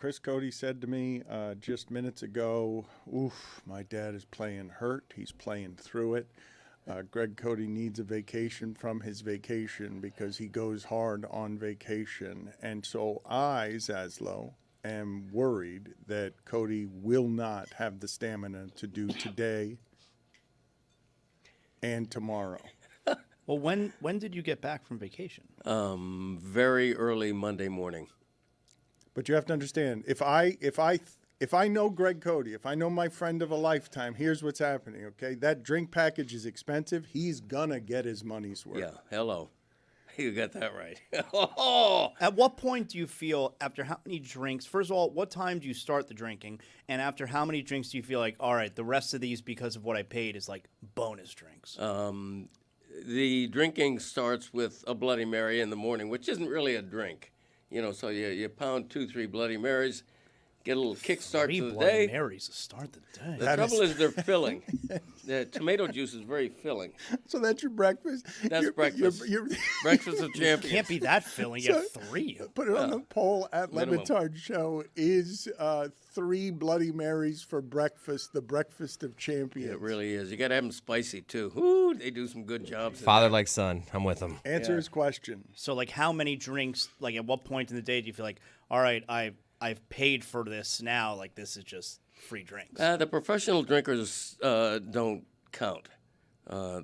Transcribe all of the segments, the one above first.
Chris Cody said to me just minutes ago, oof, my dad is playing hurt. He's playing through it. Greg Cody needs a vacation from his vacation because he goes hard on vacation. And so I, Zaslow, am worried that Cody will not have the stamina to do today and tomorrow. Well, when did you get back from vacation? Very early Monday morning. But you have to understand, if I know Greg Cody, if I know my friend of a lifetime, here's what's happening, okay? That drink package is expensive. He's gonna get his money's worth. Yeah, hello. You got that right. At what point do you feel, after how many drinks, first of all, what time do you start the drinking? And after how many drinks do you feel like, all right, the rest of these, because of what I paid, is like bonus drinks? The drinking starts with a Bloody Mary in the morning, which isn't really a drink. You know, so you pound 2-3 Bloody Marys, get a little kickstart to the Bloody day. Marys to start the day. The trouble is they're filling. The tomato juice is very filling. So that's your breakfast? That's breakfast. Breakfast of champions. Can't be that filling. You have 3. Put it on the poll at Le Minimum. Batard Show. Is 3 Bloody Marys for breakfast the breakfast of champions? It really is. You got to have them spicy, too. Ooh, they do some good jobs. Father like son. I'm with him. Answer his question. So, like, how many drinks, like, at what point in the day do you feel like, all right, I've paid for this now, like, this is just free drinks? The professional drinkers don't count.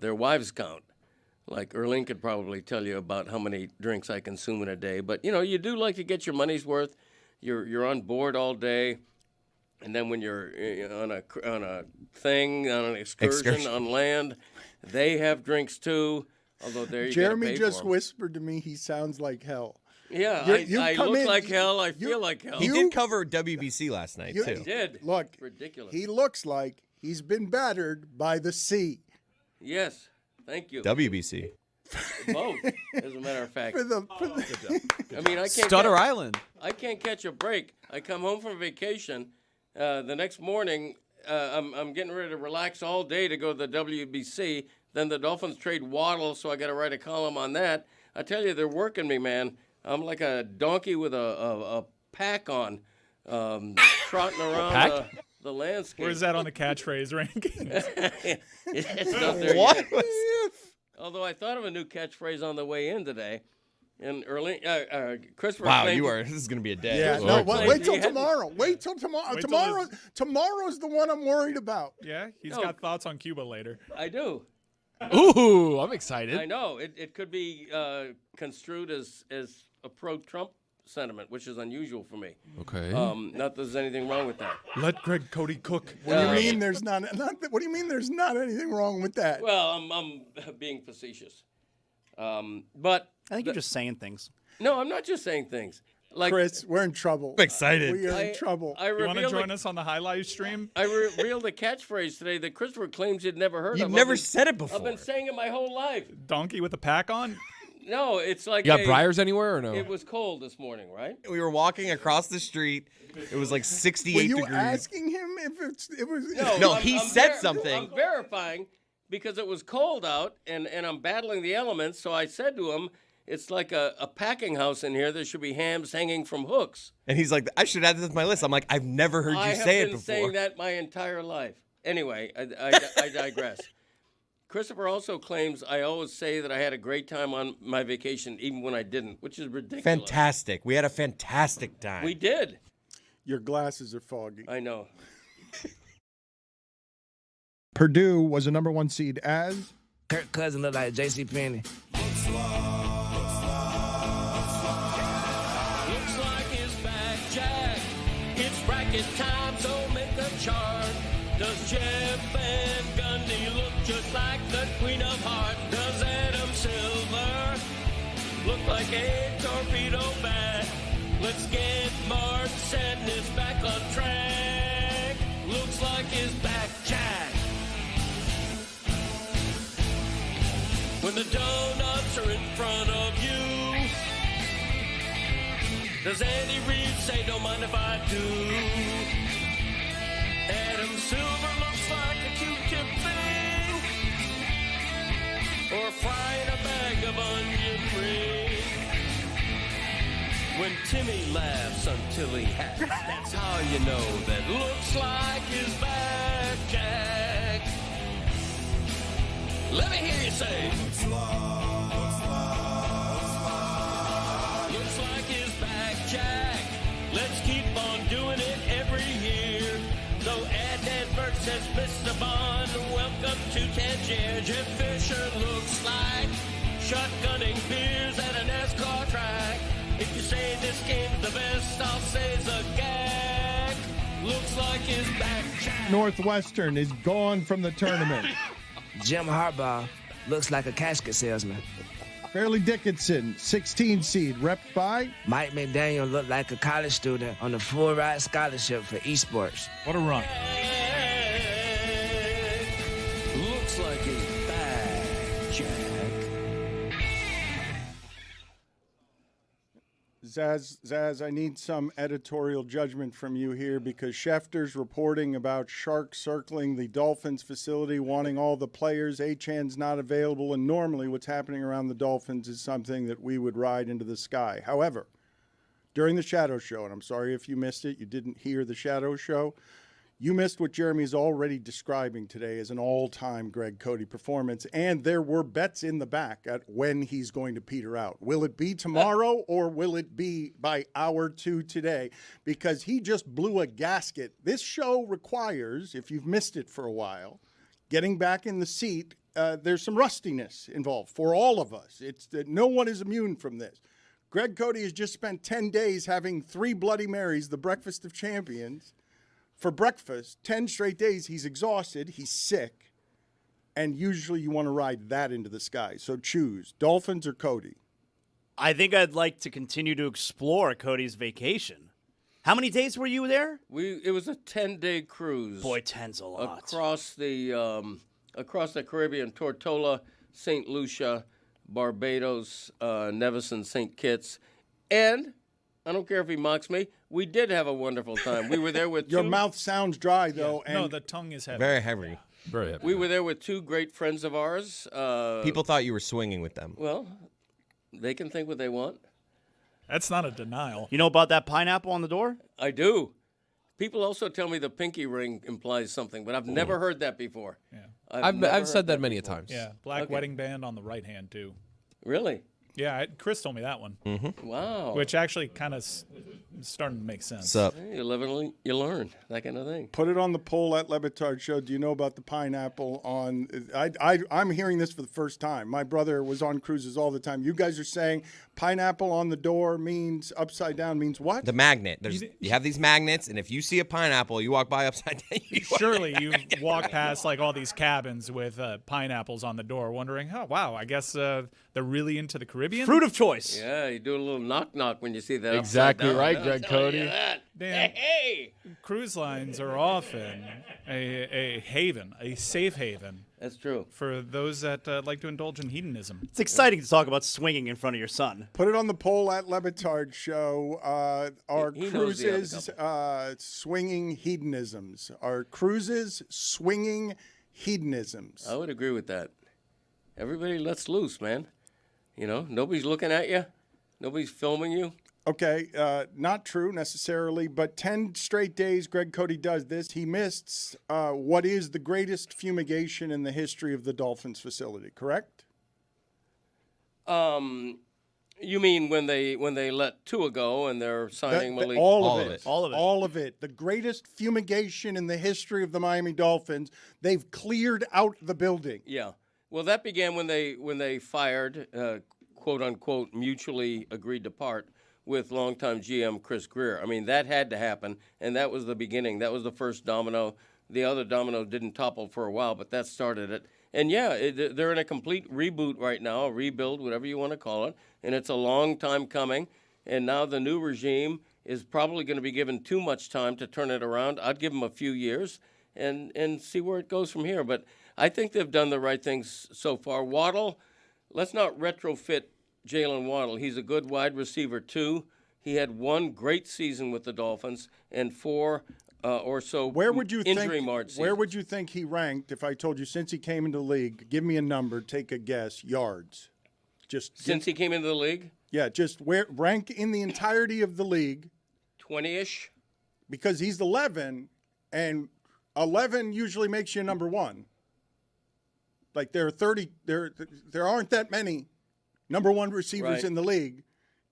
Their wives count. Like Erling could probably tell you about how many drinks I consume in a day. But, you know, you do like to get your money's worth. You're on board all day. And then when you're on a thing, on an excursion on land, they have drinks too. Although there you Jeremy pay just for 'em. whispered to me he sounds like hell. Yeah, I come look in- like hell. I feel like hell. He did cover WBC last night, You- too. did. Look, Ridiculous. he looks like he's been battered by the sea. Yes, thank you. WBC. Both, as a matter of fact. For the I mean, I can't Stutter Island. I can't catch a break. I come home from vacation. The next morning, I'm getting ready to relax all day to go to the WBC. Then the Dolphins trade Waddle, so I got to write a column on that. I tell you, they're working me, man. I'm like a donkey with a pack on, trotting around the landscape. Where's that on the catchphrase rankings? It's not there What? yet. Although I thought of a new catchphrase on the way in today. And Christopher Wow, claimed this is going to be a day. Yeah, Oh, no, boy. wait till He hadn't- tomorrow. Wait till tomorrow. Wait till Tomorrow's the one I'm worried about. Yeah, he's No. got thoughts on Cuba later. I do. Ooh, I'm excited. I know. It could be construed as a pro-Trump sentiment, which is unusual for me. Okay. Not that there's anything wrong with that. Let Greg Cody cook. What do you mean there's not what do you mean there's not anything wrong with that? Well, I'm being facetious. But I think you're just saying things. no, I'm not just saying things. Like Chris, we're in trouble. I'm excited. We are in trouble. I You want to revealed join us on the highlight stream? I revealed a catchphrase today that Christopher claims he'd never heard You've of. never I've been- said it before. I've been saying it my whole life. Donkey with a pack on? No, it's like You got briars anywhere or no? It was cold this morning, right? We were walking across the street. It was like 68 Were you degrees. asking him if it was No, he said something. I'm verifying because it was cold out and I'm battling the elements. So I said to him, it's like a packing house in here. There should be hams hanging from hooks. And he's like, I should add this to my list. I'm like, I've never heard I you have say it been before. saying that my entire life. Anyway, I digress. Christopher also claims I always say that I had a great time on my vacation, even when I didn't, which is ridiculous. Fantastic. We had a fantastic time. We did. Your glasses are foggy. I know. Purdue was a number 1 seed as Kirk Cousins look like J.C. Penney. Looks like it's back, Jack. It's bracket time, so make a chart. Does Jeff Van Gundy look just like the Queen of Hearts? Does Adam Silver look like a torpedo bat? Let's get Mark Sadness back on track. Looks like it's back, Jack. When the donuts are in front of you, does Andy Reid say, don't mind if I do? Adam Silver looks like a Q-tip thing, or frying a bag of onion rings. when Timmy laughs until he hacks. That's how you know that looks like is back, Jack. Let me hear you say. Looks like is back, Jack. Let's keep on doing it every year. Though Adverts has missed the bond, welcome to Tangier. Jeff Fisher looks like shotgunning beers at a NASCAR track. If you say this game's the best, I'll say it's a gag. Looks like his back, Jack. Northwestern is gone from the tournament. Jim Harbaugh looks like a casket salesman. Fairleigh Dickinson, 16 seed, rep by Mike McDaniel looked like a college student on a full ride scholarship for esports. What a run. Looks like his back, Jack. Zaz, I need some editorial judgment from you here because Schefter's reporting about sharks circling the Dolphins facility, wanting all the players. Achan's not available, and normally what's happening around the Dolphins is something that we would ride into the sky. However, during the Shadow Show, and I'm sorry if you missed it, you didn't hear the Shadow Show, you missed what Jeremy's already describing today as an all-time Greg Cody performance, and there were bets in the back at when he's going to peter out. Will it be tomorrow or will it be by hour 2 today? Because he just blew a gasket. This show requires, if you've missed it for a while, getting back in the seat, there's some rustiness involved for all of us. It's no one is immune from this. Greg Cody has just spent 10 days having 3 Bloody Marys, the breakfast of champions, for breakfast. 10 straight days, he's exhausted, he's sick, and usually you want to ride that into the sky. So choose, Dolphins or Cody? I think I'd like to continue to explore Cody's vacation. How many days were you there? It was a 10-day cruise. Boy, 10's a lot. Across the Caribbean, Tortola, St. Lucia, Barbados, Nevis and St. Kitts, and I don't care if he mocks me, we did have a wonderful time. We were there with Your mouth sounds dry, though. No, the tongue is heavy. Very heavy. Very heavy. We were there with 2 great friends of ours. People thought you were swinging with them. Well, they can think what they want. That's not a denial. You know about that pineapple on the door? I do. People also tell me the pinky ring implies something, but I've never heard that before. Yeah. I've said that many a times. Yeah, black Okay. wedding band on the right hand, too. Really? Yeah, Chris told me that one, Wow. which actually kind of starting to make sense. What's up? Hey, you live and you learn, that kind of thing. Put it on the poll at Le Batard Show. Do you know about the pineapple on? I'm hearing this for the first time. My brother was on cruises all the time. You guys are saying pineapple on the door means upside down means what? The magnet. You have these magnets, and if you see a pineapple, you walk by upside down. Surely you've walked past like all these cabins with pineapples on the door, wondering, oh wow, I guess they're really into the Caribbean. Fruit of choice. Yeah, you do a little knock when you see that. Exactly upside down. right, I'm Greg telling you Cody. that. Dan, Hey, cruise lines are often a haven, a safe haven that's true. for those that like to indulge in hedonism. It's exciting to talk about swinging in front of your son. Put it on the poll at Le Batard Show. Are He knows the other cruises swinging hedonisms? Are cruises swinging hedonisms? I would agree with that. Everybody lets loose, man. You know, nobody's looking at you. Nobody's filming you. Okay, not true necessarily, but 10 straight days Greg Cody does this. He missed what is the greatest fumigation in the history of the Dolphins facility, correct? You mean when they let Tua go and they're signing Malik? All of it. All of it. All of it. The greatest fumigation in the history of the Miami Dolphins. They've cleared out the building. Yeah. Well, that began when they fired, quote unquote, mutually agreed to part with longtime GM Chris Greer. I mean, that had to happen, and that was the beginning. That was the first domino. The other domino didn't topple for a while, but that started it. And yeah, they're in a complete reboot right now, a rebuild, whatever you want to call it, and it's a long time coming. And now the new regime is probably going to be given too much time to turn it around. I'd give them a few years and see where it goes from here. But I think they've done the right things so far. Waddle, let's not retrofit Jalen Waddle. He's a good wide receiver, too. He had 1 great season with the Dolphins and 4 or so Where would you injury think? marred Where seasons. would you think he ranked if I told you since he came into the league? Give me a number. Take a guess. Yards. Just Since he came into the league? Yeah, just rank in the entirety of the league 20-ish. because he's 11, and 11 usually makes you number one. Like there aren't that many number one receivers in the league.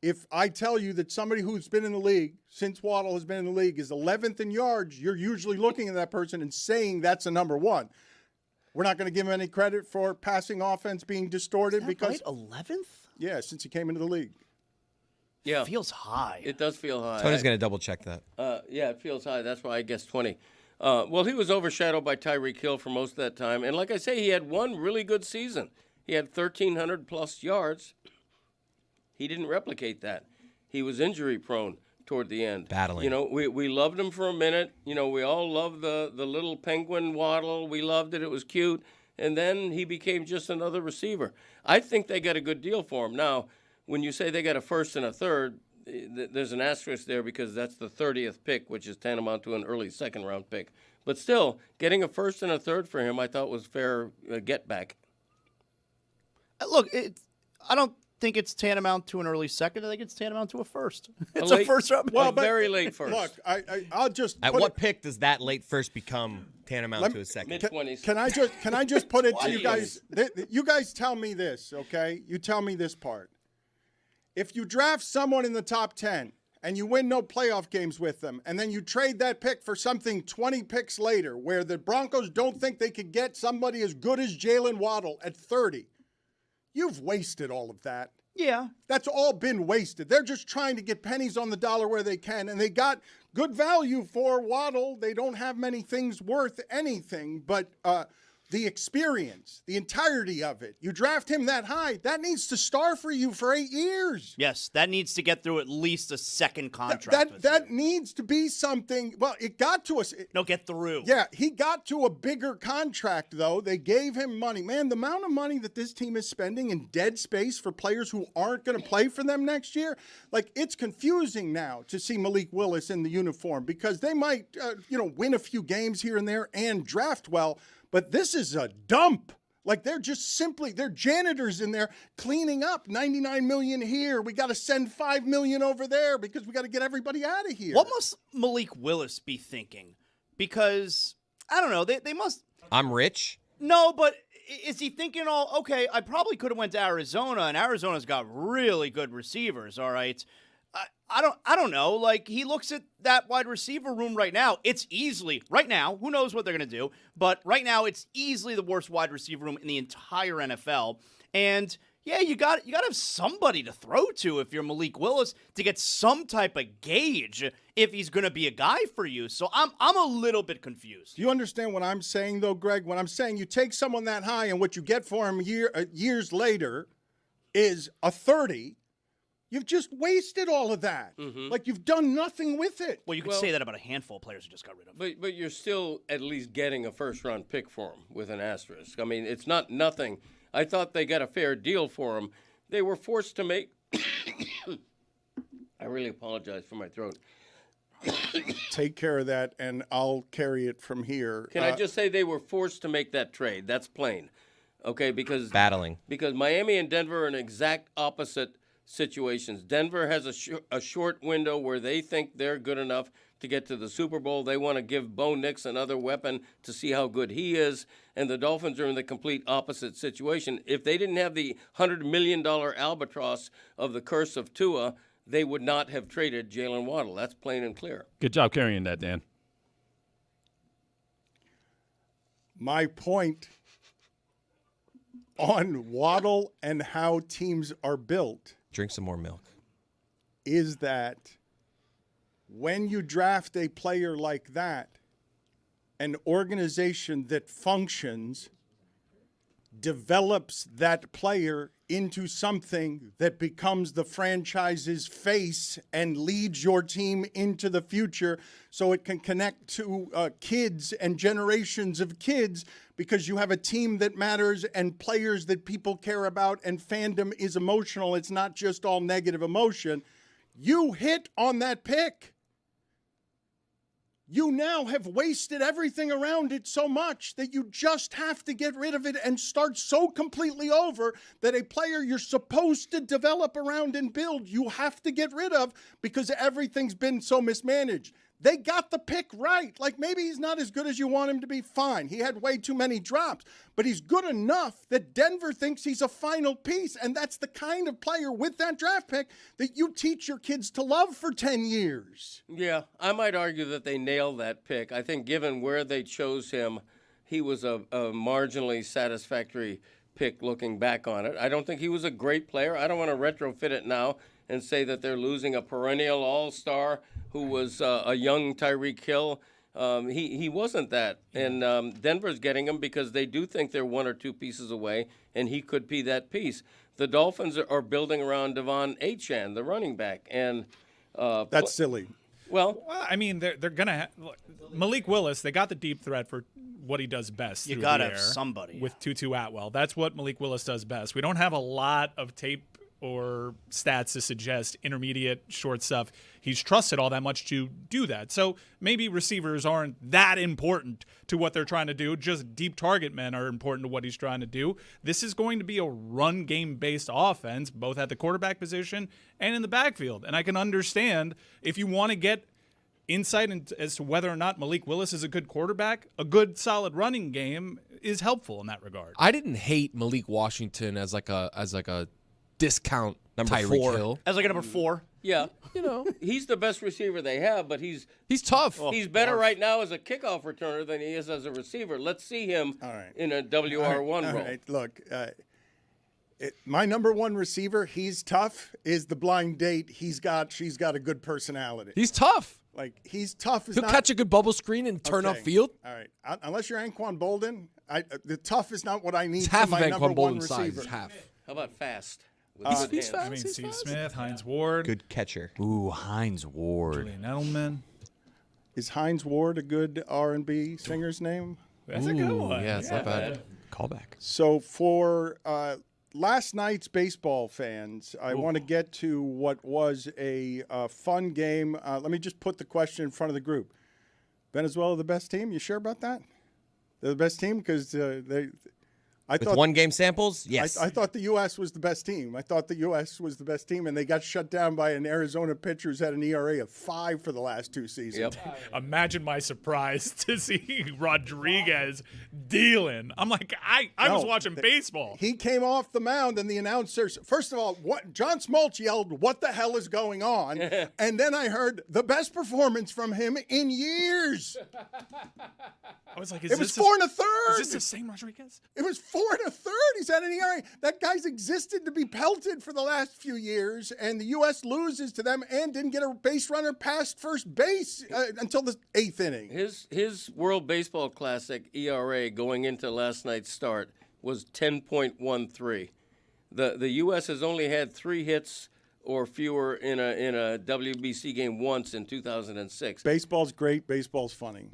If I tell you that somebody who's been in the league since Waddle has been in the league is 11th in yards, you're usually looking at that person and saying that's a number one. We're not going to give him any credit for passing offense being distorted because 11th? Yeah, since he came into the league. Yeah. Feels high. It does feel high. Tony's going to double check that. Yeah, it feels high. That's why I guess 20. Well, he was overshadowed by Tyreek Hill for most of that time. And like I say, he had one really good season. He had 1,300-plus yards. He didn't replicate that. He was injury-prone toward the end. Battling. You know, we loved him for a minute. You know, we all loved the little penguin waddle. We loved it. It was cute. And then he became just another receiver. I think they got a good deal for him. Now, when you say they got a first and a third, there's an asterisk there because that's the 30th pick, which is tantamount to an early second-round pick. But still, getting a first and a third for him I thought was fair get back. Look, I don't think it's tantamount to an early second. I think it's tantamount to a first. It's late, a first round. Well, very late first. Look, I'll just At what pick does that late first become tantamount to a second? Mid-20s. Can I just put it to you guys? You guys tell me this, okay? You tell me this part. If you draft someone in the top 10 and you win no playoff games with them, and then you trade that pick for something 20 picks later where the Broncos don't think they could get somebody as good as Jalen Waddle at 30, you've wasted all of that. Yeah. That's all been wasted. They're just trying to get pennies on the dollar where they can, and they got good value for Waddle. They don't have many things worth anything, but the experience, the entirety of it, you draft him that high, that needs to star for you for 8 years. Yes, that needs to get through at least a second contract. That needs to be something. Well, it got to us. No, get through. Yeah, he got to a bigger contract, though. They gave him money. Man, the amount of money that this team is spending in dead space for players who aren't going to play for them next year, like, it's confusing now to see Malik Willis in the uniform because they might, win a few games here and there and draft well, but this is a dump. Like, they're janitors in there cleaning up. 99 million here. We got to send 5 million over there because we got to get everybody out of here. What must Malik Willis be thinking? Because, I don't know, they must... I'm rich? No, but is he thinking okay, I probably could have went to Arizona, and Arizona's got really good receivers, all right? I don't know. Like, he looks at that wide receiver room right now. It's easily, right now, who knows what they're going to do, but right now it's easily the worst wide receiver room in the entire NFL. And yeah, you got to have somebody to throw to if you're Malik Willis to get some type of gauge if he's going to be a guy for you. So I'm a little bit confused. Do you understand what I'm saying, though, Greg? When I'm saying you take someone that high and what you get for him years later is a 30, you've just wasted all of that. Mm-hmm. Like, you've done nothing with it. Well, you could say that about a handful of players who just got rid of. But you're still at least getting a first-round pick for him with an asterisk. I mean, it's not nothing. I thought they got a fair deal for him. They were forced to make – I really apologize for my throat. Take care of that, and I'll carry it from here. Can I just say they were forced to make that trade? That's plain. Okay, because – Battling. Because Miami and Denver are in exact opposite situations. Denver has a short window where they think they're good enough to get to the Super Bowl. They want to give Bo Nix another weapon to see how good he is. And the Dolphins are in the complete opposite situation. If they didn't have the $100 million albatross of the curse of Tua, they would not have traded Jalen Waddle. That's plain and clear. Good job carrying that, Dan. My point on Waddle and how teams are built. Drink some more milk. Is that when you draft a player like that, an organization that functions develops that player into something that becomes the franchise's face and leads your team into the future so it can connect to kids and generations of kids because you have a team that matters and players that people care about and fandom is emotional. It's not just all negative emotion. You hit on that pick. you now have wasted everything around it so much that you just have to get rid of it and start so completely over that a player you're supposed to develop around and build, you have to get rid of because everything's been so mismanaged. They got the pick right. Like, maybe he's not as good as you want him to be, fine. He had way too many drops, but he's good enough that Denver thinks he's a final piece, and that's the kind of player with that draft pick that you teach your kids to love for 10 years. Yeah, I might argue that they nailed that pick. I think given where they chose him, he was a marginally satisfactory pick looking back on it. I don't think he was a great player. I don't want to retrofit it now and say that they're losing a perennial all-star who was a young Tyreek Hill. He wasn't that. And Denver's getting him because they do think they're one or two pieces away, and he could be that piece. The Dolphins are building around Devon Achane, the running back. And That's silly. Well, I mean, they're going to Malik Willis, they got the deep threat for what he does best. You through got to the have air somebody. with Tutu Atwell. That's what Malik Willis does best. We don't have a lot of tape or stats to suggest intermediate short stuff he's trusted all that much to do that. So maybe receivers aren't that important to what they're trying to do. Just deep target men are important to what he's trying to do. This is going to be a run game based offense, both at the quarterback position and in the backfield. And I can understand if you want to get insight as to whether or not Malik Willis is a good quarterback, a good solid running game is helpful in that regard. I didn't hate Malik Washington as like a discount Number Tyreek 4. Hill. As like a number 4. yeah, You know, he's the best receiver they have, but he's tough. he's better right now as a kickoff returner than he is as a receiver. Let's see him in a WR1 All role. right, look, my number one receiver, he's tough, is the blind date. She's got a good personality. He's tough. Like, he's tough. He'll catch a good bubble screen and turn Okay. upfield. All right. Unless you're Anquan Bolden, the tough is not what I need It's from half of my number Anquan one Bolden's size. receiver. It's half. How about fast? With He's good hands? fast. I mean, He's Steve fast. Smith, Heinz Ward, Good catcher. Ooh, Heinz Ward. Julian Edelman. Is Heinz Ward a good R&B singer's name? That's a good one. Yeah, it's not bad. Callback. So for last night's baseball fans, I want to get to what was a fun game. Let me just put the question in front of the group. Venezuela the best team? You sure about that? They're the best team because I With thought one game samples, yes. I thought the U.S. was the best team. I thought the U.S. was the best team, and they got shut down by an Arizona pitcher who's had an ERA of 5 for the last 2 seasons. Yep. Imagine my surprise to see Rodriguez dealing. I'm like, I was watching baseball. He came off the mound, and the announcers, first of all, John Smoltz yelled, "What the hell is going on?" And then I heard the best performance from him in years. I was like, It was 4 1/3. Is this the same Rodriguez? It was 4 1/3. He's had an ERA. That guy's existed to be pelted for the last few years, and the U.S. loses to them and didn't get a base runner past first base until the 8th inning. His World Baseball Classic ERA going into last night's start was 10.13. The U.S. has only had 3 hits or fewer in a WBC game once in 2006. Baseball's great. Baseball's funny.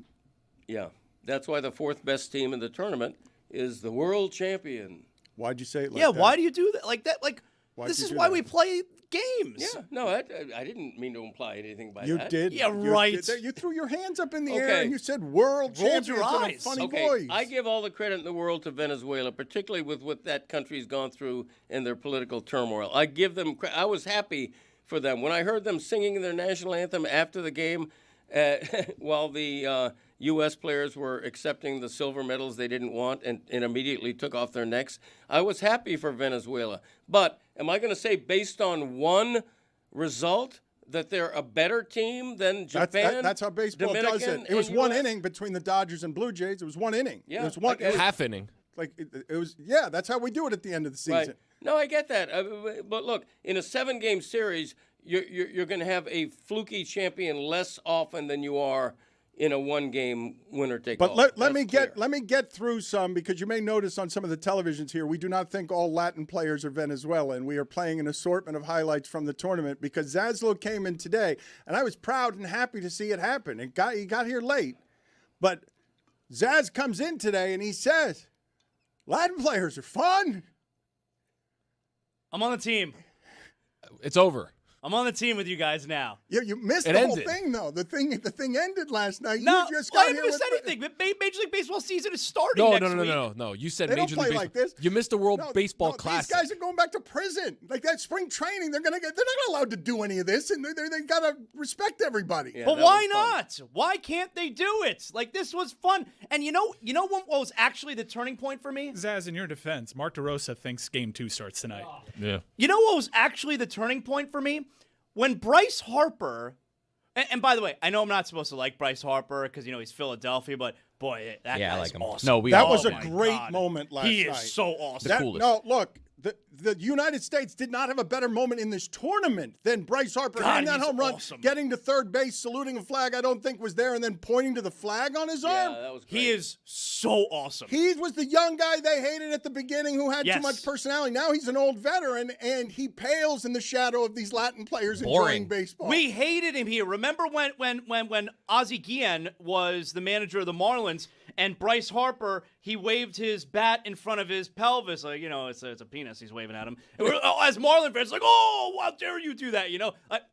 Yeah, that's why the 4th best team in the tournament is the world champion. Why'd you say it like Yeah, that? why do you do that? Like that? Like, Why'd this you is do why that? we play games. Yeah, no, I didn't mean to imply anything by You that. did. Yeah, You right. did. You threw your hands up in the air Okay. and you said world Rolled champions your in a eyes. funny Okay, voice. I give all the credit in the world to Venezuela, particularly with what that country's gone through and their political turmoil. I give them. I was happy for them when I heard them singing their national anthem after the game, while the U.S. players were accepting the silver medals they didn't want and immediately took off their necks. I was happy for Venezuela, but am I going to say based on one result that they're a better team than Japan? That's how baseball does Dominican, it. It was and one US? inning between the Dodgers and Blue Jays. It was one inning. Yeah, it was one. okay. It was, Half inning. like it was. Yeah, that's how we do it at the end of the season. Right. No, I get that. But look, in a 7-game series, you're going to have a fluky champion less often than you are in a 1-game winner take all. But let That's me get through some, because you may notice on some of the televisions here, we do not think all Latin players are Venezuelan. We are playing an assortment of highlights from the tournament because Zaslow came in today, and I was proud and happy to see it happen. He got here late, but Zaz comes in today and he says, "Latin players are fun." I'm on the team. It's over. I'm on the team with you guys now. Yeah, you missed It the whole ended. thing, though. The thing ended last night. No, you just I got haven't here missed with anything. Major League Baseball season is starting No, next no, no, week. no, no. You said They don't Major play League like Baseball. this. You missed the World No, Baseball no, Classic. These guys are going back to prison. Like that spring training, they're not allowed to do any of this, and they got to respect everybody. Yeah, But that why was fun. not? Why can't they do it? Like, this was fun. And you know what was actually the turning point for me? Zaz, in your defense, Mark DeRosa thinks Game 2 starts tonight. Yeah. You know what was actually the turning point for me? When Bryce Harper, and by the way, I know I'm not supposed to like Bryce Harper because, he's Philadelphia, but boy, that Yeah, I guy's like him. awesome. No, we That all was a my great God. moment last He night. is so awesome. The coolest. No, look, the United States did not have a better moment in this tournament than Bryce Harper God, hitting that he's home run, awesome. getting to third base, saluting a flag I don't think was there, and then pointing to the flag on his Yeah, arm. that was great. He is so awesome. He was the young guy they hated at the beginning who had too Yes. much personality. Now he's an old veteran, and he pales in the shadow of these Latin players Boring. enjoying baseball. We hated him here. Remember when Ozzie Guillen was the manager of the Marlins and Bryce Harper, he waved his bat in front of his pelvis, like, it's a penis he's waving at him. And we're, as Marlin fans, like, oh, how dare you do that,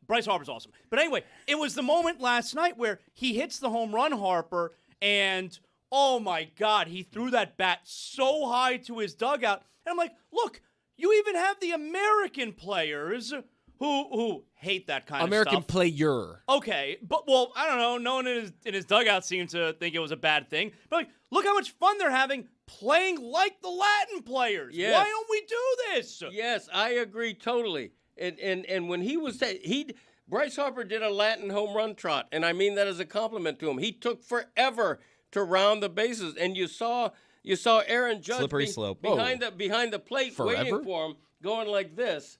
Bryce Harper's awesome. But anyway, it was the moment last night where he hits the home run, Harper, and oh my God, he threw that bat so high to his dugout. And I'm like, look, you even have the American players who hate that kind American of stuff. player. Okay, but I don't know. No one in his dugout seemed to think it was a bad thing. But like, look how much fun they're having playing like the Latin players. Yes. Why don't we do this? Yes, I agree totally. And when he was Bryce Harper did a Latin home run trot, and I mean that as a compliment to him. He took forever to round the bases, and you saw Aaron Judge Slippery slope. behind the plate Forever? waiting for him, going like this,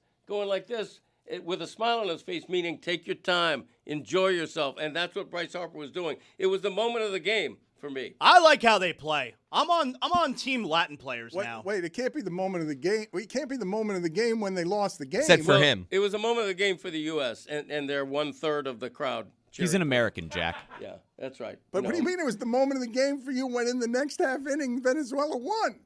with a smile on his face, meaning take your time, enjoy yourself, and that's what Bryce Harper was doing. It was the moment of the game for me. I like how they play. I'm on team Latin players now. Wait, it can't be the moment of the game. It can't be the moment of the game when they lost the game. Said for him. It was a moment of the game for the U.S., and they're 1/3 of the crowd. He's an American, Jack. Yeah, that's right. But what do you mean it was the moment of the game for you when in the next half inning Venezuela won?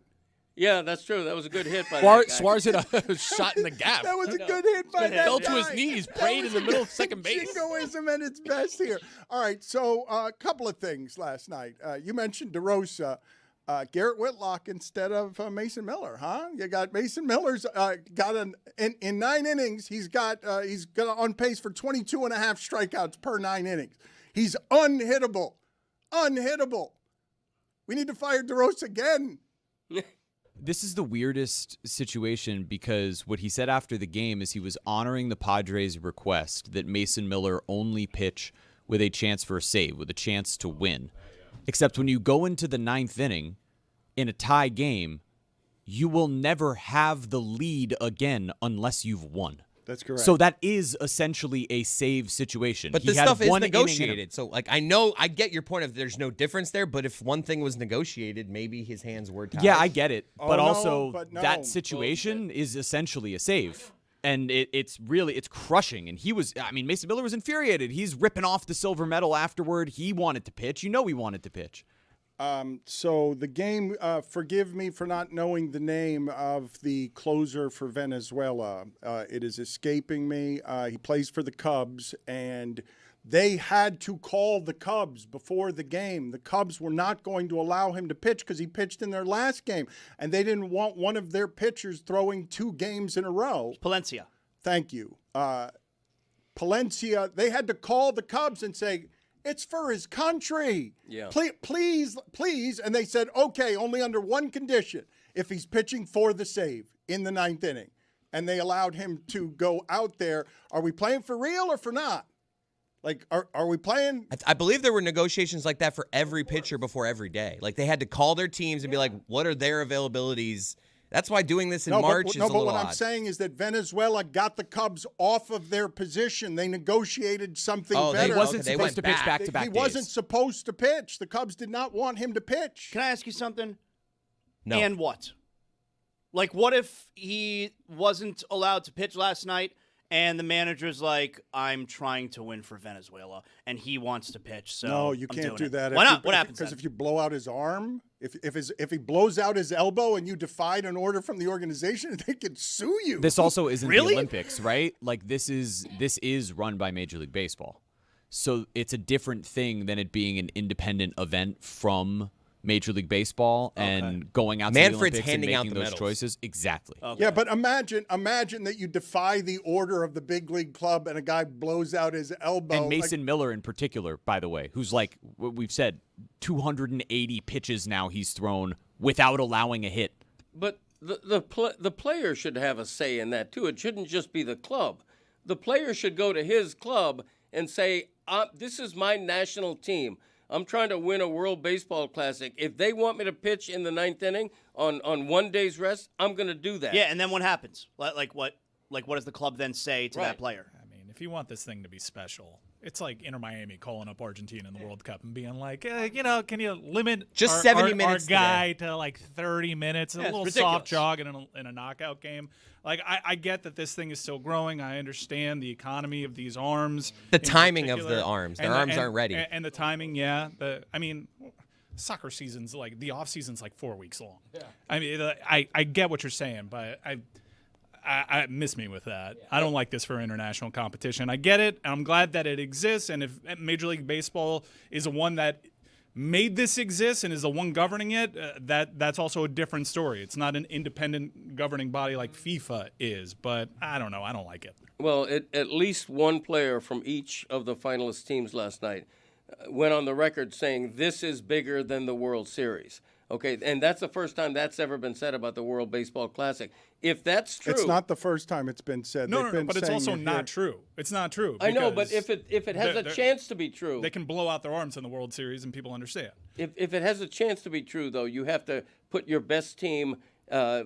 Yeah, that's true. That was a good hit by that guy. Suarez hit a shot in the gap. That was a good hit by that Fell guy. to his knees, That prayed was in the a middle of good second base. Jingoism at its best here. All right, so a couple of things last night. You mentioned DeRosa. Garrett Whitlock instead of Mason Miller, huh? You got Mason Miller's got in 9 innings. He's got on pace for 22 and a half strikeouts per 9 innings. He's unhittable. We need to fire DeRosa again. This is the weirdest situation because what he said after the game is he was honoring the Padres' request that Mason Miller only pitch with a chance for a save, with a chance to win. Except when you go into the 9th inning in a tie game, you will never have the lead again unless you've won. That's correct. So that is essentially a save situation. But He this had stuff is one inning in him. negotiated. So, I get your point of there's no difference there, but if one thing was negotiated, maybe his hands were tied. Yeah, I get it. Oh, But no, also, but no. that situation is essentially a save. And it's crushing. And Mason Miller was infuriated. He's ripping off the silver medal afterward. He wanted to pitch. He wanted to pitch. So the game, forgive me for not knowing the name of the closer for Venezuela. It is escaping me. He plays for the Cubs, and they had to call the Cubs before the game. The Cubs were not going to allow him to pitch because he pitched in their last game, and they didn't want one of their pitchers throwing 2 games in a row. Palencia. Thank you. Palencia, they had to call the Cubs and say, it's for his country. Yeah. Please. And they said, okay, only under one condition, if he's pitching for the save in the 9th inning. And they allowed him to go out there. Are we playing for real or for not? Like, are we playing? I believe there were negotiations like that for every pitcher before every day. Like, they had to call their teams and be like, what are their availabilities? That's why doing this in March is a little but what odd. I'm saying is that Venezuela got the Cubs off of their position. They negotiated something better. He wasn't They supposed went to pitch back. back-to-back He days. wasn't supposed to pitch. The Cubs did not want him to pitch. Can I ask you something? No. And what? Like, what if he wasn't allowed to pitch last night and the manager's like, I'm trying to win for Venezuela, and he wants to pitch. So No, you I'm can't doing do it. that. Why not? What happens? Because then? if you blow out his arm, if he blows out his elbow and you defied an order from the organization, they could sue you. This also isn't Really? the Olympics, right? Like this is run by Major League Baseball. So it's a different thing than it being an independent event from Major League Baseball and going out to Manfred's the Olympics handing and out making the those medals. choices. Exactly. Okay. Yeah, but imagine that you defy the order of the big league club and a guy blows out his elbow. And Mason Miller in particular, by the way, who's like what we've said, 280 pitches now he's thrown without allowing a hit. But the player should have a say in that too. It shouldn't just be the club. The player should go to his club and say, "This is my national team. I'm trying to win a World Baseball Classic. If they want me to pitch in the 9th inning on 1 day's rest, I'm going to do that." Yeah, and then what happens? Like what does the club then say to that Right. player? I mean, if you want this thing to be special, it's like Inter Miami calling up Argentina in the World Cup and being like, can you limit Just our, 70 our, minutes our guy to like 30 minutes, Yeah, a it's little ridiculous. soft jog in a knockout game? Like, I get that this thing is still growing. I understand the economy of these arms. The in timing of particular. the arms. Their And arms aren't ready. And the timing, yeah. I mean, soccer season's like, the off season's like 4 weeks long. Yeah. I mean, I get what you're saying, but I miss me with that. I don't like this for international competition. I get it. I'm glad that it exists. And if Major League Baseball is the one that made this exist and is the one governing it, that's also a different story. It's not an independent governing body like FIFA is. But I don't know. I don't like it. Well, at least one player from each of the finalist teams last night went on the record saying this is bigger than the World Series. Okay, and that's the first time that's ever been said about the World Baseball Classic. If that's true, It's not the first time it's been said. No, They've no, been but it's saying also it not here. true. It's not true. I know, but because if it has a they're- chance to be true, they can blow out their arms in the World Series and people understand. if it has a chance to be true, though, you have to put your best team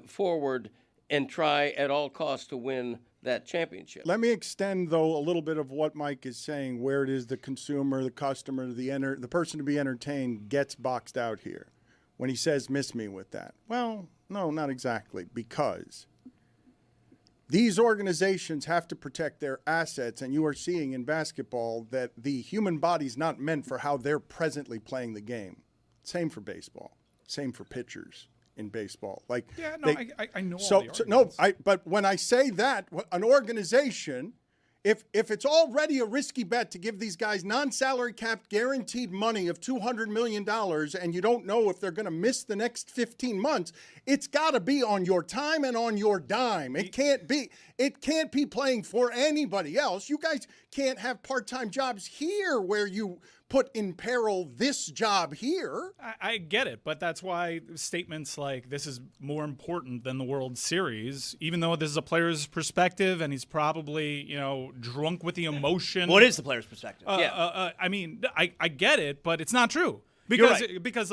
forward and try at all costs to win that championship. Let me extend, though, a little bit of what Mike is saying, where it is the consumer, the customer, the person to be entertained gets boxed out here. When he says, miss me with that. Well, no, not exactly, because these organizations have to protect their assets, and you are seeing in basketball that the human body's not meant for how they're presently playing the game. Same for baseball. Same for pitchers in baseball. Like, Yeah, no, I know so, all the so arguments. no, but when I say that, an organization, if it's already a risky bet to give these guys non-salary cap guaranteed money of $200 million and you don't know if they're going to miss the next 15 months, it's got to be on your time and on your dime. It can't be playing for anybody else. You guys can't have part-time jobs here where you put in peril this job here. I get it, but that's why statements like this is more important than the World Series, even though this is a player's perspective and he's probably, drunk with the emotion. What is the player's perspective? I mean, I get it, but it's not true. You're Because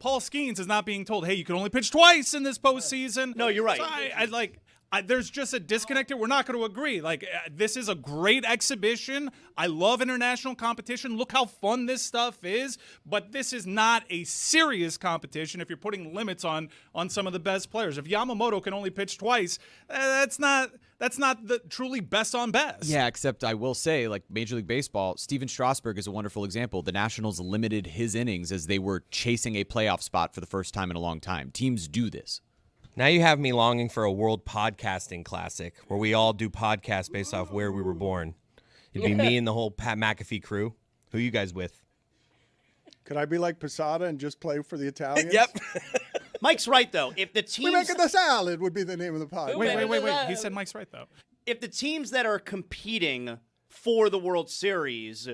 Paul Skeens is not being told, hey, you can only pitch twice in this postseason. No, you're right. So there's just a disconnect here. We're not going to agree. This is a great exhibition. I love international competition. Look how fun this stuff is. But this is not a serious competition if you're putting limits on some of the best players. If Yamamoto can only pitch twice, that's not the truly best on best. Yeah, except I will say, like Major League Baseball, Steven Strasburg is a wonderful example. The Nationals limited his innings as they were chasing a playoff spot for the first time in a long time. Teams do this. Now you have me longing for a World Podcasting Classic where we all do podcasts based off where we were born. It'd be me and the whole Pat McAfee crew. Who you guys with? Could I be like Posada and just play for the Italians? Yep. Mike's right though. If the We teams make it the salad would be the name of the podcast. Wait. He said Mike's right, though. if the teams that are competing for the World Series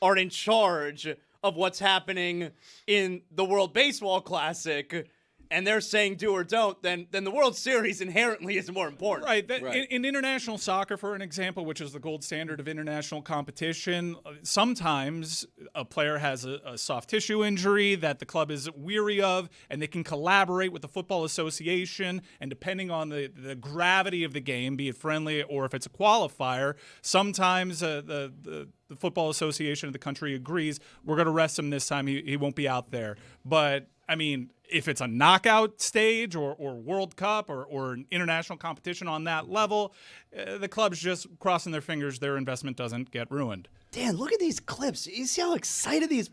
are in charge of what's happening in the World Baseball Classic, and they're saying do or don't, then the World Series inherently is more important. Right. In international soccer, for an example, which is the gold standard of international competition, sometimes a player has a soft tissue injury that the club is weary of, and they can collaborate with the Football Association, and depending on the gravity of the game, be it friendly or if it's a qualifier, sometimes the Football Association of the country agrees, we're going to rest him this time, he won't be out there. But I mean, if it's a knockout stage or World Cup or an international competition on that level, the club's just crossing their fingers their investment doesn't get ruined. Dan, look at these clips. You see how excited these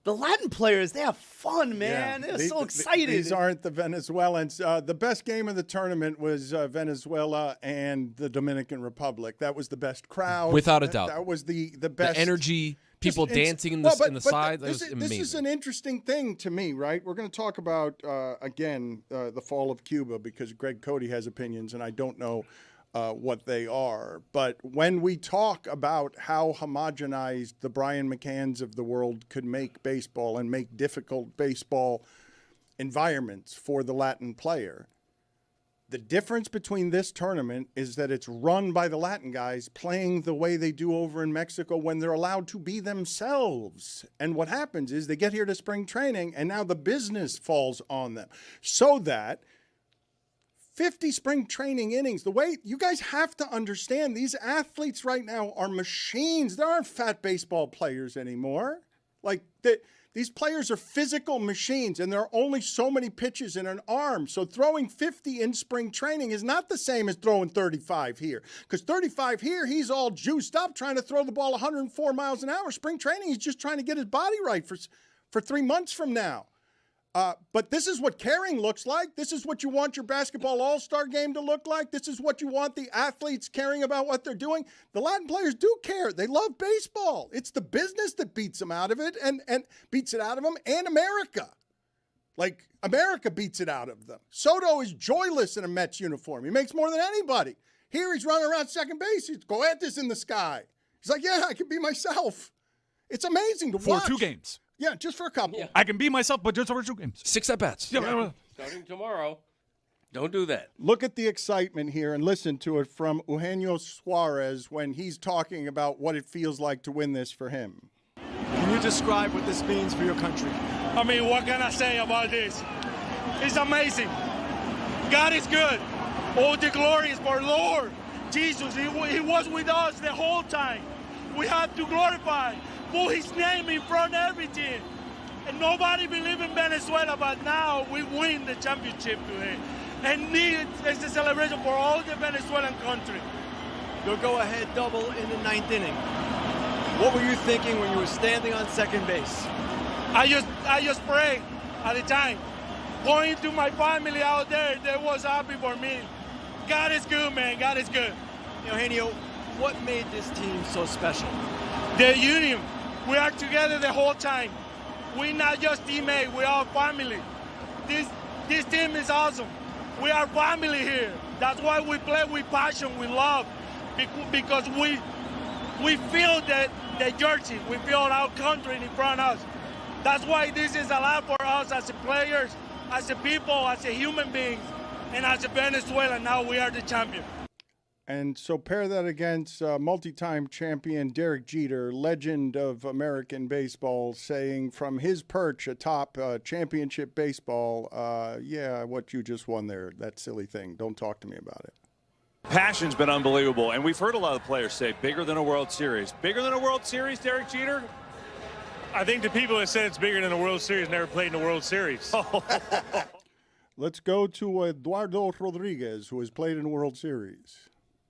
the Latin players, they have fun, man. They're so excited. These aren't the Venezuelans. The best game of the tournament was Venezuela and the Dominican Republic. That was the best crowd. Without a doubt. That was the best. The energy, people dancing in the side. That was amazing. This is an interesting thing to me, right? We're going to talk about, again, the fall of Cuba because Greg Cody has opinions, and I don't know what they are. But when we talk about how homogenized the Brian McCanns of the world could make baseball and make difficult baseball environments for the Latin player, the difference between this tournament is that it's run by the Latin guys playing the way they do over in Mexico when they're allowed to be themselves. And what happens is they get here to spring training and now the business falls on them. So that 50 spring training innings, the way you guys have to understand, these athletes right now are machines. There aren't fat baseball players anymore. Like these players are physical machines, and there are only so many pitches in an arm. So throwing 50 in spring training is not the same as throwing 35 here. Because 35 here, he's all juiced up trying to throw the ball 104 miles an hour. Spring training, he's just trying to get his body right for 3 months from now. But this is what caring looks like. This is what you want your basketball all-star game to look like. This is what you want the athletes caring about what they're doing. The Latin players do care. They love baseball. It's the business that beats them out of it and beats it out of them, and America. Like, America beats it out of them. Soto is joyless in a Mets uniform. He makes more than anybody. Here he's running around second base. He's go at this in the sky. He's like, yeah, I can be myself. It's amazing to watch. For 2 games. Yeah, just for a couple. Yeah. I can be myself, but just over 2 games. 6 at-bats. Yeah. Starting tomorrow. Don't do that. Look at the excitement here and listen to it from Eugenio Suarez when he's talking about what it feels like to win this for him. Can you describe what this means for your country? I mean, what can I say about this? It's amazing. God is good. All the glory is for Lord Jesus. He was with us the whole time. We have to glorify. Put his name in front of everything. And nobody believed in Venezuela, but now we win the championship today. And it's a celebration for all the Venezuelan country. You'll go ahead double in the 9th inning. What were you thinking when you were standing on second base? I just prayed at the time. Going to my family out there, they was happy for me. God is good, man. God is good. Eugenio, what made this team so special? The union. We are together the whole time. We're not just teammates, we are family. This team is awesome. We are family here. That's why we play with passion, with love, because we feel the jersey, we feel our country in front of us. That's why this is a lot for us as players, as a people, as a human beings, and as a Venezuela. Now we are the champion. And so pair that against multi-time champion Derek Jeter, legend of American baseball, saying from his perch atop championship baseball, yeah, what you just won there, that silly thing. Don't talk to me about it. Passion's been unbelievable, and we've heard a lot of players say bigger than a World Series. Bigger than a World Series, Derek Jeter? I think the people that said it's bigger than a World Series never played in a World Series. Let's go to Eduardo Rodriguez, who has played in a World Series.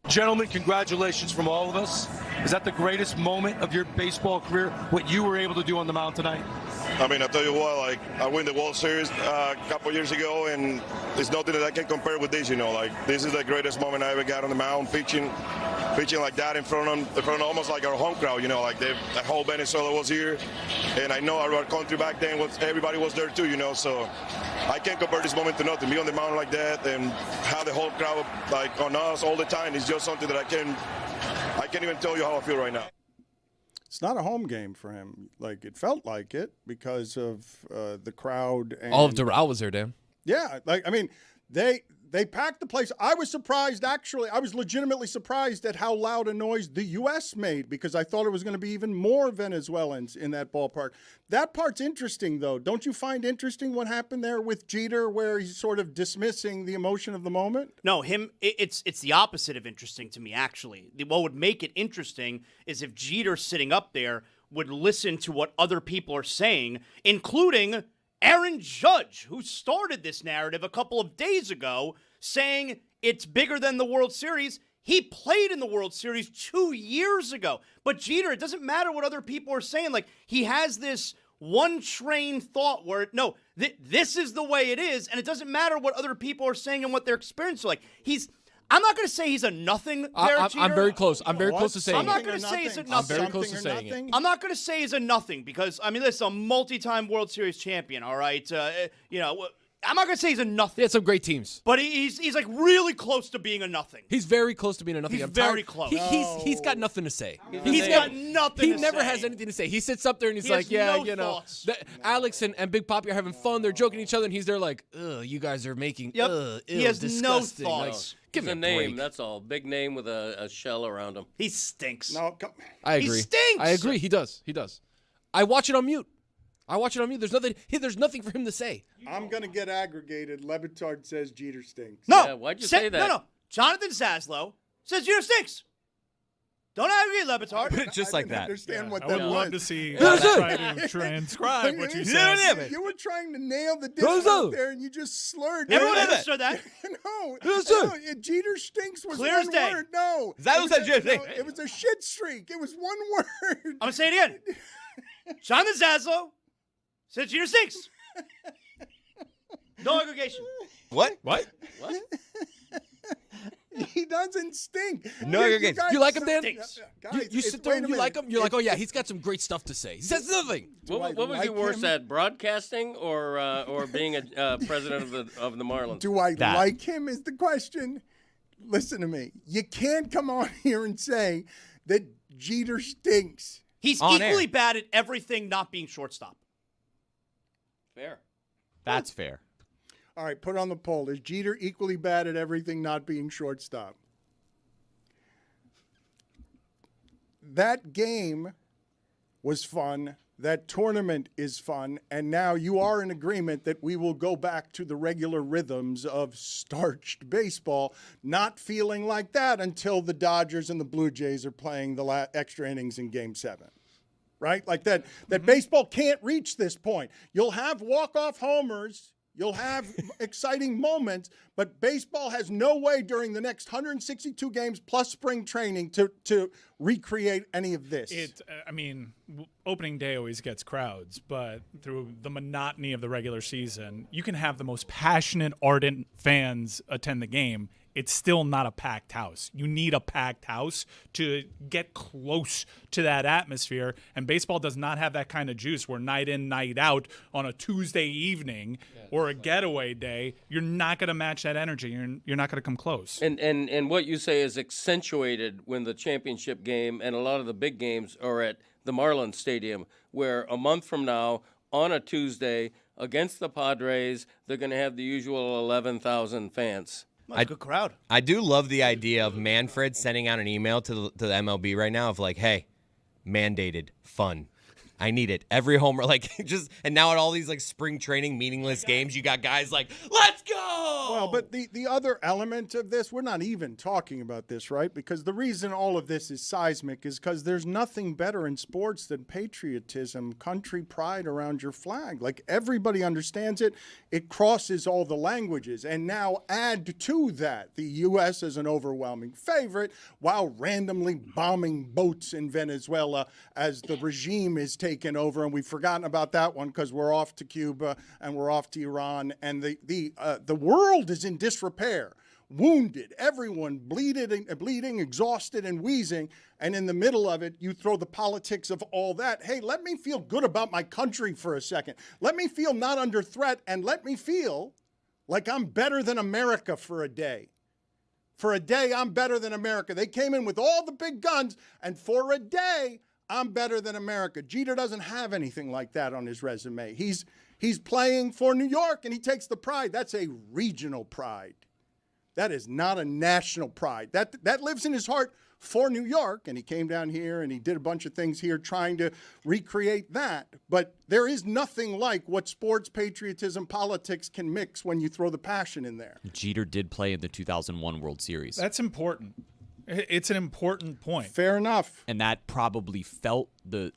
Gentlemen, congratulations from all of us. Is that the greatest moment of your baseball career, what you were able to do on the mound tonight? I mean, I tell you what, like, I won the World Series a couple years ago, and there's nothing that I can compare with this, you know. Like, this is the greatest moment I ever got on the mound, pitching like that in front of almost like our home crowd, you know, like the whole Venezuela was here. And I know our country back then, everybody was there too, you know, so I can't compare this moment to nothing. Be on the mound like that and have the whole crowd like on us all the time is just something that I can't even tell you how I feel right now. It's not a home game for him. Like, it felt like it because of the crowd. And all of Doral was there, Dan. Yeah, like, I mean, they packed the place. I was surprised, actually. I was legitimately surprised at how loud a noise the U.S. made because I thought it was going to be even more Venezuelans in that ballpark. That part's interesting, though. Don't you find interesting what happened there with Jeter where he's sort of dismissing the emotion of the moment? No, it's the opposite of interesting to me, actually. What would make it interesting is if Jeter sitting up there would listen to what other people are saying, including Aaron Judge, who started this narrative a couple of days ago, saying it's bigger than the World Series. He played in the World Series 2 years ago. But Jeter, it doesn't matter what other people are saying. Like, he has this one train thought where, no, this is the way it is, and it doesn't matter what other people are saying and what their experience is like. I'm not going to say he's a nothing. I'm very close. I'm very close to saying I'm not going to say he's a nothing. I'm very close to saying it. I'm not going to say he's a nothing because, I mean, this is a multi-time World Series champion, all right? I'm not going to say he's a nothing. He had some great teams. But he's like really close to being a nothing. He's very close to being a nothing. He's very close. He's got nothing to say. He's got nothing to say. He never has anything to say. He sits up there and he's like, thoughts. Alex and Big Poppy are having fun. They're joking at each other, and he's there like, ugh, you guys are making, he has disgusting. no thoughts. Give It's me a a name, break. that's all. Big name with a shell around him. He stinks. No, I agree. He stinks. I agree. He does. I watch it on mute. There's nothing for him to say. I'm going to get aggregated. Le Batard says Jeter stinks. No. Yeah, why'd you say that? No. Jonathan Zaslow says Jeter stinks. Don't aggregate, Le Batard. Put it just like I that. understand what I that would was. love to see try to transcribe what you said. You were trying to nail the difference out there, and you just slurred. Everyone understood that. No, Jeter stinks was Clear as one day. word. No, That was a Jeter stink. It was a shit streak. It was one word. I'm going to say it again. Jonathan Zaslow says Jeter stinks. No aggregation. What? He doesn't stink. No aggregation. You like him, Dan? Stinks. You sit there and you like him. You're like, oh yeah, he's got some great stuff to say. He says nothing. What was you worse at, broadcasting or being a president of the Marlins? Do I like him is the question. Listen to me. You can't come on here and say that Jeter stinks. He's On equally air. bad at everything not being shortstop. Fair. That's fair. All right, put on the poll. Is Jeter equally bad at everything not being shortstop? That game was fun. That tournament is fun. And now you are in agreement that we will go back to the regular rhythms of starched baseball, not feeling like that until the Dodgers and the Blue Jays are playing the extra innings in Game 7. Right? Like that baseball can't reach this point. You'll have walk-off homers. You'll have exciting moments, but baseball has no way during the next 162 games plus spring training to recreate any of this. Opening day always gets crowds, but through the monotony of the regular season, you can have the most passionate, ardent fans attend the game. It's still not a packed house. You need a packed house to get close to that atmosphere, and baseball does not have that kind of juice where night in, night out on a Tuesday evening or a getaway day, you're not going to match that energy. You're not going to come close. And what you say is accentuated when the championship game and a lot of the big games are at the Marlins Stadium, where a month from now, on a Tuesday, against the Padres, they're going to have the usual 11,000 fans. That's a good crowd. I do love the idea of Manfred sending out an email to the MLB right now of like, hey, mandated fun. I need it. Every homer, and now at all these spring training meaningless games, you got guys like, let's go. Well, but the other element of this, we're not even talking about this, right? Because the reason all of this is seismic is because there's nothing better in sports than patriotism, country pride around your flag. Like, everybody understands it. It crosses all the languages. And now add to that the U.S. as an overwhelming favorite while randomly bombing boats in Venezuela as the regime is taken over. And we've forgotten about that one because we're off to Cuba and we're off to Iran. And the world is in disrepair, wounded, everyone bleeding, exhausted, and wheezing. And in the middle of it, you throw the politics of all that. Hey, let me feel good about my country for a second. Let me feel not under threat, and let me feel like I'm better than America for a day. For a day, I'm better than America. They came in with all the big guns, and for a day, I'm better than America. Jeter doesn't have anything like that on his resume. He's playing for New York, and he takes the pride. That's a regional pride. That is not a national pride. That lives in his heart for New York, and he came down here, and he did a bunch of things here trying to recreate that. But there is nothing like what sports, patriotism, politics can mix when you throw the passion in there. Jeter did play in the 2001 World Series. That's important. It's an important point. Fair enough. And that probably felt the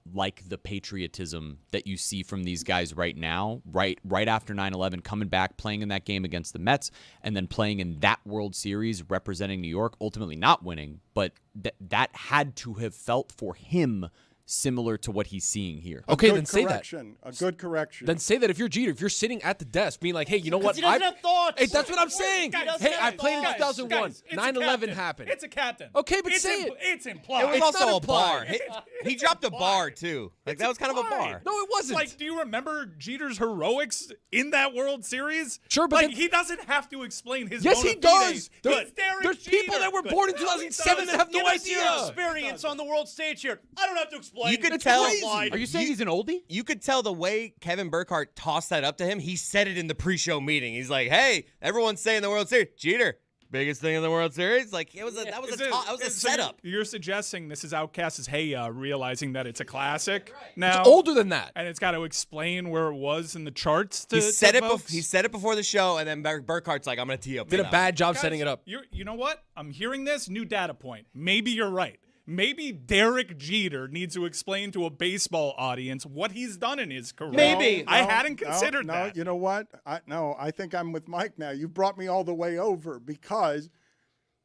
patriotism that you see from these guys right now, right after 9/11, coming back, playing in that game against the Mets, and then playing in that World Series representing New York, ultimately not winning, but that had to have felt for him similar to what he's seeing here. Okay, then say that. A good correction. Then say that if you're Jeter, if you're sitting at the desk being like, hey, you know what? He doesn't have thoughts. Hey, that's what I'm saying. Hey, I played in Guys, 2001. it's a 9/11 captain. happened. It's a captain. Okay, but It's say it. It's implied. It was It's also not a implied. bar. He dropped a bar too. Like that was kind of a bar. No, it wasn't. Like, do you remember Jeter's heroics in that World Series? Sure, but like, he doesn't have to explain his. Yes, he bona does. fides. There's Good. Derek there's Jeter. people that were Good. born in No, he 2007 that have no Give us the idea. experience on the world stage here. I don't have to explain. You could It's tell- crazy. Are you saying he's an oldie? You could tell the way Kevin Burkhardt tossed that up to him. He said it in the pre-show meeting. He's like, "Hey, everyone's saying the World Series. Jeter, biggest thing in the World Series." Like that was a So setup. You're suggesting this is Outkast's Hey realizing that it's a classic now. It's older than that. And it's got to explain where it was in the charts to He said it. folks. He said it before the show, and then Burkhardt's like, "I'm going to tee up." Did a bad job Guys, setting it up. You know what? I'm hearing this new data point. Maybe you're right. Maybe Derek Jeter needs to explain to a baseball audience what he's done in his career. Maybe. I hadn't considered no, that. You know what? I think I'm with Mike now. You've brought me all the way over because,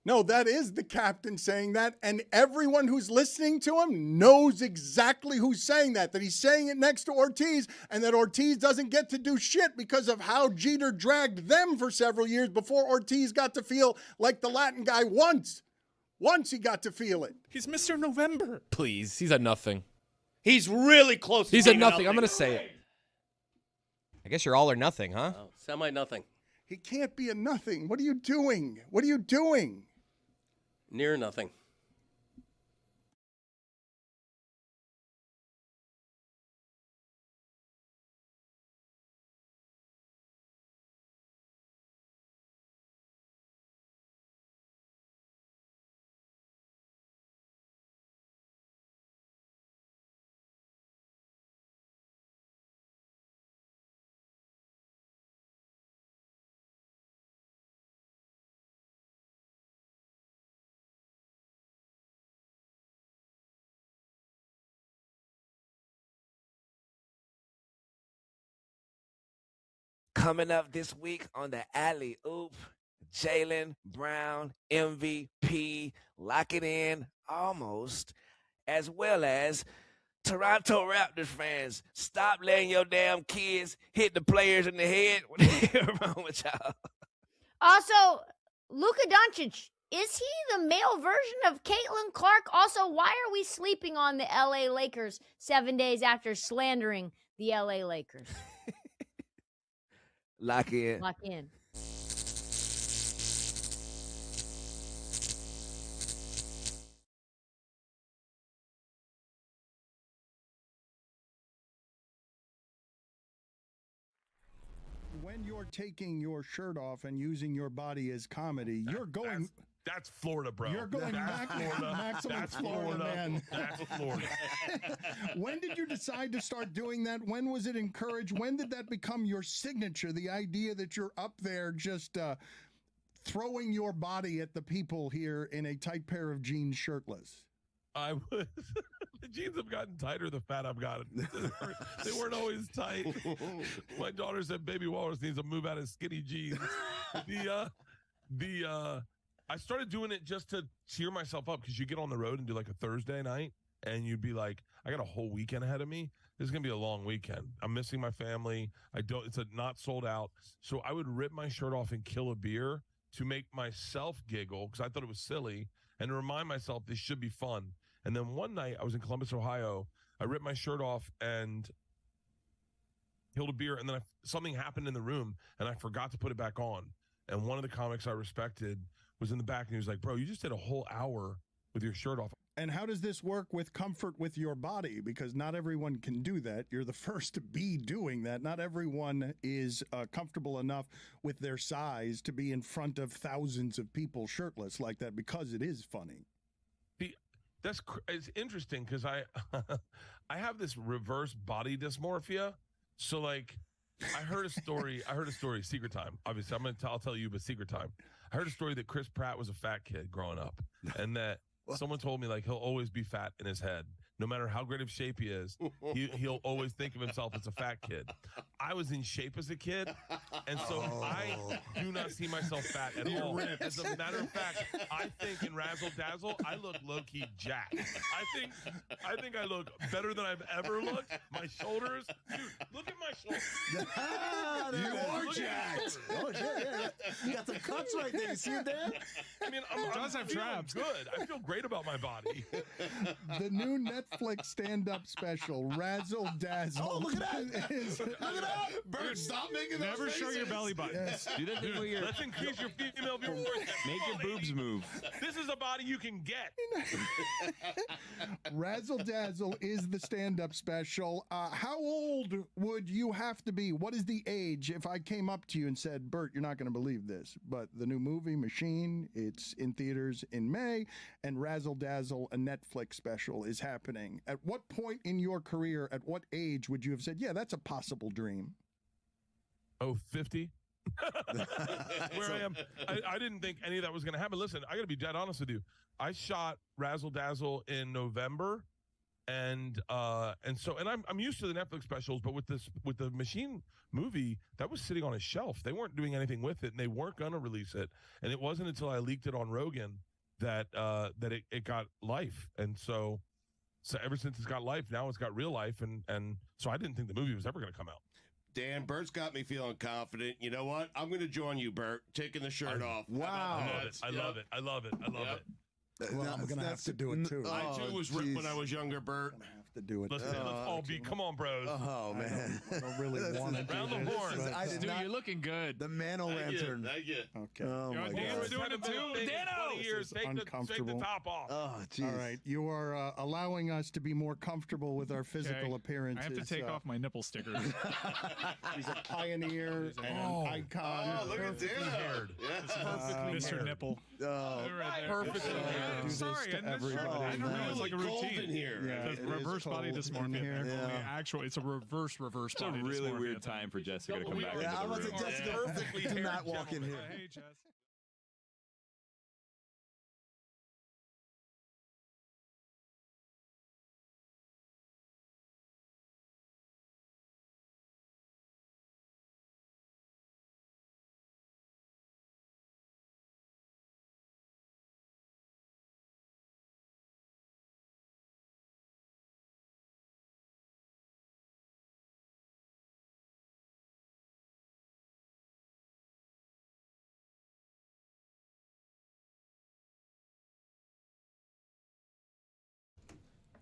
no, that is the captain saying that, and everyone who's listening to him knows exactly who's saying that he's saying it next to Ortiz, and that Ortiz doesn't get to do shit because of how Jeter dragged them for several years before Ortiz got to feel like the Latin guy once. Once he got to feel it. He's Mr. November. Please, he's a nothing. He's really close. He's to a being nothing. I'm going to say it. I guess you're all or nothing, huh? Oh, semi-nothing. He can't be a nothing. What are you doing? What are you doing? Near nothing. Coming up this week on the Alley Oop, Jaylen Brown, MVP, lock it in almost, as well as Toronto Raptors fans, stop letting your damn kids hit the players in the head. What the hell wrong with y'all? Also, Luka Doncic, is he the male version of Caitlin Clark? Also, why are we sleeping on the LA Lakers 7 days after slandering the LA Lakers? Lock in. Lock in. When you're taking your shirt off and using your body as comedy, you're going. That's Florida, bro. You're going That's Florida. maximum That's Florida, man. That's Florida. When did you decide to start doing that? When was it encouraged? When did that become your signature? The idea that you're up there just throwing your body at the people here in a tight pair of jeans, shirtless. I was. The jeans have gotten tighter the fat I've gotten. They weren't always tight. My daughter said Baby Walrus needs to move out of skinny jeans. I started doing it just to cheer myself up because you get on the road and do like a Thursday night and you'd be like, I got a whole weekend ahead of me. This is gonna be a long weekend. I'm missing my family. It's not sold out. So I would rip my shirt off and kill a beer to make myself giggle because I thought it was silly and to remind myself this should be fun. And then one night I was in Columbus, Ohio. I ripped my shirt off and killed a beer. And then something happened in the room and I forgot to put it back on. And one of the comics I respected was in the back and he was like, bro, you just did a whole hour with your shirt off. And how does this work with comfort with your body? Because not everyone can do that. You're the first to be doing that. Not everyone is comfortable enough with their size to be in front of thousands of people shirtless like that because it is funny. It's interesting because I have this reverse body dysmorphia. So like I heard a story. Secret time. Obviously, I'll tell you, but secret time. I heard a story that Chris Pratt was a fat kid growing up, and that someone told me like he'll always be fat in his head, no matter how great of shape he is. He'll always think of himself as a fat kid. I was in shape as a kid, and so I do not see myself fat at all. As a matter of fact, I think in Razzle Dazzle, I look low key jacked. I think I look better than I've ever looked. My shoulders, dude, look at my shoulders. You are jacked. Oh shit! Yeah. You got some cuts right there. You see it there? I mean, I'm feeling good. I feel great about my body. The new Netflix stand-up special, Razzle Dazzle. Oh, look at that! Look at that! Bert, stop making those Never show faces. your belly button. Yes. Do that thing where you're Let's increase your female viewers. Make your boobs move. This is a body you can get. Razzle Dazzle is the stand-up special. How old would you have to be? What is the age if I came up to you and said, Bert, you're not going to believe this, but the new movie, Machine, it's in theaters in May, and Razzle Dazzle, a Netflix special, is happening. At what point in your career, at what age would you have said, yeah, that's a possible dream? Oh, 50? Where I am. I didn't think any of that was going to happen. Listen, I got to be dead honest with you. I shot Razzle Dazzle in November, and I'm used to the Netflix specials, but with the Machine movie, that was sitting on a shelf. They weren't doing anything with it, and they weren't going to release it. And it wasn't until I leaked it on Rogan that it got life. And so ever since it's got life, now it's got real life, and so I didn't think the movie was ever going to come out. Dan, Bert's got me feeling confident. You know what? I'm going to join you, Bert, taking the shirt off. Wow. I love it. I love it. Well, I'm going to have to do it too. I too was ripped when I was younger, Bert. Have to do it. Let's all be. Come on, bros. Oh man, I don't really want to do Round the this. horn. but- Dude, you're looking good. The Mano Lantern. Okay. Oh my Dan's God. doing it too. Dano! 20 years. Take the uncomfortable. top off. Oh jeez. All right, you are allowing us to be more comfortable with our physical Okay. appearances. I have to take off my nipple stickers. He's a pioneer and an icon. Oh, look at perfectly Dan. haired. Mr. haired. Nipple. Oh, Perfectly Do haired. this Sorry, to I didn't everybody. I didn't know it's like a cold routine. in here. Yeah, It's it reverse is body cold in dysmorphia. here. It's a reverse It's a body really dysmorphia weird thing. time for Jessica to come back Yeah, I into was the like, room. Jessica, Perfectly do haired not walk in here. Hey, Jess.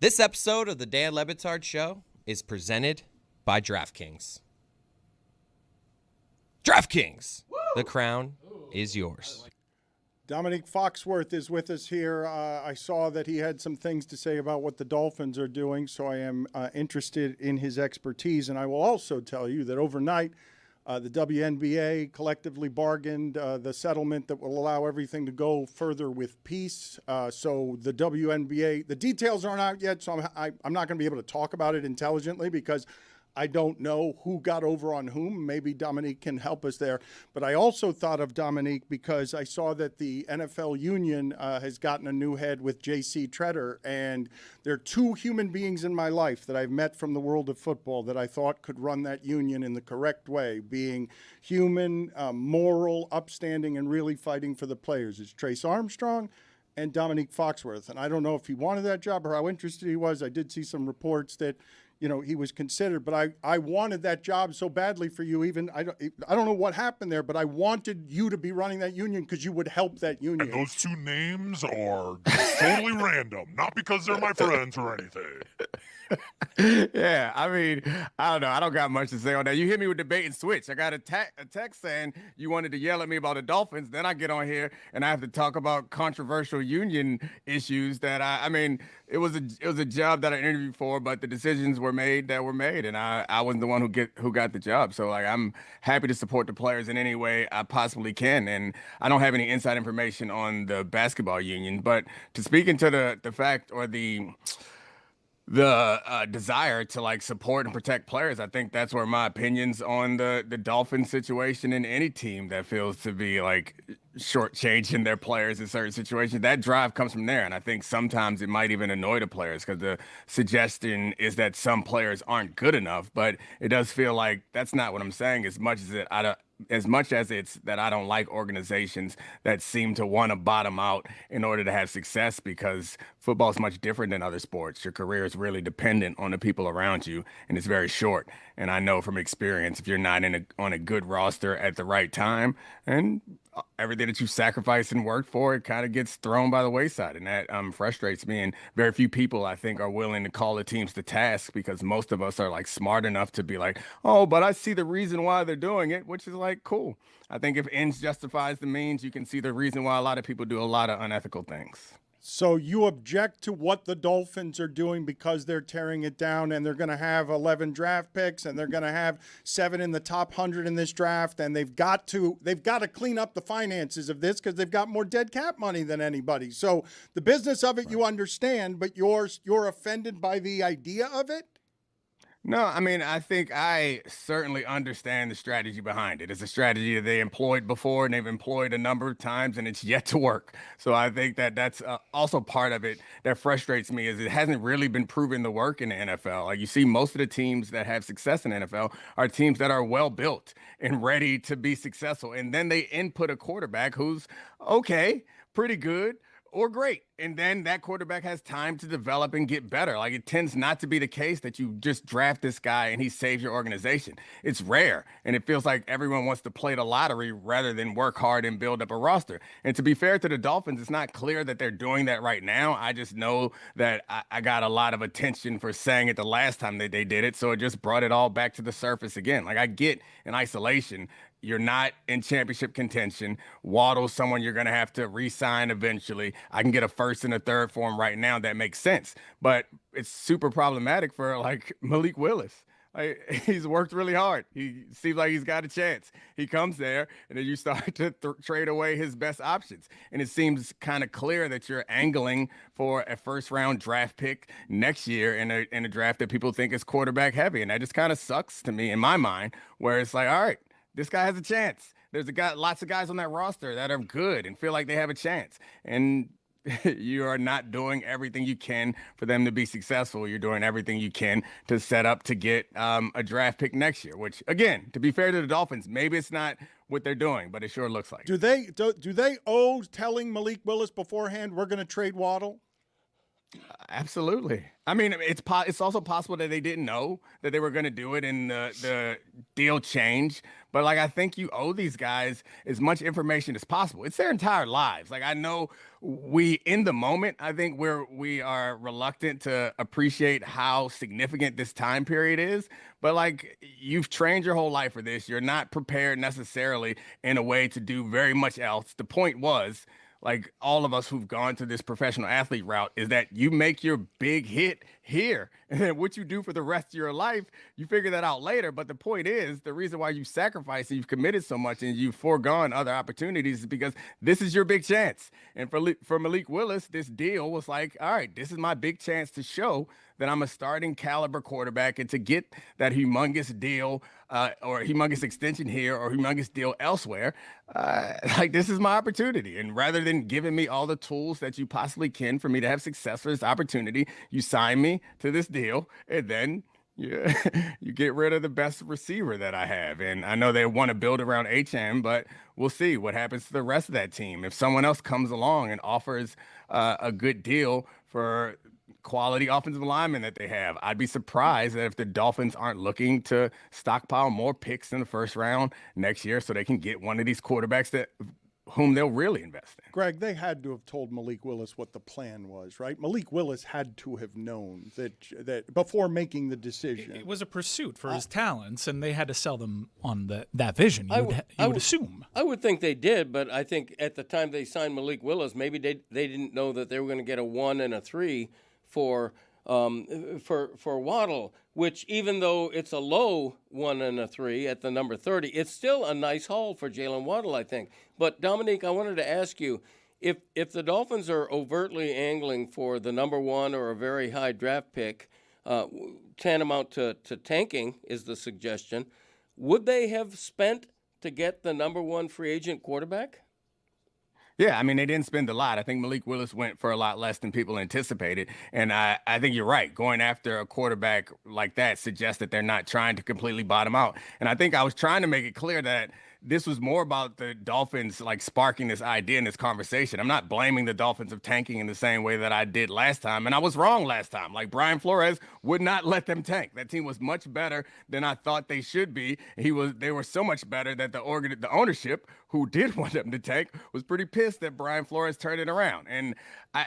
This episode of the Dan Le Batard Show is presented by DraftKings. DraftKings, the crown is yours. Dominique Foxworth is with us here. I saw that he had some things to say about what the Dolphins are doing, so I am interested in his expertise. And I will also tell you that overnight, the WNBA collectively bargained the settlement that will allow everything to go further with peace. So the WNBA, the details aren't out yet, so I'm not going to be able to talk about it intelligently because I don't know who got over on whom. Maybe Dominique can help us there. But I also thought of Dominique because I saw that the NFL union has gotten a new head with J.C. Treader. And there are two human beings in my life that I've met from the world of football that I thought could run that union in the correct way, being human, moral, upstanding, and really fighting for the players. It's Trace Armstrong and Dominique Foxworth. And I don't know if he wanted that job or how interested he was. I did see some reports that he was considered, but I wanted that job so badly for you. Even I don't know what happened there, but I wanted you to be running that union because you would help that union. And those two names are just totally random, not because they're my friends or anything. Yeah, I mean, I don't know. I don't got much to say on that. You hit me with the bait and switch. I got a text saying you wanted to yell at me about the Dolphins. Then I get on here and I have to talk about controversial union issues that I mean, it was a job that I interviewed for, but the decisions were made, and I wasn't the one who got the job. So like, I'm happy to support the players in any way I possibly can. And I don't have any inside information on the basketball union, but to speak into the fact or the the desire to like support and protect players. I think that's where my opinions on the Dolphins situation and any team that feels to be like shortchanging their players in certain situations, that drive comes from there. And I think sometimes it might even annoy the players because the suggestion is that some players aren't good enough. But it does feel like that's not what I'm saying as much as it's that I don't like organizations that seem to want to bottom out in order to have success, because football is much different than other sports. Your career is really dependent on the people around you, and it's very short. And I know from experience, if you're not on a good roster at the right time, and everything that you sacrificed and worked for, it kind of gets thrown by the wayside. And that frustrates me. And very few people, I think, are willing to call the teams to task, because most of us are like smart enough to be like, oh, but I see the reason why they're doing it, which is like, cool. I think if ends justifies the means, you can see the reason why a lot of people do a lot of unethical things. So you object to what the Dolphins are doing because they're tearing it down, and they're going to have 11 draft picks, and they're going to have 7 in the top 100 in this draft, and they've got to clean up the finances of this because they've got more dead cap money than anybody. So the business of it, you understand, but you're offended by the idea of it? No, I mean, I think I certainly understand the strategy behind it. It's a strategy that they employed before, and they've employed a number of times, and it's yet to work. So I think that that's also part of it that frustrates me, is it hasn't really been proven to work in the NFL. Like, you see, most of the teams that have success in the NFL are teams that are well built and ready to be successful. And then they input a quarterback who's okay, pretty good, or great. And then that quarterback has time to develop and get better. Like, it tends not to be the case that you just draft this guy and he saves your organization. It's rare. And it feels like everyone wants to play the lottery rather than work hard and build up a roster. And to be fair to the Dolphins, it's not clear that they're doing that right now. I just know that I got a lot of attention for saying it the last time that they did it. So it just brought it all back to the surface again. Like, I get in isolation, you're not in championship contention. Waddle's someone you're going to have to re-sign eventually. I can get a first and a third for him right now. That makes sense. But it's super problematic for, like, Malik Willis. Like, he's worked really hard. He seems like he's got a chance. He comes there, and then you start to trade away his best options. And it seems kind of clear that you're angling for a first-round draft pick next year in a draft that people think is quarterback heavy. And that just kind of sucks to me in my mind, where it's like, all right, this guy has a chance. There's lots of guys on that roster that are good and feel like they have a chance. And you are not doing everything you can for them to be successful. You're doing everything you can to set up to get a draft pick next year, which, again, to be fair to the Dolphins, maybe it's not what they're doing, but it sure looks like. Do they owe telling Malik Willis beforehand, we're going to trade Waddle? Absolutely. I mean, it's also possible that they didn't know that they were going to do it and the deal changed. But, like, I think you owe these guys as much information as possible. It's their entire lives. Like, I know in the moment, I think we are reluctant to appreciate how significant this time period is. But, like, you've trained your whole life for this. You're not prepared necessarily in a way to do very much else. The point was, like, all of us who've gone to this professional athlete route, is that you make your big hit here. And then what you do for the rest of your life, you figure that out later. But the point is, the reason why you sacrificed and you've committed so much and you've foregone other opportunities is because this is your big chance. And for Malik Willis, this deal was like, all right, this is my big chance to show that I'm a starting caliber quarterback, and to get that humongous deal or humongous extension here or humongous deal elsewhere, like, this is my opportunity. And rather than giving me all the tools that you possibly can for me to have success for this opportunity, you sign me to this deal, and then you get rid of the best receiver that I have. And I know they want to build around HM, but we'll see what happens to the rest of that team. If someone else comes along and offers a good deal for quality offensive linemen that they have, I'd be surprised that if the Dolphins aren't looking to stockpile more picks in the first round next year so they can get one of these quarterbacks whom they'll really invest in. Greg, they had to have told Malik Willis what the plan was, right? Malik Willis had to have known that before making the decision. It was a pursuit for his talents, and they had to sell them on that vision. You would assume. I would think they did, but I think at the time they signed Malik Willis, maybe they didn't know that they were going to get a 1 and a 3 for Waddle, which, even though it's a low 1 and a 3 at the number 30, it's still a nice haul for Jalen Waddle, I think. But Dominique, I wanted to ask you, if the Dolphins are overtly angling for the number one or a very high draft pick, tantamount to tanking is the suggestion, would they have spent to get the number one free agent quarterback? Yeah, I mean, they didn't spend a lot. I think Malik Willis went for a lot less than people anticipated. And I think you're right. Going after a quarterback like that suggests that they're not trying to completely bottom out. And I think I was trying to make it clear that this was more about the Dolphins like sparking this idea in this conversation. I'm not blaming the Dolphins of tanking in the same way that I did last time. And I was wrong last time. Like Brian Flores would not let them tank. That team was much better than I thought they should be. They were so much better that the ownership, who did want them to tank, was pretty pissed that Brian Flores turned it around. And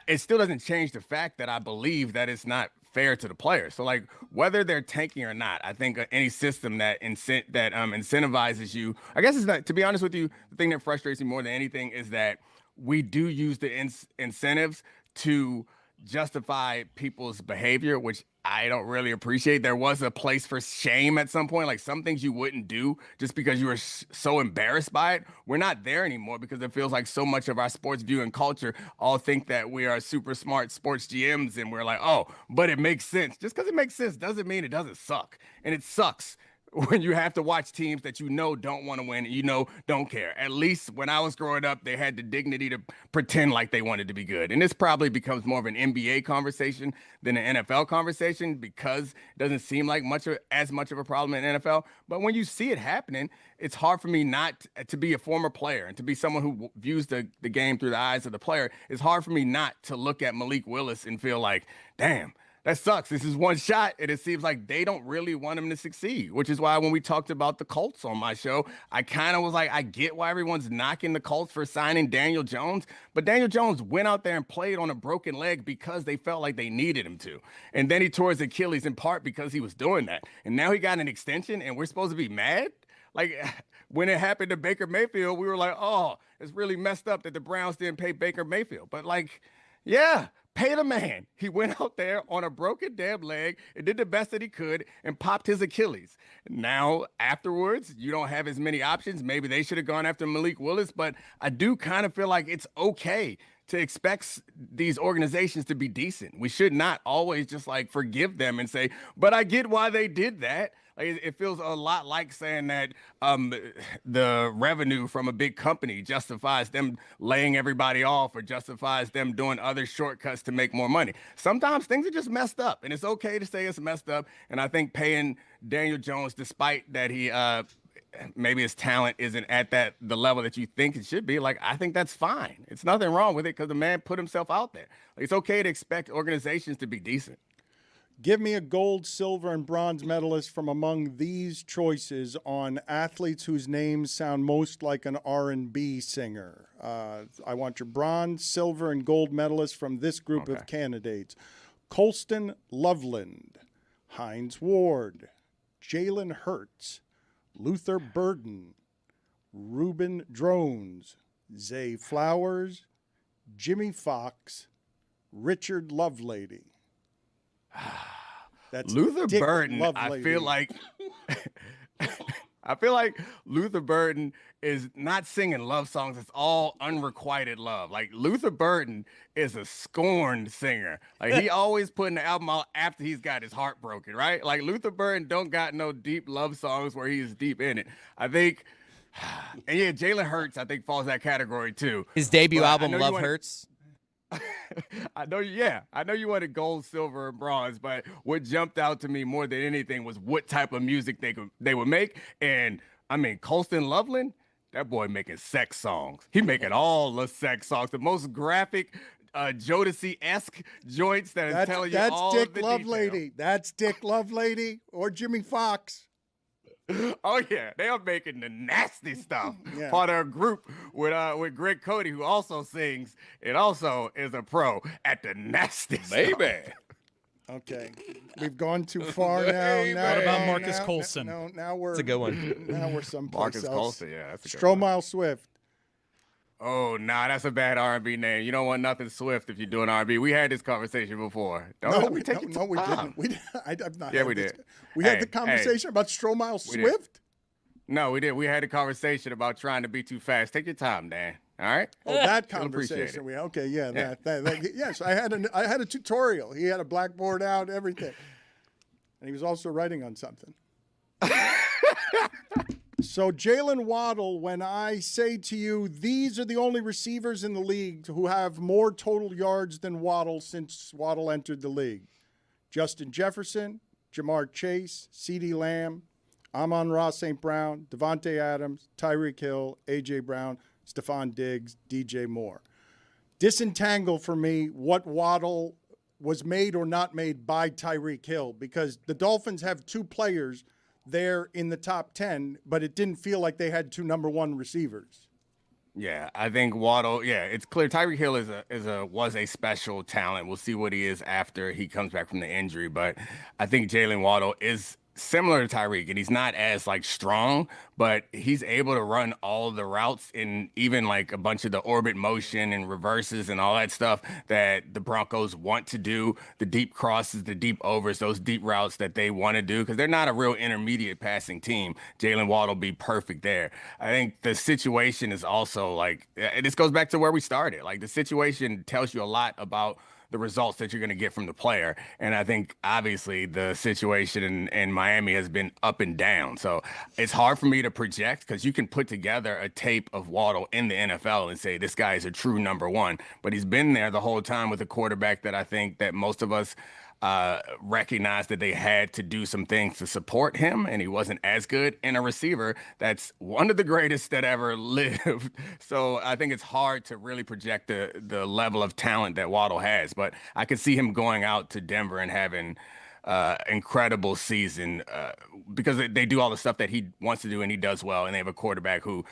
it still doesn't change the fact that I believe that it's not fair to the players. So like whether they're tanking or not, I think any system that incentivizes you, I guess it's not, to be honest with you, the thing that frustrates me more than anything is that we do use the incentives to justify people's behavior, which I don't really appreciate. There was a place for shame at some point, like some things you wouldn't do just because you were so embarrassed by it. We're not there anymore because it feels like so much of our sports viewing culture all think that we are super smart sports GMs and we're like, oh, but it makes sense. Just because it makes sense doesn't mean it doesn't suck. And it sucks when you have to watch teams that you know don't want to win and you know don't care. At least when I was growing up, they had the dignity to pretend like they wanted to be good. And this probably becomes more of an NBA conversation than an NFL conversation because it doesn't seem like as much of a problem in NFL. But when you see it happening, it's hard for me not to be a former player and to be someone who views the game through the eyes of the player. It's hard for me not to look at Malik Willis and feel like, damn, that sucks. This is one shot, and it seems like they don't really want him to succeed, which is why when we talked about the Colts on my show, I kind of was like, I get why everyone's knocking the Colts for signing Daniel Jones, but Daniel Jones went out there and played on a broken leg because they felt like they needed him to. And then he tore his Achilles in part because he was doing that. And now he got an extension, and we're supposed to be mad? Like, when it happened to Baker Mayfield, we were like, oh, it's really messed up that the Browns didn't pay Baker Mayfield. But, like, yeah, pay the man. He went out there on a broken damn leg and did the best that he could and popped his Achilles. Now, afterwards, you don't have as many options. Maybe they should have gone after Malik Willis, but I do kind of feel like it's okay to expect these organizations to be decent. We should not always just like forgive them and say, but I get why they did that. Like, it feels a lot like saying that the revenue from a big company justifies them laying everybody off or justifies them doing other shortcuts to make more money. Sometimes things are just messed up, and it's okay to say it's messed up. And I think paying Daniel Jones, despite that he maybe his talent isn't at the level that you think it should be, like, I think that's fine. It's nothing wrong with it because the man put himself out there. Like, it's okay to expect organizations to be decent. Give me a gold, silver, and bronze medalist from among these choices on athletes whose names sound most like an R&B singer. I want your bronze, silver, and gold medalists from this group of candidates. Colston Loveland, Hines Ward, Jalen Hurts, Luther Burden, Ruben Drones, Zay Flowers, Jimmy Fox, Richard Lovelady. That's Luther Dick Burden. Lovelady. I feel like Luther Burden is not singing love songs. It's all unrequited love. Like, Luther Burden is a scorned singer. Like, he always putting the album out after he's got his heart broken, right? Like, Luther Burden don't got no deep love songs where he's deep in it. I think, and yeah, Jalen Hurts, I think, falls that category too. His debut album, Love Hurts. I know you wanted gold, silver, and bronze, but what jumped out to me more than anything was what type of music they would make. And I mean, Colston Loveland, that boy making sex songs. He making all the sex songs, the most graphic, Jodeci-esque joints that is telling you all Dick of the Lovelady. detail. That's Dick Lovelady or Jimmy Fox. Oh yeah, they are making the nasty stuff. Yeah. Part of a group with Greg Cody, who also sings and also is a pro at the nasty stuff. Baby. Okay, we've gone too far now. What about Marcus Colson? No, now we're. It's a good one. Now we're someplace Marcus else. Colson, yeah, that's a good one. Stromile Swift. Oh, nah, that's a bad R&B name. You don't want nothing Swift if you're doing R&B. We had this conversation before. We didn't. I've not. Yeah, had we this. did. We had the conversation about Stromile Swift. No, we did. We had a conversation about trying to be too fast. Take your time, Dan. All right. Oh, that He'll appreciate it. conversation. Okay, yeah. Yes, I had a tutorial. He had a blackboard out, everything, and he was also writing on something. So Jalen Waddle, when I say to you, these are the only receivers in the league who have more total yards than Waddle since Waddle entered the league: Justin Jefferson, Jamar Chase, CeeDee Lamb, Amon-Ra St. Brown, Devontae Adams, Tyreek Hill, A.J. Brown, Stephon Diggs, DJ Moore. Disentangle for me what Waddle was made or not made by Tyreek Hill, because the Dolphins have two players there in the top 10, but it didn't feel like they had two number one receivers. Yeah, I think Waddle. Yeah, it's clear Tyreek Hill was a special talent. We'll see what he is after he comes back from the injury, but I think Jalen Waddle is similar to Tyreek, and he's not as like strong, but he's able to run all the routes and even like a bunch of the orbit motion and reverses and all that stuff that the Broncos want to do, the deep crosses, the deep overs, those deep routes that they want to do, because they're not a real intermediate passing team. Jalen Waddle will be perfect there. I think the situation is also like, this goes back to where we started. Like, the situation tells you a lot about the results that you're going to get from the player. And I think obviously the situation in Miami has been up and down. So it's hard for me to project, because you can put together a tape of Waddle in the NFL and say, this guy is a true number one, but he's been there the whole time with a quarterback that I think that most of us recognized that they had to do some things to support him, and he wasn't as good, in a receiver that's one of the greatest that ever lived. So I think it's hard to really project the level of talent that Waddle has, but I could see him going out to Denver and having incredible season because they do all the stuff that he wants to do, and he does well, and they have a quarterback who,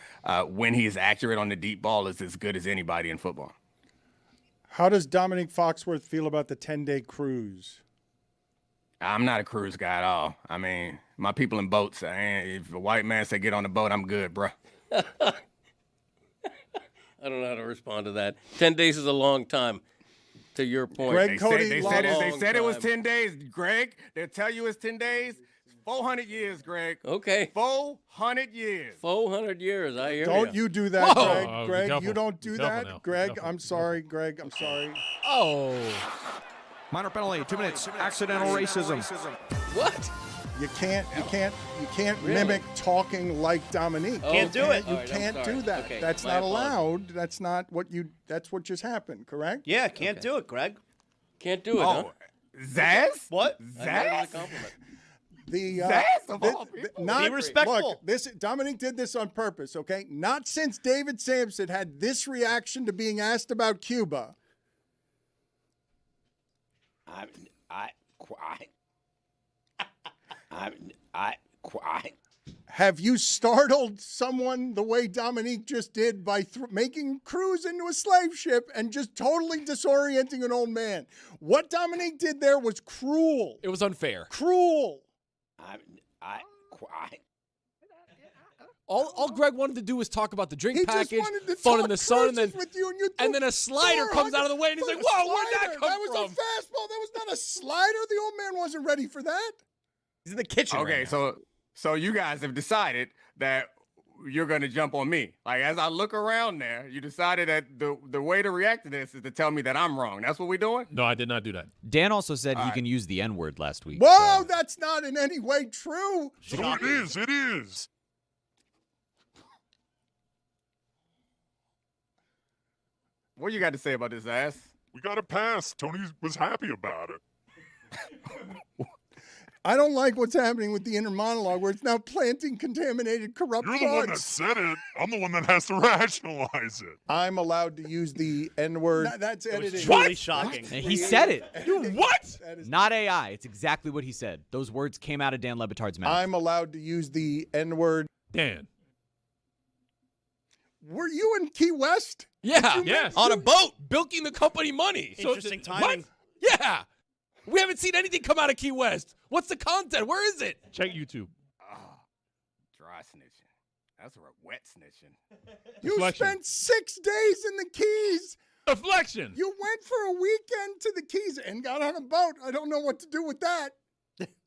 when he is accurate on the deep ball, is as good as anybody in football. How does Dominique Foxworth feel about the 10-day cruise? I'm not a cruise guy at all. I mean, my people in boats, if a white man say get on the boat, I'm good, bro. I don't know how to respond to that. 10 days is a long time, to your point. Greg Cody, they said it was 10 days, Greg. They'll tell you it's 10 days. 400 years, Greg. Okay. 400 years. 400 years. I hear Don't you do that, Whoa. Greg. Careful. You don't do that. Now. Greg, I'm sorry. Greg, I'm sorry. Oh. Minor penalty, 2 minutes. Accidental racism. What? You can't mimic talking like Dominique. Can't do it. You All right, I'm can't sorry. do that. Okay, That's my not apologies. allowed. That's what just happened, correct? Yeah, can't do it, Greg. Can't do it, huh? Zaz? What? I meant it as a compliment. Zaz of all people. Be respectful. Look, Dominique did this on purpose, okay? Not since David Sampson had this reaction to being asked about Cuba. Have you startled someone the way Dominique just did by making Cruz into a slave ship and just totally disorienting an old man? What Dominique did there was cruel. It was unfair. Cruel. All Greg wanted to do was talk about the drink He package, just wanted to fun in talk the sun, and then cruises with you, and you and then a slider comes out of the way, and he's like, "Whoa, where'd that come That was from?" a fastball. That was not a slider. The old man wasn't ready for that. He's in the kitchen. Okay, right now. so you guys have decided that you're going to jump on me. Like, as I look around there, you decided that the way to react to this is to tell me that I'm wrong. That's what we're doing? No, I did not do that. Dan also said he can use the N-word last week. Whoa, so- that's not in any way true. No, it is. It is. What you got to say about this, ass? We got a pass. Tony was happy about it. I don't like what's happening with the inner monologue where it's now planting contaminated, corrupt You're the one that thoughts. said it. I'm the one that has to rationalize it. I'm allowed to use the N-word. That's edited. Truly shocking. And he said it. What? Not AI. It's exactly what he said. Those words came out of Dan Le Batard's mouth. I'm allowed to use the N-word. Dan. Were you in Key West? Yeah. Yes. On a boat, bilking the company money. Interesting What? timing. Yeah. We haven't seen anything come out of Key West. What's the content? Where is it? Check YouTube. Dry snitching. That's a wet snitching. You Deflection. spent 6 days in the Keys. Deflection. You went for a weekend to the Keys and got on a boat. I don't know what to do with that.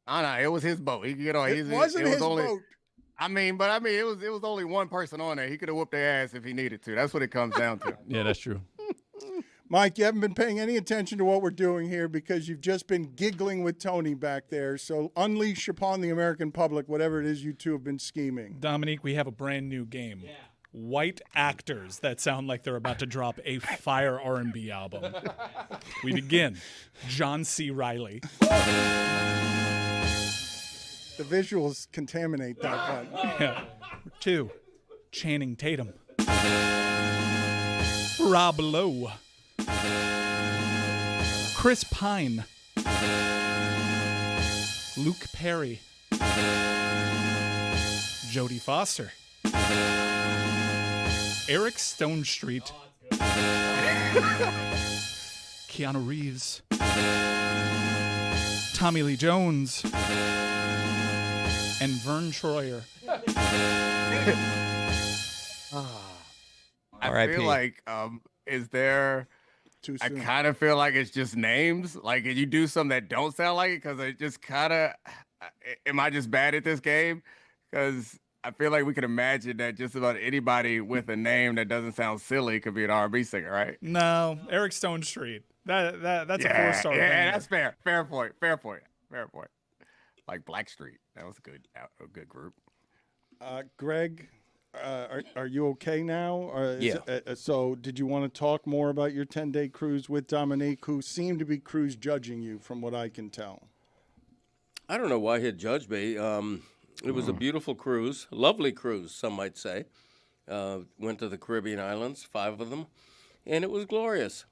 Oh, no, it was his boat. He could get on. It wasn't his boat. I mean, it was only one person on there. He could have whooped their ass if he needed to. That's what it comes down to. Yeah, that's true. Mike, you haven't been paying any attention to what we're doing here because you've just been giggling with Tony back there. So unleash upon the American public whatever it is you two have been scheming. Dominique, we have a brand new game. Yeah. White actors that sound like they're about to drop a fire R&B album. We begin. John C. Reilly. The visuals contaminate that one. Yeah. 2, Channing Tatum. Rob Lowe. Chris Pine. Luke Perry. Jodie Foster. Eric Stonestreet. Keanu Reeves. Tommy Lee Jones. And Vern Troyer. I feel like, is there... Too I soon. kind of feel like it's just names. Like, you do some that don't sound like it because it just kind of... Am I just bad at this game? Because I feel like we could imagine that just about anybody with a name that doesn't sound silly could be an R&B singer, right? No, Eric Stonestreet. That's a 4-star. Yeah, that's fair. Fair point. Like Blackstreet. That was a good group. Greg, are you okay now? Yeah. So did you want to talk more about your 10-day cruise with Dominique, who seemed to be cruise judging you from what I can tell? I don't know why he'd judge me. It was a beautiful cruise, lovely cruise, some might say. Went to the Caribbean islands, 5 of them, and it was glorious.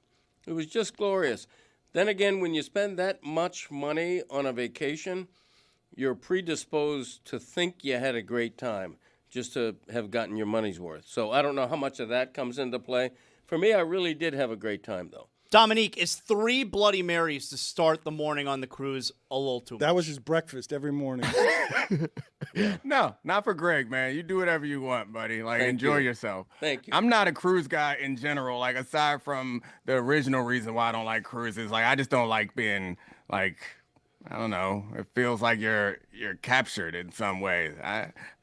It was just glorious. Then again, when you spend that much money on a vacation, you're predisposed to think you had a great time just to have gotten your money's worth. So I don't know how much of that comes into play. For me, I really did have a great time, though. Dominique, is 3 Bloody Marys to start the morning on the cruise a little too much? That was his breakfast every morning. No, not for Greg, man. You do whatever you want, buddy. Like, Thank enjoy you. yourself. Thank you. I'm not a cruise guy in general. Like, aside from the original reason why I don't like cruises, like, I just don't like being, like, I don't know. It feels like you're captured in some ways.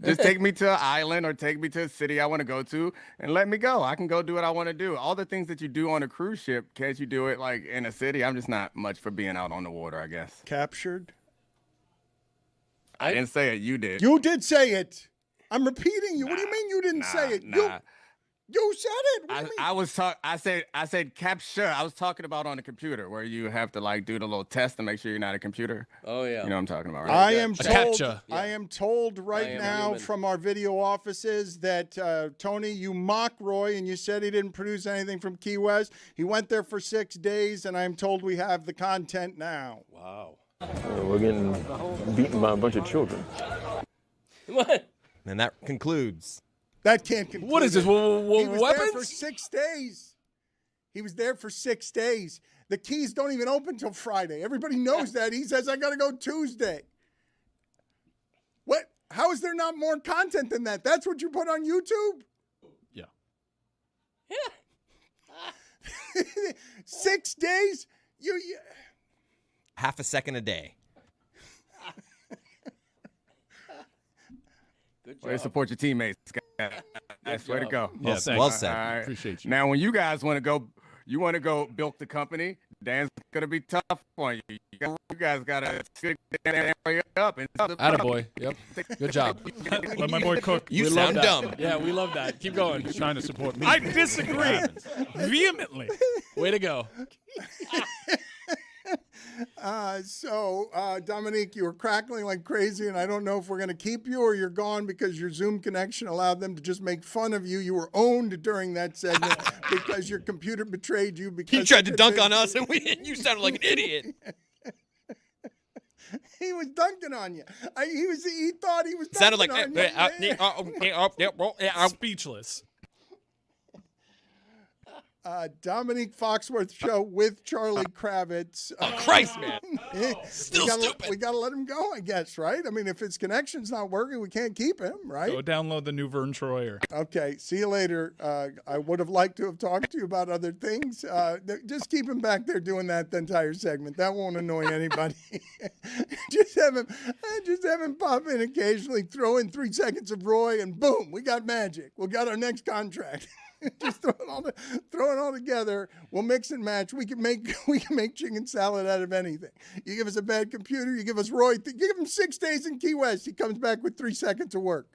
Just take me to an island or take me to a city I want to go to and let me go. I can go do what I want to do. All the things that you do on a cruise ship, can't you do it like in a city? I'm just not much for being out on the water, I guess. Captured? I didn't say it. You did. You did say it. I'm repeating you. What do you mean you didn't say it? You said it. What do you mean? I said capture. I was talking about on the computer where you have to like do the little test to make sure you're not a computer. Oh yeah. You know what I'm talking about, right? I am told right now from our video offices that Tony, you mock Roy and you said he didn't produce anything from Key West. He went there for 6 days, and I'm told we have the content now. Wow. We're getting beaten by a bunch of children. What? And that concludes. That can't conclude. What is this? He was Weapons? there for 6 days. He was there for 6 days. The Keys don't even open till Friday. Everybody knows that. He says, I got to go Tuesday. What? How is there not more content than that? That's what you put on YouTube? Yeah. 6 days? You half a second a day. Good job. Way to support your teammates. That's way to go. Yeah, well said. All right. Appreciate you. Now, when you guys want to go, bilk the company. Dan's gonna be tough on you. You guys gotta sit up and. Attaboy. Yep. Good job. Let my boy cook. You We sound love that. dumb. Yeah, we love that. Keep going. He's trying to support me. I disagree vehemently. Way to go. Dominique, you were crackling like crazy, and I don't know if we're going to keep you or you're gone because your Zoom connection allowed them to just make fun of you. You were owned during that segment because your computer betrayed you. Because He tried to dunk on us, and you sounded like an idiot. He was dunking on you. He thought he was dunking Sounded like on you. Speechless. Dominique Foxworth show with Charlie Kravitz. Oh, Christ, man. Still stupid. We got to let him go, I guess, right? I mean, if his connection's not working, we can't keep him, right? Go download the new Vern Troyer. Okay, see you later. I would have liked to have talked to you about other things. Just keep him back there doing that the entire segment. That won't annoy anybody. just have him pop in occasionally, throw in 3 seconds of Roy, and boom, we got magic. We got our next contract. Just throw it all together. We'll mix and match. We can make chicken salad out of anything. You give us a bad computer. You give us Roy. You give him 6 days in Key West. He comes back with 3 seconds of work.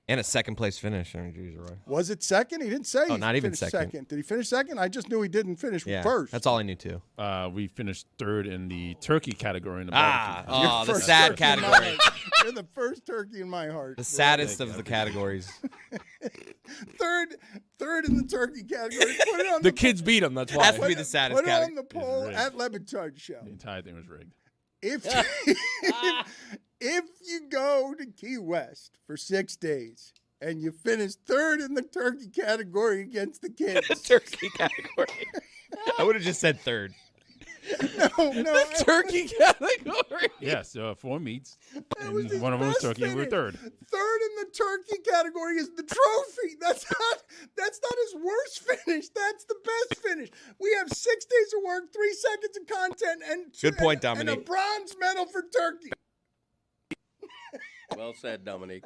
And a second place finish. Roy. Was it second? He didn't say. Oh, not even second. Did he finish second? I just knew he didn't finish first. That's all I knew too. We finished third in the turkey category in the barbecue. The sad category. You're the first turkey in my heart. The saddest of the categories. Third in the turkey category. Put it on the kids beat him. That's why. Has to be the saddest category. Put it on the poll at Le Batard Show. The entire thing was rigged. If you go to Key West for 6 days and you finish third in the turkey category against the kids. Turkey category. I would have just said third. No. The turkey category. Yes, 4 meats. And one of them was turkey, and we're third. Third in the turkey category is the trophy. That's not his worst finish. That's the best finish. We have 6 days of work, 3 seconds of content, and good point, Dominique. And a bronze medal for turkey. Well said, Dominique.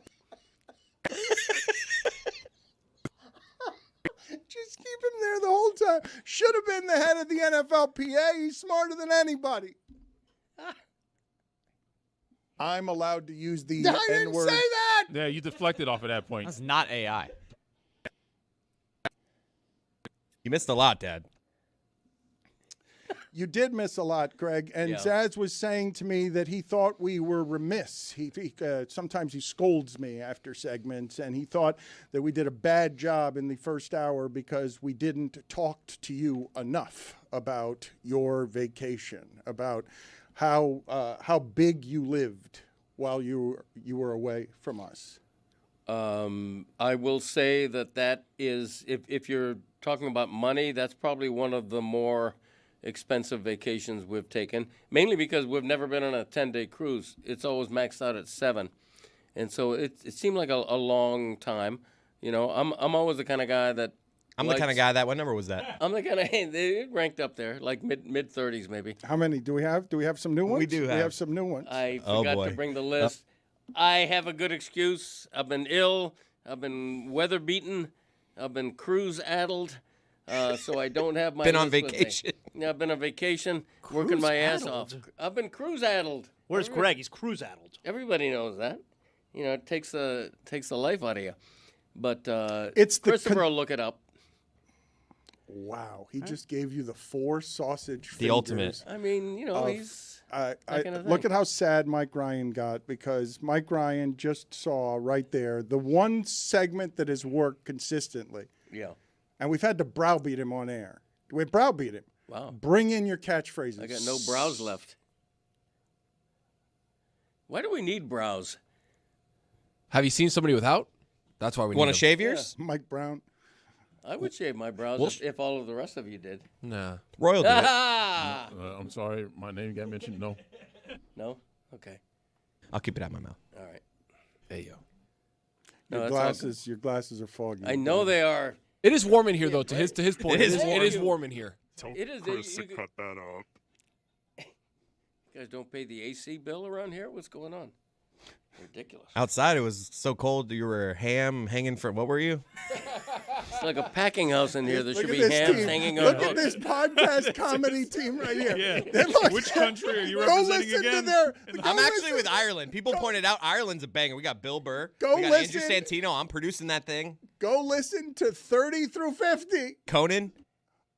Just keep him there the whole time. Should have been the head of the NFLPA. He's smarter than anybody. I'm allowed to use the I didn't N-word. say that. Yeah, you deflected off at that point. That's not AI. You missed a lot, Dad. You did miss a lot, Greg. And Zaz was saying to me that he thought we were remiss. He sometimes he scolds me after segments, and he thought that we did a bad job in the first hour because we didn't talk to you enough about your vacation, about how big you lived while you were away from us. I will say that is, if you're talking about money, that's probably one of the more expensive vacations we've taken, mainly because we've never been on a 10-day cruise. It's always maxed out at 7. And so it seemed like a long time. You know, I'm always the kind of guy that the kind of guy that, what number was that? I'm the kind of, they ranked up there, like mid-30s maybe. How many do we have? Do we have some new ones? We do have. We have some new ones. I forgot to bring the list. I have a good excuse. I've been ill. I've been weather-beaten. I've been cruise-addled. So I don't have my been on list with me. vacation. Yeah, I've been on vacation, working my ass off. I've been cruise-addled. Where's Greg? He's cruise-addled. Everybody knows that. You know, it takes the life out of you. But it's Christopher will look it up. Wow, he just gave you the 4 sausage fingers. The ultimate. I mean, you know, he's that kind of look thing. at how sad Mike Ryan got, because Mike Ryan just saw right there the one segment that has worked consistently. Yeah. And we've had to browbeat him on air. We browbeat him. Wow. Bring in your catchphrases. I got no brows left. Why do we need brows? Have you seen somebody without? That's why we want need to them. shave yours? Yeah. Mike Brown. I would shave my brows if all of the rest of you did. Nah. Royal did it. I'm sorry, my name got mentioned. No. No? Okay. I'll keep it out of my mouth. All right. There you go. No, Your glasses are foggy. I know they are. It is warm in here, though. To his point, It is it is warm in here. Tell It is. Chris to cut that up. You guys don't pay the AC bill around here? What's going on? Ridiculous. Outside, it was so cold. You were ham hanging from, what were you? It's like a packing house in here. There Look should at be this hams team. hanging on Look hooks. at this podcast comedy team right here. Yeah. Which country are you Go representing listen again? to their. I'm actually with Ireland. People pointed out Ireland's a banger. We got Bill Burr. Go we got listen. Andrew Santino. I'm producing that thing. Go listen to 30 through 50 Conan.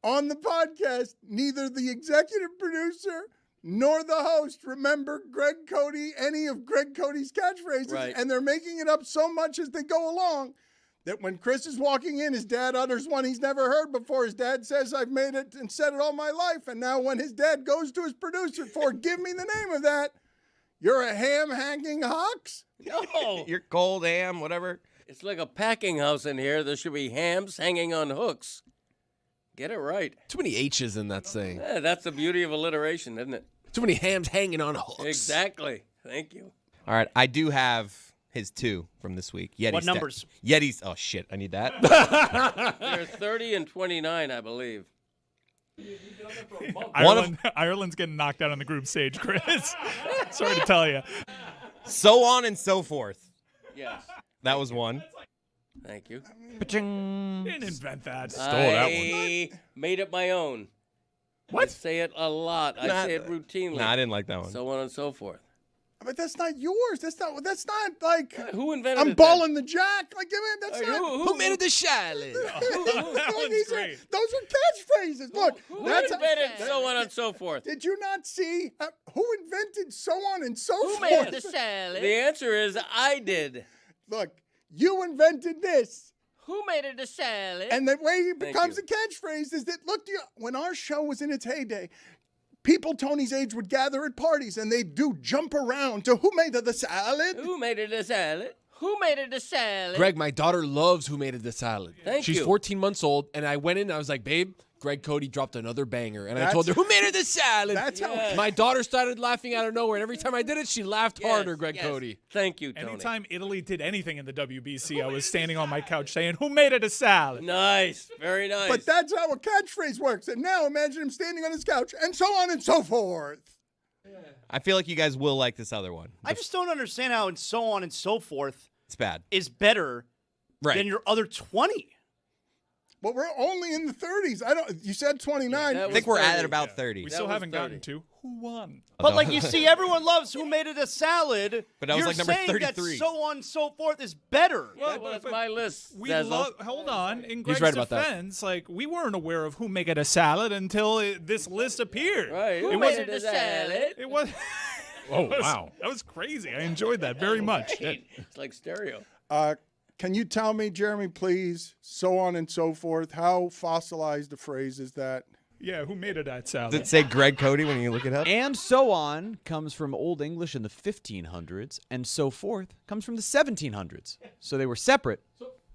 on the podcast. Neither the executive producer nor the host remember Greg Cody, any of Greg Cody's catchphrases, Right. and they're making it up so much as they go along that when Chris is walking in, his dad utters one he's never heard before. His dad says, "I've made it and said it all my life." And now when his dad goes to his producer for, "Give me the name of that," "You're a ham hanging hawks?" No. You're cold ham, whatever. It's like a packing house in here. There should be hams hanging on hooks. Get it right. Too many H's in that saying. Yeah, that's the beauty of alliteration, isn't it? Too many hams hanging on hooks. Exactly. Thank you. All right, I do have his 2 from this week. Yeti What numbers? Yetis. Oh shit, I need that. They're 30 and 29, I believe. Ireland's getting knocked out on the group stage, Chris. Sorry to tell you. So on and so forth. Yes. That was one. Thank you. Didn't invent that. I made it my own. What? I say it a lot. I say it routinely. No, I didn't like that one. So on and so forth. But that's not yours. That's not like. Who invented I'm it? balling the jack. Like, I mean, that's not. Who made it the Charlotte? That one's great. Those are catchphrases. Look, Who that's invented so on and so forth? Did you not see who invented so on and so forth? Who made it the salad? The answer is I did. Look, you invented this. Who made it a salad? And the way it becomes a catchphrase is that, look, when our show was in its heyday, people Tony's age would gather at parties and they'd jump around to who made it the salad? Who made it a salad? Who made it a salad? Greg, my daughter loves Who Made It the Salad. She's you. 14 months old, and I went in and I was like, babe, Greg Cody dropped another banger. And I told her, who made it the salad? That's how. My daughter started laughing out of nowhere, and every time I did it, she laughed harder, Greg Cody. Thank you, Tony. Anytime Italy did anything in the WBC, I was standing on my couch saying, who made it a salad? Nice. Very nice. But that's how a catchphrase works. And now imagine him standing on his couch and so on and so forth. I feel like you guys will like this other one. I just don't understand how and so on and so forth It's bad. is better than your other 20. But we're only in the 30s. You said 29. I think we're at about 30. We still haven't gotten to who won. But like you see, everyone loves Who Made It a Salad. But I was You're like number saying 33. that so on and so forth is better. Well, that's my list. We hold on. In Greg's right about that. defense, like we weren't aware of Who Made It a Salad until this list appeared. Right. It Who wasn't made it a salad? It was. Oh, wow. That was crazy. I enjoyed that very much. It's like stereo. Can you tell me, Jeremy, please, so on and so forth, how fossilized a phrase is that? Yeah, who made it that salad? Does it say Greg Cody when you look it up? And so on comes from Old English in the 1500s, and so forth comes from the 1700s. So they were separate,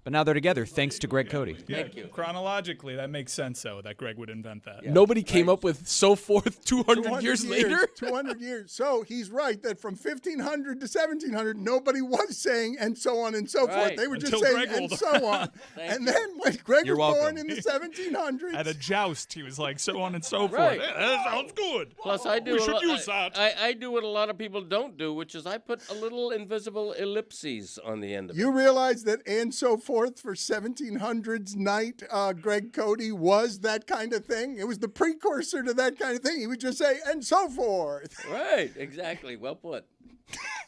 but now they're together thanks to Greg Cody. Yeah, Thank you. Chronologically, that makes sense, though, that Greg would invent that. Nobody came up with so forth 200 years later. 200 years. So he's right that from 1500 to 1700, nobody was saying and so on and so forth. Right. They were just Until saying Greg and old. so on. And then when Greg You're was born welcome. in the 1700s. At a joust, he was like, so on and so forth. Right. Yeah, that sounds good. Plus, I do. We should use that. I do what a lot of people don't do, which is I put a little invisible ellipses on the end of it. You realize that and so forth for 1700s night, Greg Cody was that kind of thing? It was the precursor to that kind of thing. He would just say, and so forth. Right. Exactly. Well put.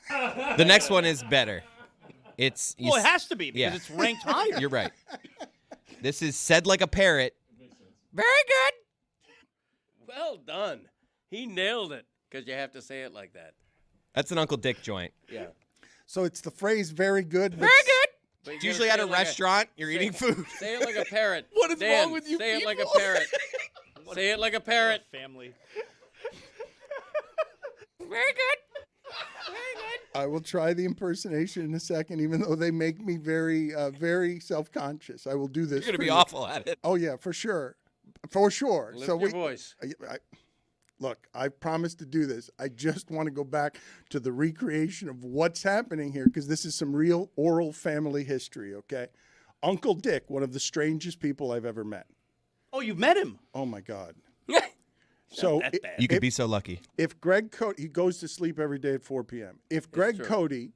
The next one is better. It's Well, it has to be because yeah. it's ranked higher. You're right. This is said like a parrot. Very good. Well done. He nailed it because you have to say it like that. That's an Uncle Dick joint. Yeah. So it's the phrase very good. Very good. But you It's gotta usually say at a it like restaurant. You're eating food. Say it like a parrot. What is Dan, wrong with you Say it like a people? parrot. Say it like a parrot. Family. Very good. Very good. I will try the impersonation in a second, even though they make me very, very self-conscious. I will do this. You're going to for be you. awful at it. Oh, yeah, for sure. For sure. Lift so your voice. Look, I promised to do this. I just want to go back to the recreation of what's happening here because this is some real oral family history, okay? Uncle Dick, one of the strangest people I've ever met. Oh, you've met him? Oh, my God. So you could be so lucky. If Greg Cody, he goes to sleep every day at 4 p.m. If Greg Cody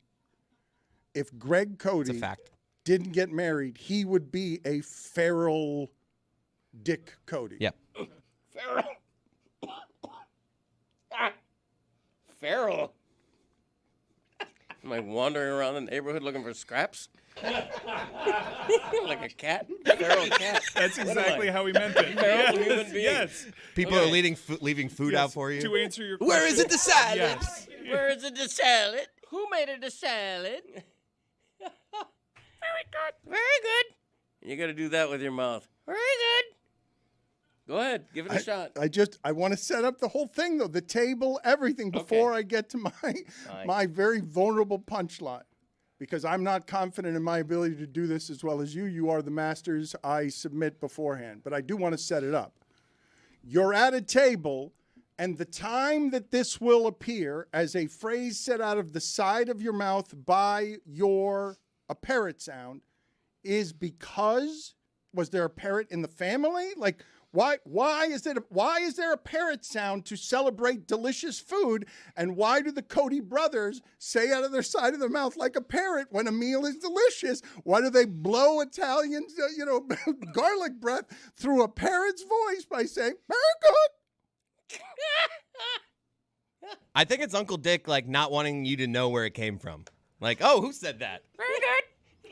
It's a fact. didn't get married, he would be a feral Dick Cody. Yep. Feral. Feral. Am I wandering around the neighborhood looking for scraps? Like a cat? Feral cat. That's What am exactly I? how he meant it. Feral Yes, human being. yes. People are leaving food out for you. To answer your question. Where is it the salad? Yes. Where is it the salad? Who made it a salad? Very good. Very good. You got to do that with your mouth. Very good. Go ahead. Give it a shot. I want to set up the whole thing, though, the table, everything, before I get to my very vulnerable punchline. because I'm not confident in my ability to do this as well as you. You are the masters. I submit beforehand, but I do want to set it up. You're at a table, and the time that this will appear as a phrase said out of the side of your mouth by a parrot sound is because was there a parrot in the family? Like, why is there a parrot sound to celebrate delicious food? And why do the Cody brothers say out of their side of their mouth like a parrot when a meal is delicious? Why do they blow Italian, garlic breath through a parrot's voice by saying, "Very good"? I think it's Uncle Dick, like, not wanting you to know where it came from. Like, oh, who said that? Very good.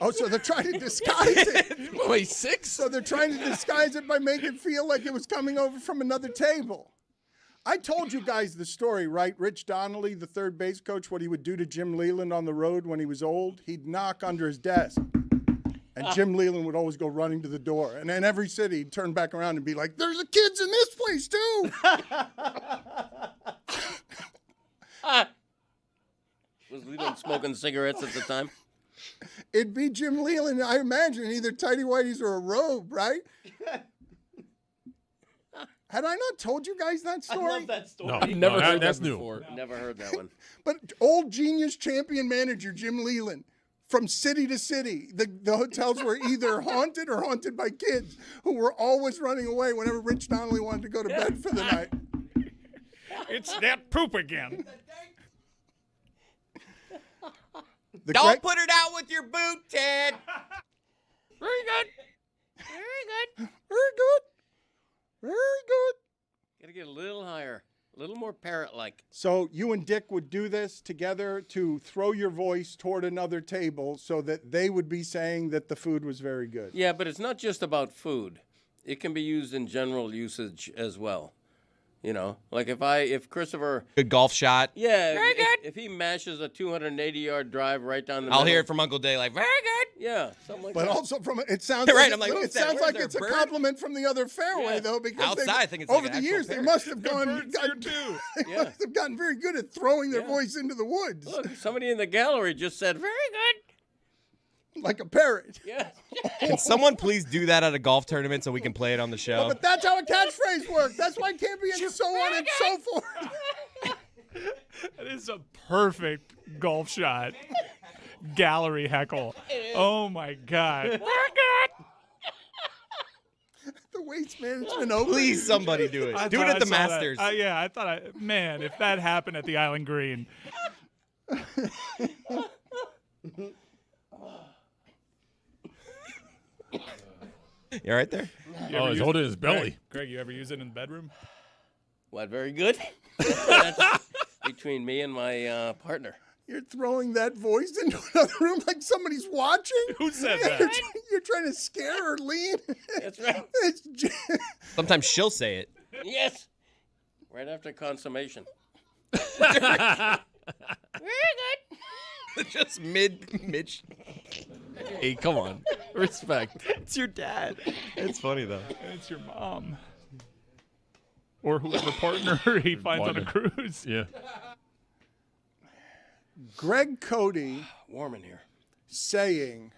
Oh, so they're trying to disguise it. Wait, 6? So they're trying to disguise it by making it feel like it was coming over from another table. I told you guys the story, right? Rich Donnelly, the third base coach, what he would do to Jim Leland on the road when he was old. He'd knock under his desk. And Jim Leland would always go running to the door. And in every city, he'd turn back around and be like, "There's the kids in this place, too." Was Leland smoking cigarettes at the time? It'd be Jim Leland, I imagine, either tighty whities or a robe, right? Had I not told you guys that story? I love that story. No, I've never heard that's that new. before. Never heard that one. But old genius champion manager Jim Leland, from city to city, the hotels were either haunted or haunted by kids who were always running away whenever Rich Donnelly wanted to go to bed for the night. It's that poop again. Don't put it out with your boot, Ted. Very good. Very good. Very good. Very good. Gotta get a little higher, a little more parrot-like. So you and Dick would do this together to throw your voice toward another table so that they would be saying that the food was very good. Yeah, but it's not just about food. It can be used in general usage as well. You know, like if Christopher... Good golf shot. Yeah. Very good. If he mashes a 280-yard drive right down the middle... I'll hear it from Uncle Day, like, very good. Yeah, something like But that. also it sounds Right, like, I'm like, who's it that? sounds Where's like their it's a bird? compliment from the other fairway, Yeah. though, because Outside, I think it's over like the an years actual they parrot. must have Birds here too. they must have gotten very good at throwing their voice into the woods. Look, somebody in the gallery just said, very good. Like a parrot. Yes. Can someone please do that at a golf tournament so we can play it on the show? But that's how a catchphrase works. That's why it can't be and so on and so forth. That is a perfect golf shot. Gallery heckle. Oh my God. The waste management open. Please, somebody do it. Do it at the Masters. I thought, man, if that happened at the Island Green. You all right there? Oh, he's holding his belly. Greg, you ever use it in the bedroom? What, very good? That's between me and my partner. You're throwing that voice into another room like somebody's watching? Who said that? You're trying to scare or lean? That's right. Sometimes she'll say it. Yes. Right after consummation. Very good. Just mid. Hey, come on. Respect. It's your dad. It's funny, though. It's your mom. Or whoever partner he finds on a cruise. Yeah. Greg Cody Warm in here. saying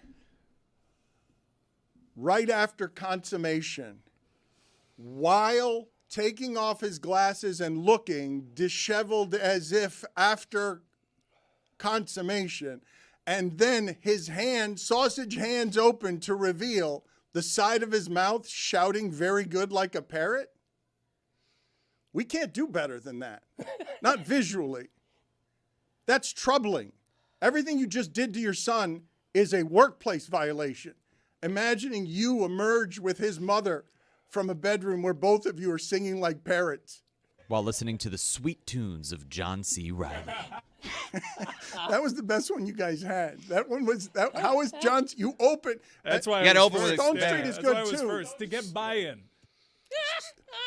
right after consummation, while taking off his glasses and looking disheveled as if after consummation, and then his sausage hands open to reveal the side of his mouth shouting very good like a parrot. We can't do better than that. Not visually. That's troubling. Everything you just did to your son is a workplace violation. Imagining you emerge with his mother from a bedroom where both of you are singing like parrots. While listening to the sweet tunes of John C. Reilly. That was the best one you guys had. That one was that. How is John? You open. That's why You I gotta was open with first. Stone Street is That's good why I was too. first to get buy-in.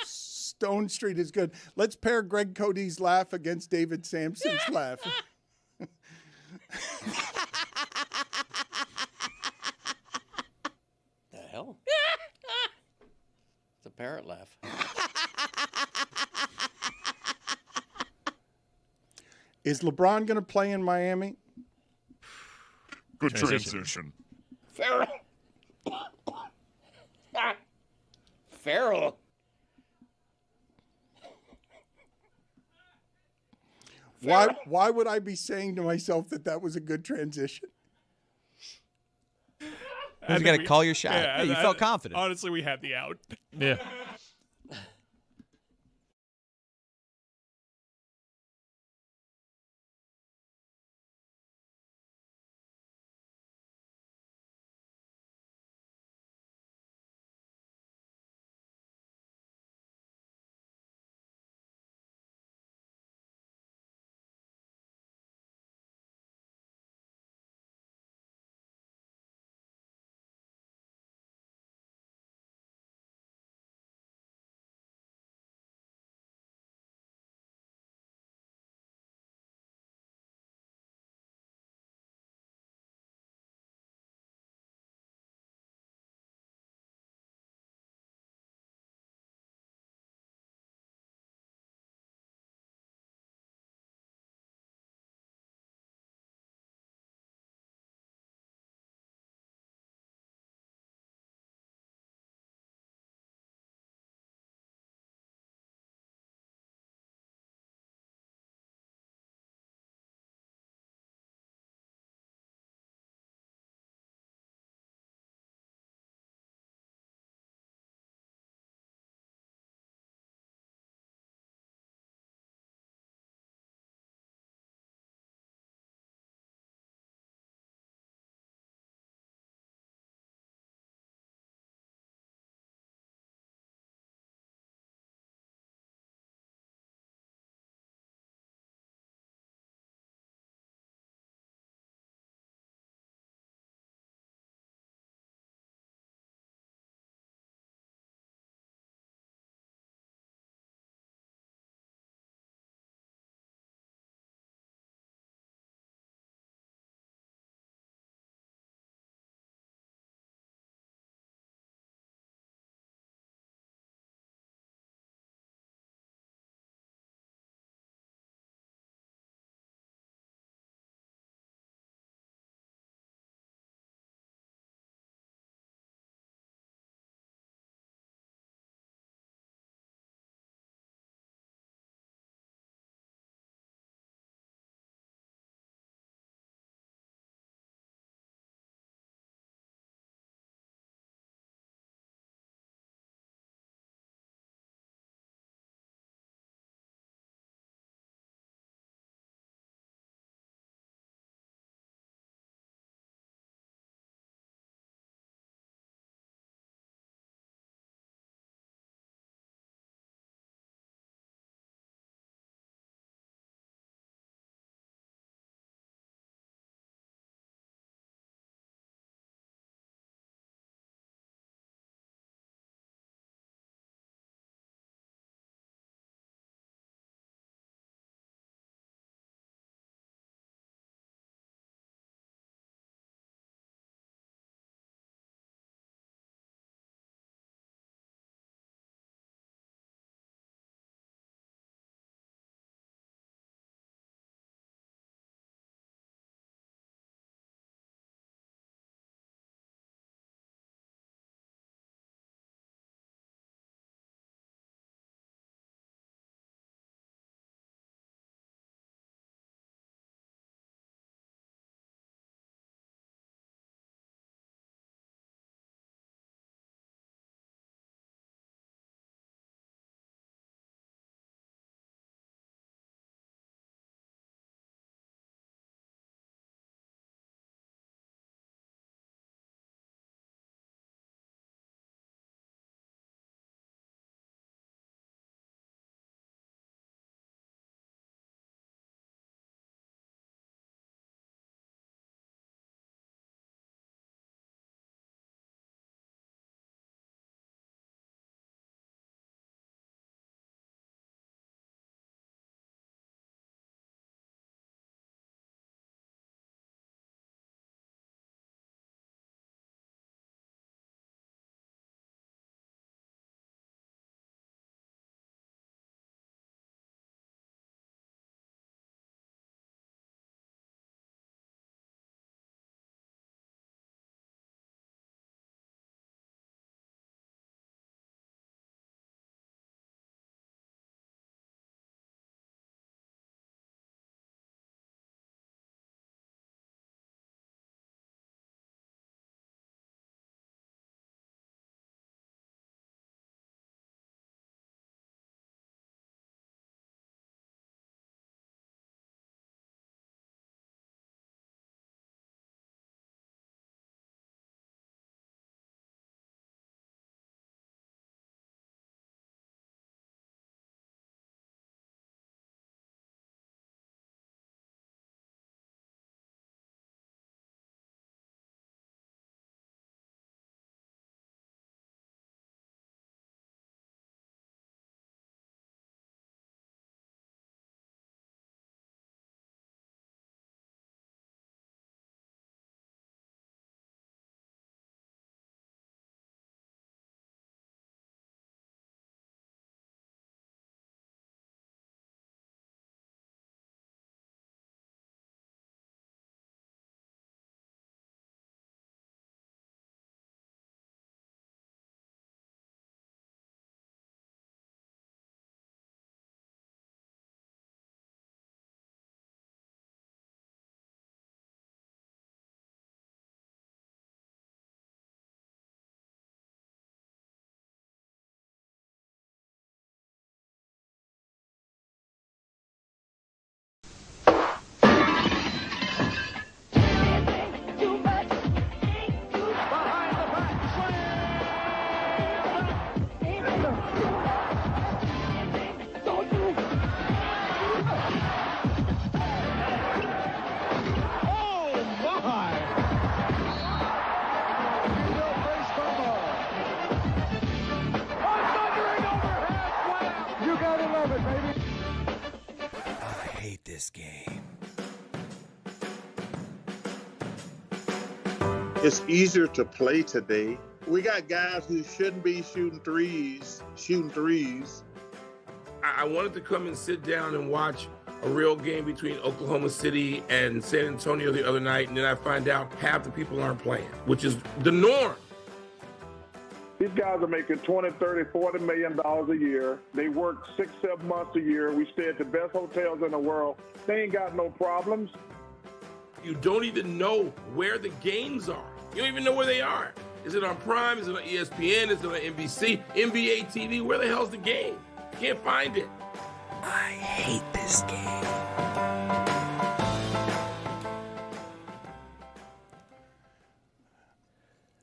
Stone Street is good. Let's pair Greg Cody's laugh against David Sampson's laugh. The hell? It's a parrot laugh. Is LeBron going to play in Miami? Good transition. Farrell. Farrell. Why would I be saying to myself that was a good transition? You got to call your shot. Yeah, you felt confident. Honestly, we had the out. Yeah. this game. It's easier to play today. We got guys who shouldn't be shooting threes. I wanted to come and sit down and watch a real game between Oklahoma City and San Antonio the other night, and then I find out half the people aren't playing, which is the norm. These guys are making $20, $30, $40 million a year. They work 6-7 months a year. We stay at the best hotels in the world. They ain't got no problems. You don't even know where the games are. You don't even know where they are. Is it on Prime? Is it on ESPN? Is it on NBC? NBA TV? Where the hell's the game? Can't find it. I hate this game.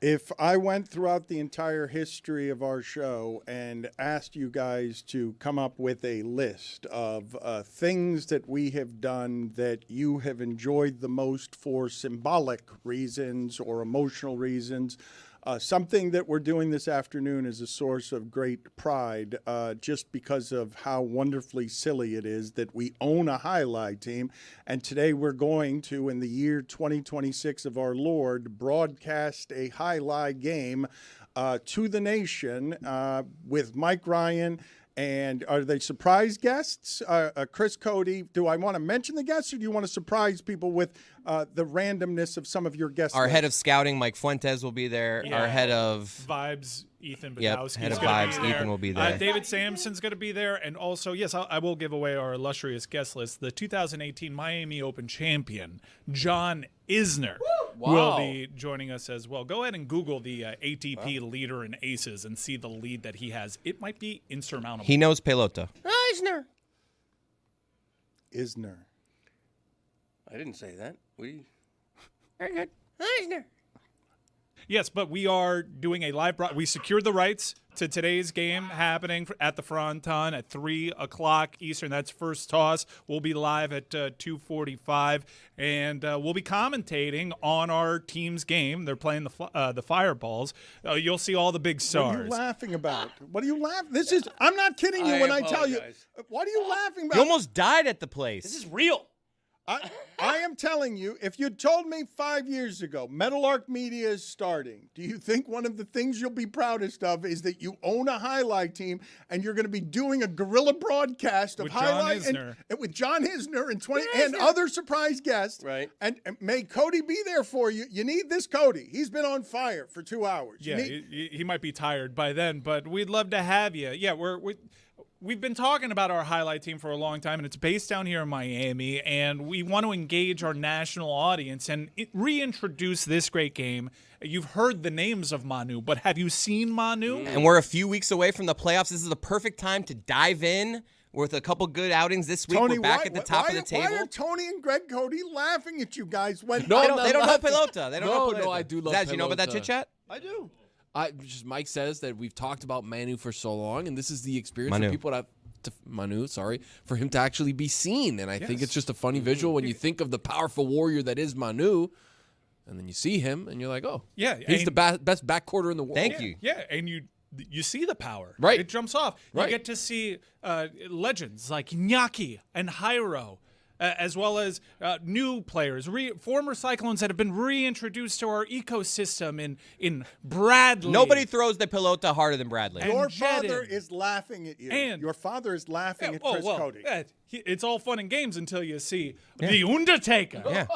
If I went throughout the entire history of our show and asked you guys to come up with a list of things that we have done that you have enjoyed the most for symbolic reasons or emotional reasons, something that we're doing this afternoon is a source of great pride just because of how wonderfully silly it is that we own a highlight team. And today we're going to, in the year 2026 of our Lord, broadcast a highlight game to the nation with Mike Ryan. And are they surprise guests? Chris Cody, do I want to mention the guests or do you want to surprise people with the randomness of some of your guests? Our head of scouting, Mike Fuentes, will be there. Yeah. Our head of Vibes, Ethan Badowski. Yep, head of Vibes, Ethan will be there. David Sampson's going to be there. And also, yes, I will give away our illustrious guest list. The 2018 Miami Open champion, John Isner, will be joining us as well. Go ahead and Google the ATP leader in aces and see the lead that he has. It might be insurmountable. He knows pelota. Isner. I didn't say that. Isner. Yes, but we are doing a live we secured the rights to today's game happening at the Fronton at 3 o'clock Eastern. That's first toss. We'll be live at 2:45, and we'll be commentating on our team's game. They're playing the Fireballs. You'll see all the big stars. What are you laughing about? What are you laughing? I'm not kidding you when I tell you. What are you laughing about? You almost died at the place. This is real. I am telling you, if you'd told me 5 years ago, Metal Arc Media is starting, do you think one of the things you'll be proudest of is that you own a highlight team and you're going to be doing a guerrilla broadcast of highlight and with John Isner and other surprise guests? Right. And may Cody be there for you. You need this Cody. He's been on fire for 2 hours. Yeah, he might be tired by then, but we'd love to have you. Yeah, We've been talking about our highlight team for a long time, and it's based down here in Miami, and we want to engage our national audience and reintroduce this great game. You've heard the names of Manu, but have you seen Manu? And we're a few weeks away from the playoffs. This is the perfect time to dive in with a couple good outings this week. Tony, we're back at the top of the table. Why are Tony and Greg Cody laughing at you guys? When they don't know pelota. They don't know pelota. No, I do love Zaz, pelota. you know about that chit-chat? I do. Mike says that we've talked about Manu for so long, and this is the experience for people for him to actually be seen. And I think it's just a funny visual when you think of the powerful warrior that is Manu, and then you see him, and you're like, oh, yeah, he's the best back quarter in the world. Thank you. Yeah, and you see the power. Right. It jumps off. You get to see legends like Iñaki and Jairo, as well as new players, former Cyclones that have been reintroduced to our ecosystem in Bradley. Nobody throws the pelota harder than Bradley. Your father is laughing at you. And your father is laughing at Chris Cody. It's all fun and games until you see the Undertaker. Yeah.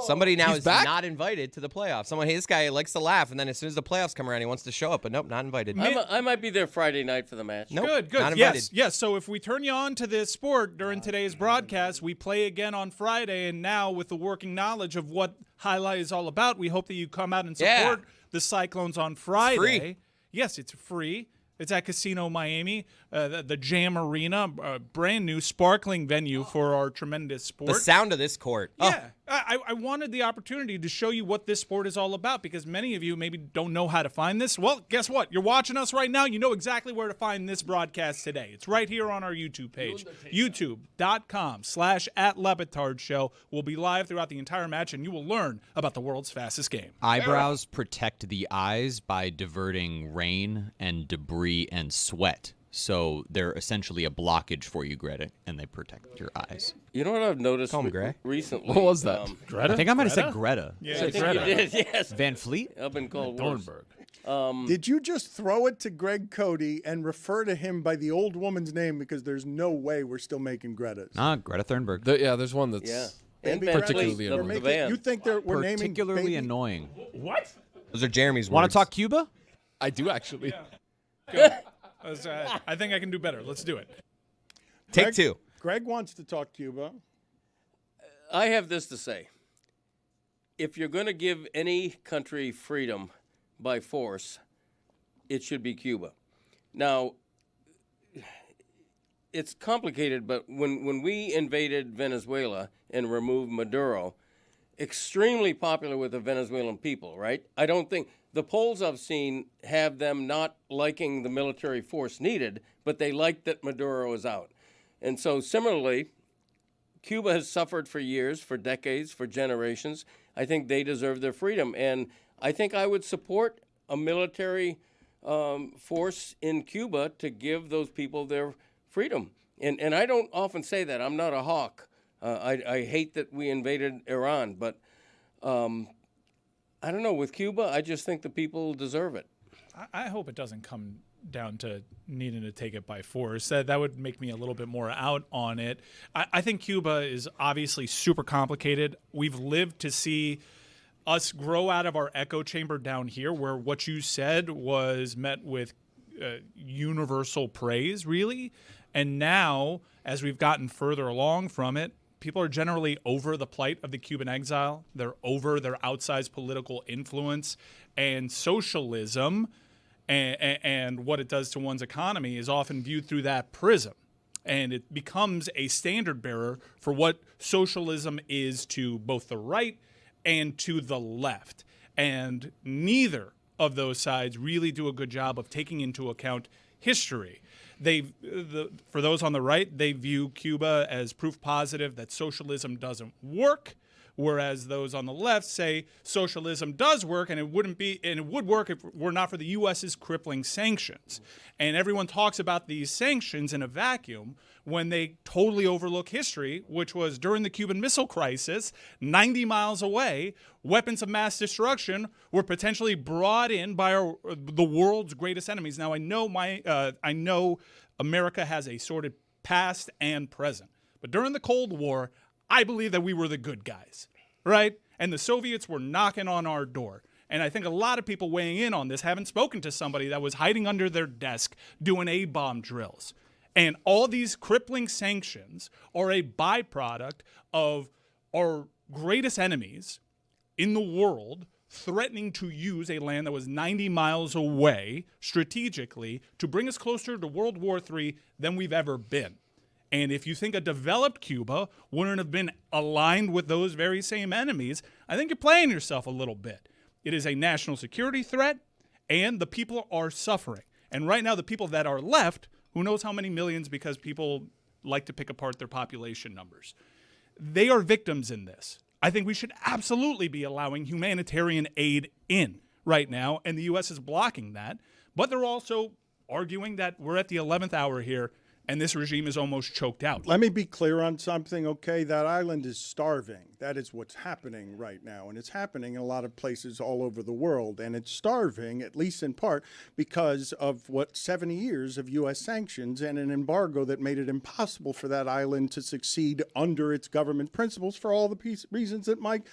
Somebody now is not invited to the playoffs. This guy likes to laugh, and then as soon as the playoffs come around, he wants to show up, but nope, not invited. I might be there Friday night for the match. Nope, good. Not invited. Yes. So if we turn you on to this sport during today's broadcast, we play again on Friday, and now with the working knowledge of what highlight is all about, we hope that you come out and support the Cyclones on Friday. Free. Yes, it's free. It's at Casino Miami, the Jam Arena, brand new, sparkling venue for our tremendous sport. The sound of this court. Yeah, I wanted the opportunity to show you what this sport is all about because many of you maybe don't know how to find this. Well, guess what? You're watching us right now. You know exactly where to find this broadcast today. It's right here on our YouTube page, youtube.com/@LeBatard Show. We'll be live throughout the entire match, and you will learn about the world's fastest game. Eyebrows protect the eyes by diverting rain and debris and sweat. So they're essentially a blockage for you, Greta, and they protect your eyes. You know what I've noticed Call him Gray. recently? What was that? Greta? I think I might have said Greta. Yeah, I think you did, yes. Van Fleet? I've been called Thornburg. Did you just throw it to Greg Cody and refer to him by the old woman's name? Because there's no way we're still making Greta's. Nah, Greta Thunberg. There's one that's Baby particularly Greta, annoying. you think we're naming Particularly baby? annoying. What? Those are Jeremy's words. Want to talk Cuba? I do actually. I think I can do better. Let's do it. Take two. Greg wants to talk Cuba. I have this to say. If you're going to give any country freedom by force, it should be Cuba. Now, it's complicated, but when we invaded Venezuela and removed Maduro, extremely popular with the Venezuelan people, right? I don't think the polls I've seen have them not liking the military force needed, but they like that Maduro is out. And so similarly, Cuba has suffered for years, for decades, for generations. I think they deserve their freedom. And I think I would support a military force in Cuba to give those people their freedom. And I don't often say that. I'm not a hawk. I hate that we invaded Iran. But I don't know. With Cuba, I just think the people deserve it. I hope it doesn't come down to needing to take it by force. That would make me a little bit more out on it. I think Cuba is obviously super complicated. We've lived to see us grow out of our echo chamber down here, where what you said was met with universal praise, really. And now, as we've gotten further along from it, people are generally over the plight of the Cuban exile. They're over their outsized political influence, and socialism and what it does to one's economy is often viewed through that prism. And it becomes a standard bearer for what socialism is to both the right and to the left. And neither of those sides really do a good job of taking into account history. For those on the right, they view Cuba as proof positive that socialism doesn't work, whereas those on the left say socialism does work, and it would work if it were not for the U.S.'s crippling sanctions. And everyone talks about these sanctions in a vacuum when they totally overlook history, which was during the Cuban Missile Crisis, 90 miles away, weapons of mass destruction were potentially brought in by the world's greatest enemies. Now, I know America has a sordid past and present, but during the Cold War, I believe that we were the good guys, right? And the Soviets were knocking on our door. And I think a lot of people weighing in on this haven't spoken to somebody that was hiding under their desk doing A-bomb drills. And all these crippling sanctions are a byproduct of our greatest enemies in the world threatening to use a land that was 90 miles away strategically to bring us closer to World War III than we've ever been. And if you think a developed Cuba wouldn't have been aligned with those very same enemies, I think you're playing yourself a little bit. It is a national security threat, and the people are suffering. And right now, the people that are left, who knows how many millions, because people like to pick apart their population numbers, they are victims in this. I think we should absolutely be allowing humanitarian aid in right now, and the U.S. is blocking that. But they're also arguing that we're at the 11th hour here, and this regime is almost choked out. Let me be clear on something, okay? That island is starving. That is what's happening right now. And it's happening in a lot of places all over the world. And it's starving, at least in part, because of 70 years of U.S. sanctions and an embargo that made it impossible for that island to succeed under its government principles for all the reasons that Mike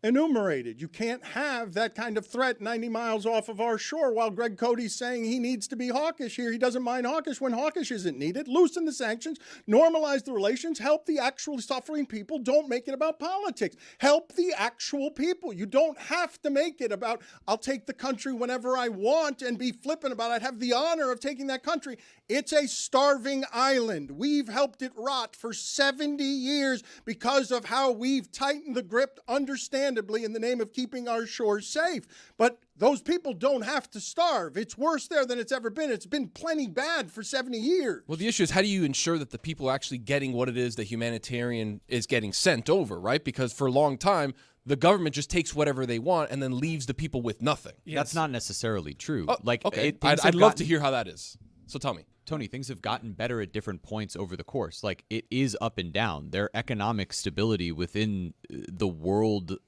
enumerated. You can't have that kind of threat 90 miles off of our shore while Greg Cody's saying he needs to be hawkish here. He doesn't mind hawkish when hawkish isn't needed. Loosen the sanctions, normalize the relations, help the actually suffering people. Don't make it about politics. Help the actual people. You don't have to make it about, I'll take the country whenever I want and be flippant about it. I'd have the honor of taking that country. It's a starving island. We've helped it rot for 70 years because of how we've tightened the grip, understandably, in the name of keeping our shores safe. But those people don't have to starve. It's worse there than it's ever been. It's been plenty bad for 70 years. Well, the issue is, how do you ensure that the people are actually getting what it is that humanitarian is getting sent over, right? Because for a long time, the government just takes whatever they want and then leaves the people with nothing. That's not necessarily true. Okay. I'd love to hear how that is. So tell me. Tony, things have gotten better at different points over the course. Like, it is up and down. Their economic stability within the world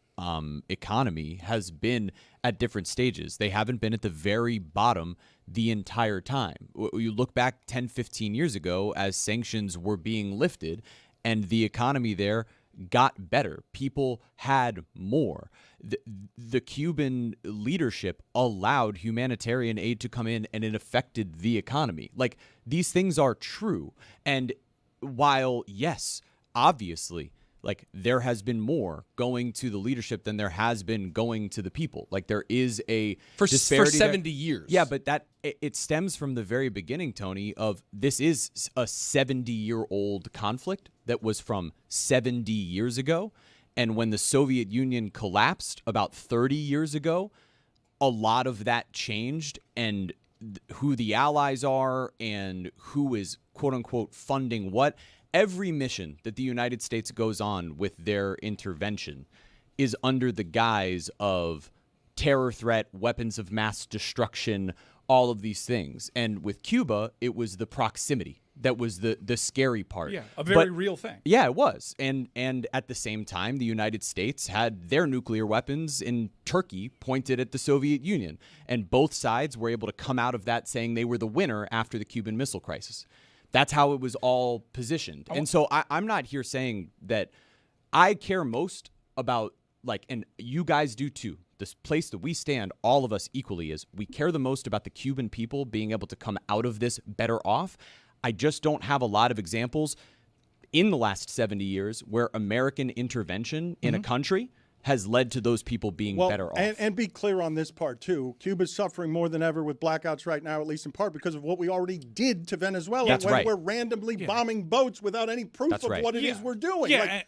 economy has been at different stages. They haven't been at the very bottom the entire time. You look back 10, 15 years ago as sanctions were being lifted and the economy there got better. People had more. The Cuban leadership allowed humanitarian aid to come in, and it affected the economy. Like, these things are true. And while, yes, obviously, like, there has been more going to the leadership than there has been going to the people. Like, there is a disparity for 70 years. Yeah, but it stems from the very beginning, Tony, of this is a 70-year-old conflict that was from 70 years ago. And when the Soviet Union collapsed about 30 years ago, a lot of that changed, and who the allies are and who is, quote-unquote, funding what. Every mission that the United States goes on with their intervention is under the guise of terror threat, weapons of mass destruction, all of these things. And with Cuba, it was the proximity that was the scary part. Yeah, a very real thing. Yeah, it was. And at the same time, the United States had their nuclear weapons in Turkey pointed at the Soviet Union. And both sides were able to come out of that saying they were the winner after the Cuban Missile Crisis. That's how it was all positioned. And so I'm not here saying that I care most about, like, and you guys do too. This place that we stand, all of us equally, is we care the most about the Cuban people being able to come out of this better off. I just don't have a lot of examples in the last 70 years where American intervention in a country has led to those people being better off. And be clear on this part, too. Cuba's suffering more than ever with blackouts right now, at least in part because of what we already did to Venezuela. That's right. We're randomly bombing boats without any proof of what it is we're doing. Yeah,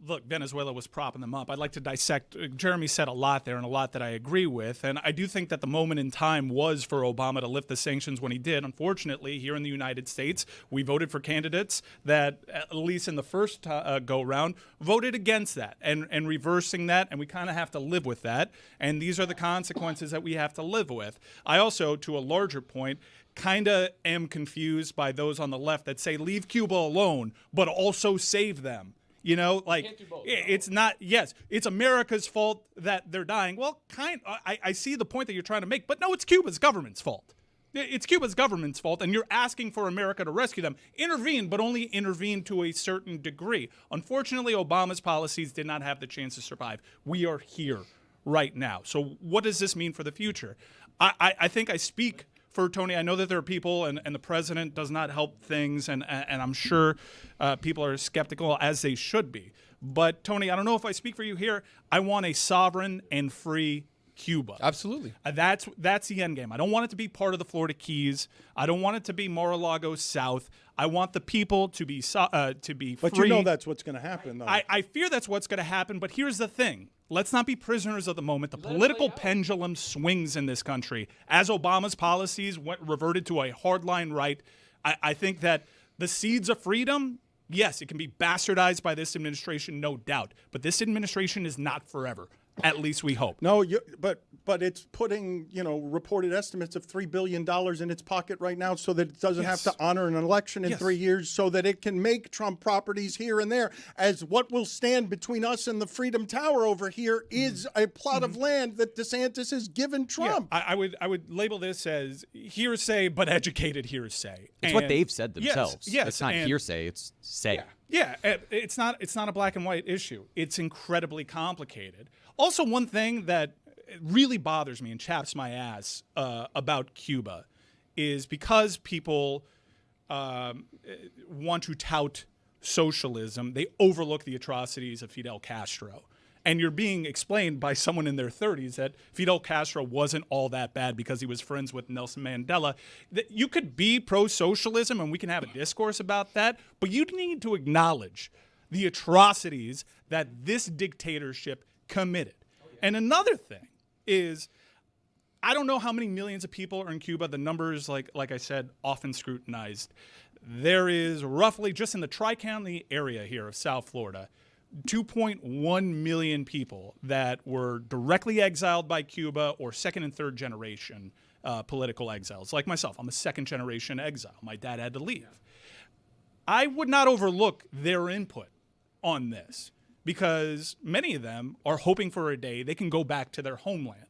look, Venezuela was propping them up. I'd like to dissect. Jeremy said a lot there and a lot that I agree with. And I do think that the moment in time was for Obama to lift the sanctions when he did. Unfortunately, here in the United States, we voted for candidates that, at least in the first go-round, voted against that and reversed that, and we kind of have to live with that, and these are the consequences that we have to live with. I also, to a larger point, kind of am confused by those on the left that say leave Cuba alone, but also save them. You know, like, it's not, yes, it's America's fault that they're dying. Well, I see the point that you're trying to make, but no, it's Cuba's government's fault. It's Cuba's government's fault, and you're asking for America to rescue them. Intervene, but only intervene to a certain degree. Unfortunately, Obama's policies did not have the chance to survive. We are here right now. So what does this mean for the future? I think I speak for Tony. I know that there are people, and the president does not help things, and I'm sure people are skeptical, as they should be. But, Tony, I don't know if I speak for you here. I want a sovereign and free Cuba. Absolutely. That's the end game. I don't want it to be part of the Florida Keys. I don't want it to be Mar-a-Lago South. I want the people to be free. But you know that's what's going to happen, though. I fear that's what's going to happen, but here's the thing. Let's not be prisoners of the moment. The political pendulum swings in this country. As Obama's policies reverted to a hardline right, I think that the seeds of freedom, yes, it can be bastardized by this administration, no doubt. But this administration is not forever. At least we hope. No, but it's putting, reported estimates of $3 billion in its pocket right now so that it doesn't have to honor an election in 3 years, so that it can make Trump properties here and there. As what will stand between us and the Freedom Tower over here is a plot of land that DeSantis has given Trump. Yeah, I would label this as hearsay, but educated hearsay. It's what they've said themselves. Yes, it's not hearsay, it's say. Yeah, it's not a black and white issue. It's incredibly complicated. Also, one thing that really bothers me and chaps my ass about Cuba is because people want to tout socialism, they overlook the atrocities of Fidel Castro. And you're being explained by someone in their 30s that Fidel Castro wasn't all that bad because he was friends with Nelson Mandela. That you could be pro-socialism, and we can have a discourse about that, but you need to acknowledge the atrocities that this dictatorship committed. And another thing is, I don't know how many millions of people are in Cuba. The numbers, like I said, often scrutinized. There is roughly, just in the Tri-County area here of South Florida, 2.1 million people that were directly exiled by Cuba or second and third generation political exiles, like myself. I'm a second-generation exile. My dad had to leave. I would not overlook their input on this because many of them are hoping for a day they can go back to their homeland.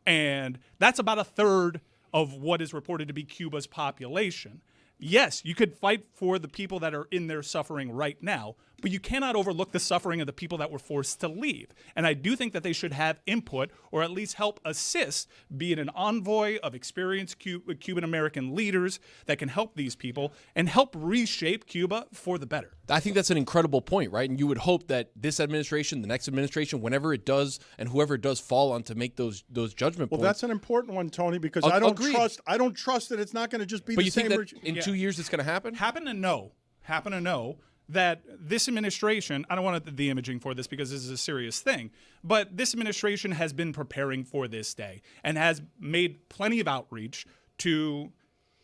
And that's about a third of what is reported to be Cuba's population. Yes, you could fight for the people that are in there suffering right now, but you cannot overlook the suffering of the people that were forced to leave. And I do think that they should have input or at least help assist, be it an envoy of experienced Cuban-American leaders that can help these people and help reshape Cuba for the better. I think that's an incredible point, right? And you would hope that this administration, the next administration, whenever it does and whoever it does fall on to make those judgment points. Well, that's an important one, Tony, because I don't trust that it's not going to just be but the you same. think that in 2 years it's going to happen? Happen to know that this administration, I don't want the imaging for this because this is a serious thing, but this administration has been preparing for this day and has made plenty of outreach to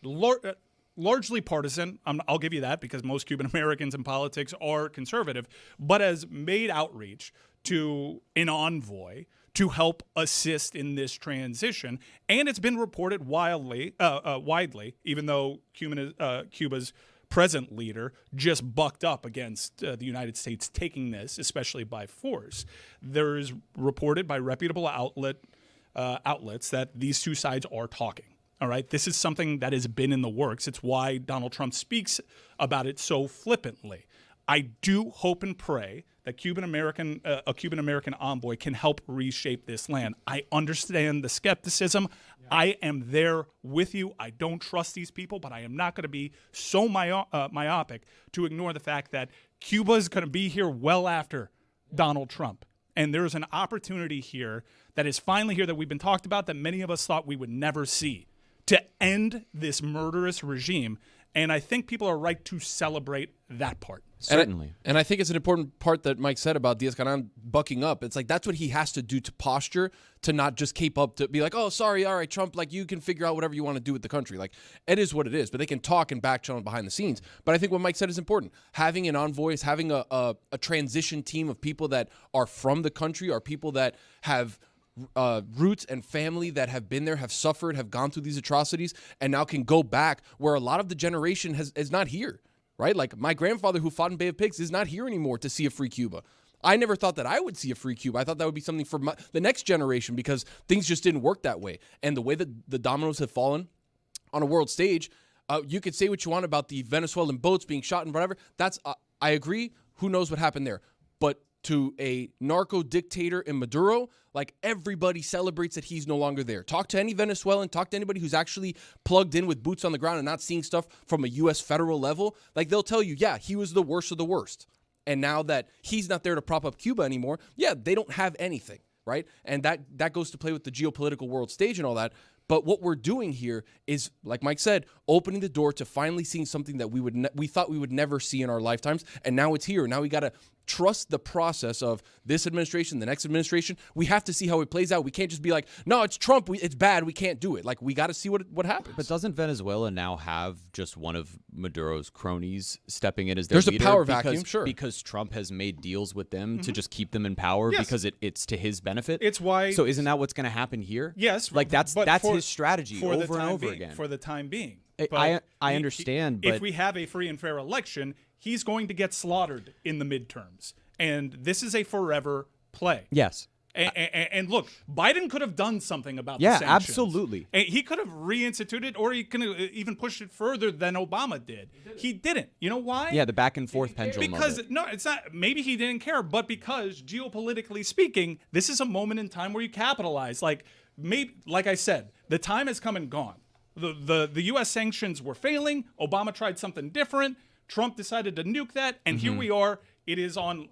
largely partisan. I'll give you that because most Cuban Americans in politics are conservative, but has made outreach to an envoy to help assist in this transition. And it's been reported widely, even though Cuba's present leader just bucked up against the United States taking this, especially by force. There is reported by reputable outlets that these two sides are talking. All right, this is something that has been in the works. It's why Donald Trump speaks about it so flippantly. I do hope and pray that a Cuban American envoy can help reshape this land. I understand the skepticism. I am there with you. I don't trust these people, but I am not going to be so myopic to ignore the fact that Cuba is going to be here well after Donald Trump. And there's an opportunity here that is finally here that we've been talked about that many of us thought we would never see to end this murderous regime. And I think people are right to celebrate that part. Certainly. And I think it's an important part that Mike said about Diaz-Canán bucking up. It's like that's what he has to do to posture, to not just cape up, to be like, oh, sorry, all right, Trump, like you can figure out whatever you want to do with the country. Like it is what it is, but they can talk and back channel behind the scenes. But I think what Mike said is important. Having an envoy, having a transition team of people that are from the country, are people that have roots and family that have been there, have suffered, have gone through these atrocities, and now can go back where a lot of the generation is not here. Right? Like my grandfather who fought in Bay of Pigs is not here anymore to see a free Cuba. I never thought that I would see a free Cuba. I thought that would be something for the next generation because things just didn't work that way. And the way that the dominoes have fallen on a world stage, you could say what you want about the Venezuelan boats being shot and whatever. That's I agree. Who knows what happened there? But to a narco dictator in Maduro, like everybody celebrates that he's no longer there. Talk to any Venezuelan, talk to anybody who's actually plugged in with boots on the ground and not seeing stuff from a U.S. federal level. Like they'll tell you, yeah, he was the worst of the worst. And now that he's not there to prop up Cuba anymore, yeah, they don't have anything, right? And that goes to play with the geopolitical world stage and all that. But what we're doing here is, like Mike said, opening the door to finally seeing something that we thought we would never see in our lifetimes, and now it's here. Now we got to trust the process of this administration, the next administration. We have to see how it plays out. We can't just be like, no, it's Trump. It's bad. We can't do it. Like we got to see what happens. But doesn't Venezuela now have just one of Maduro's cronies stepping in as their leader? There's a power vacuum, sure. Because Trump has made deals with them to just keep them in power because it's to his benefit. It's why. So isn't that what's going to happen here? Yes. Like that's his strategy over and over again. For the time being. I understand, but if we have a free and fair election, he's going to get slaughtered in the midterms. And this is a forever play. Yes. And look, Biden could have done something about the sanctions. Yeah, absolutely. And he could have reinstituted, or he could have even pushed it further than Obama did. He didn't. You know why? Yeah, the back and forth pendulum. Because no, it's not. Maybe he didn't care, but because geopolitically speaking, this is a moment in time where you capitalize. Like I said, the time has come and gone. The U.S. sanctions were failing. Obama tried something different. Trump decided to nuke that, and here we are. It is on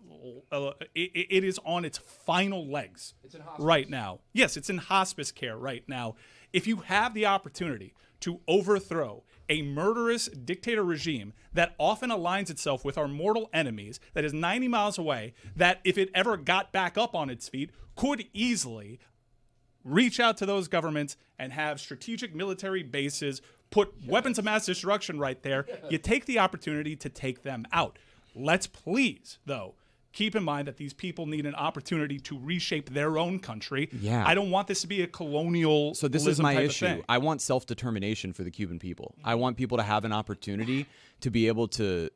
its final legs right now. Yes, it's in hospice care right now. If you have the opportunity to overthrow a murderous dictator regime that often aligns itself with our mortal enemies, that is 90 miles away, that if it ever got back up on its feet, could easily reach out to those governments and have strategic military bases, put weapons of mass destruction right there. You take the opportunity to take them out. Let's please, though, keep in mind that these people need an opportunity to reshape their own country. Yeah. I don't want this to be a colonial. So this is my issue. I want self-determination for the Cuban people. I want people to have an opportunity to be able to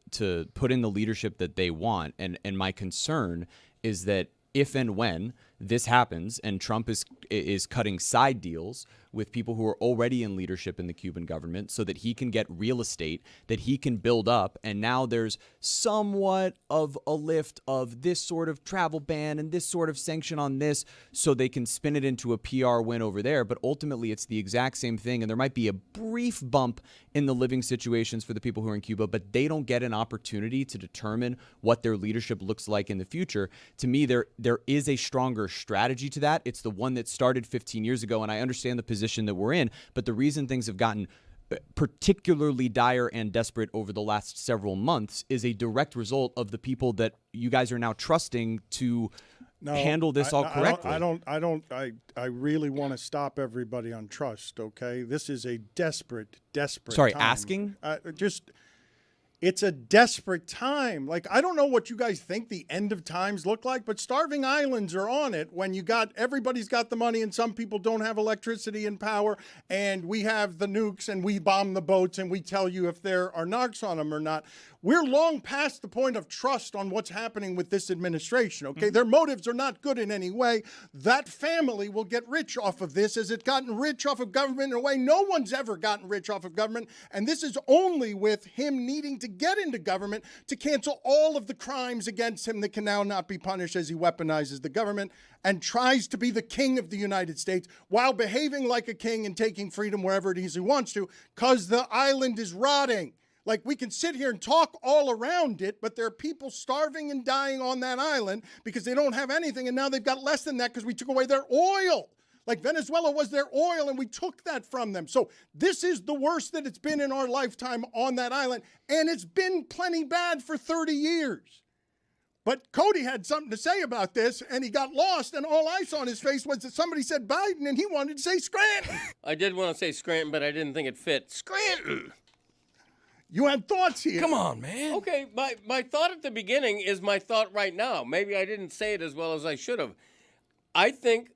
put in the leadership that they want. And my concern is that if and when this happens and Trump is cutting side deals with people who are already in leadership in the Cuban government so that he can get real estate that he can build up, and now there's somewhat of a lift of this sort of travel ban and this sort of sanction on this so they can spin it into a PR win over there, but ultimately it's the exact same thing, and there might be a brief bump in the living situations for the people who are in Cuba, but they don't get an opportunity to determine what their leadership looks like in the future. To me, there is a stronger strategy to that. It's the one that started 15 years ago, and I understand the position that we're in, but the reason things have gotten particularly dire and desperate over the last several months is a direct result of the people that you guys are now trusting to handle this all correctly. I really want to stop everybody on trust, okay? This is a desperate Sorry, time. asking? It's a desperate time. Like, I don't know what you guys think the end of times look like, but starving islands are on it when everybody's got the money and some people don't have electricity and power, and we have the nukes and we bomb the boats and we tell you if there are narcs on them or not. We're long past the point of trust on what's happening with this administration, okay? Their motives are not good in any way. That family will get rich off of this. Has it gotten rich off of government in a way? No one's ever gotten rich off of government, and this is only with him needing to get into government to cancel all of the crimes against him that can now not be punished as he weaponizes the government and tries to be the king of the United States while behaving like a king and taking freedom wherever it is he wants to, because the island is rotting. Like, we can sit here and talk all around it, but there are people starving and dying on that island because they don't have anything, and now they've got less than that because we took away their oil. Like, Venezuela was their oil, and we took that from them. So this is the worst that it's been in our lifetime on that island, and it's been plenty bad for 30 years. But Cody had something to say about this, and he got lost, and all I saw on his face was that somebody said Biden, and he wanted to say Scranton. I did want to say Scranton, but I didn't think it fit. Scranton! You had thoughts here. Come on, man. Okay, my thought at the beginning is my thought right now. Maybe I didn't say it as well as I should have. I think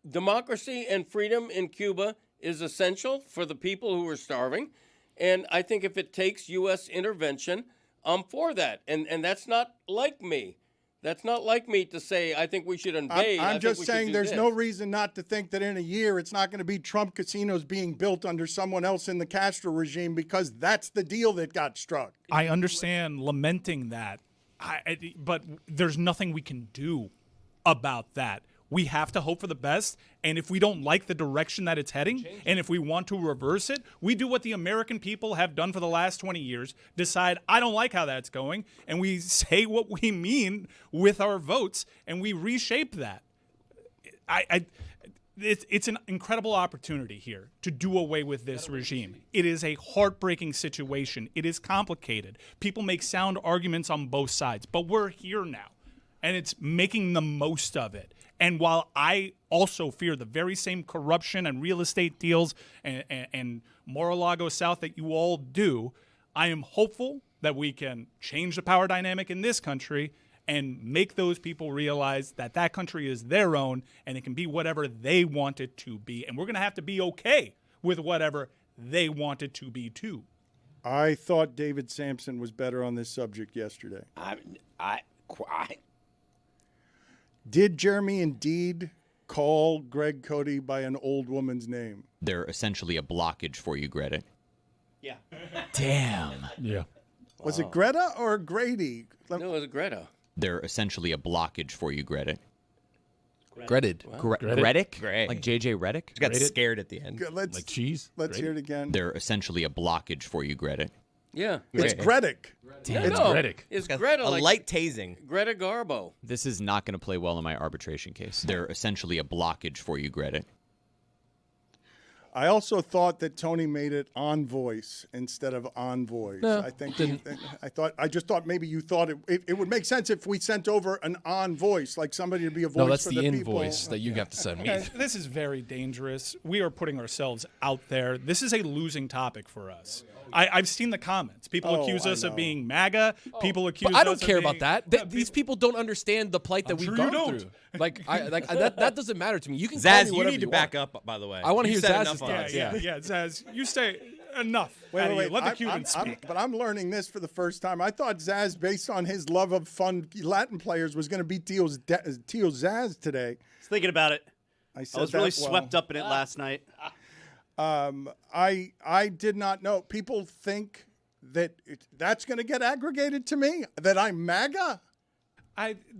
democracy and freedom in Cuba is essential for the people who are starving. And I think if it takes U.S. intervention, I'm for that. And that's not like me. That's not like me to say I think we should invade. I'm just saying there's no reason not to think that in a year it's not going to be Trump casinos being built under someone else in the Castro regime, because that's the deal that got struck. I understand lamenting that, but there's nothing we can do about that. We have to hope for the best, and if we don't like the direction that it's heading, and if we want to reverse it, we do what the American people have done for the last 20 years, decide, I don't like how that's going, and we say what we mean with our votes, and we reshape that. It's an incredible opportunity here to do away with this regime. It is a heartbreaking situation. It is complicated. People make sound arguments on both sides, but we're here now, and it's making the most of it. And while I also fear the very same corruption and real estate deals and Mar-a-Lago South that you all do, I am hopeful that we can change the power dynamic in this country and make those people realize that that country is their own and it can be whatever they want it to be. And we're going to have to be okay with whatever they want it to be too. I thought David Sampson was better on this subject yesterday. Did Jeremy indeed call Greg Cody by an old woman's name? They're essentially a blockage for you, Greta. Yeah. Damn. Yeah. Was it Greta or Grady? No, it was Greta. They're essentially a blockage for you, Greta. Gretted. Reddick? Great. Like J.J. Reddick? Got scared at the end. Let's, Like cheese? Let's hear it again. They're essentially a blockage for you, Greta. Yeah. It's Gredick. It's Gredick. It's Greta. A like light tasing. Greta Garbo. This is not going to play well in my arbitration case. They're essentially a blockage for you, Greta. I also thought that Tony made it on voice instead of on voice. No, I think didn't. I just thought maybe you thought it would make sense if we sent over an on voice, like somebody to be a voice. No, that's for the people. invoice that you have to send me. Guys, this is very dangerous. We are putting ourselves out there. This is a losing topic for us. I've seen the comments. People accuse us of being MAGA. People accuse us But I don't of care being, about that. These people don't understand the plight that we've sure gone you don't. through. That doesn't matter to me. You can Zaz, call me you whatever need to want. back up, by the way. I want to You hear said Zaz's enough on thoughts. it. Yeah, Zaz, you stay enough. out of you. Let the Cubans speak. But I'm learning this for the first time. I thought Zaz, based on his love of fun Latin players, was going to beat Tio Zaz today. I was thinking about it. I was really swept up in it last night. I did not know. People think that that's going to get aggregated to me, that I'm MAGA.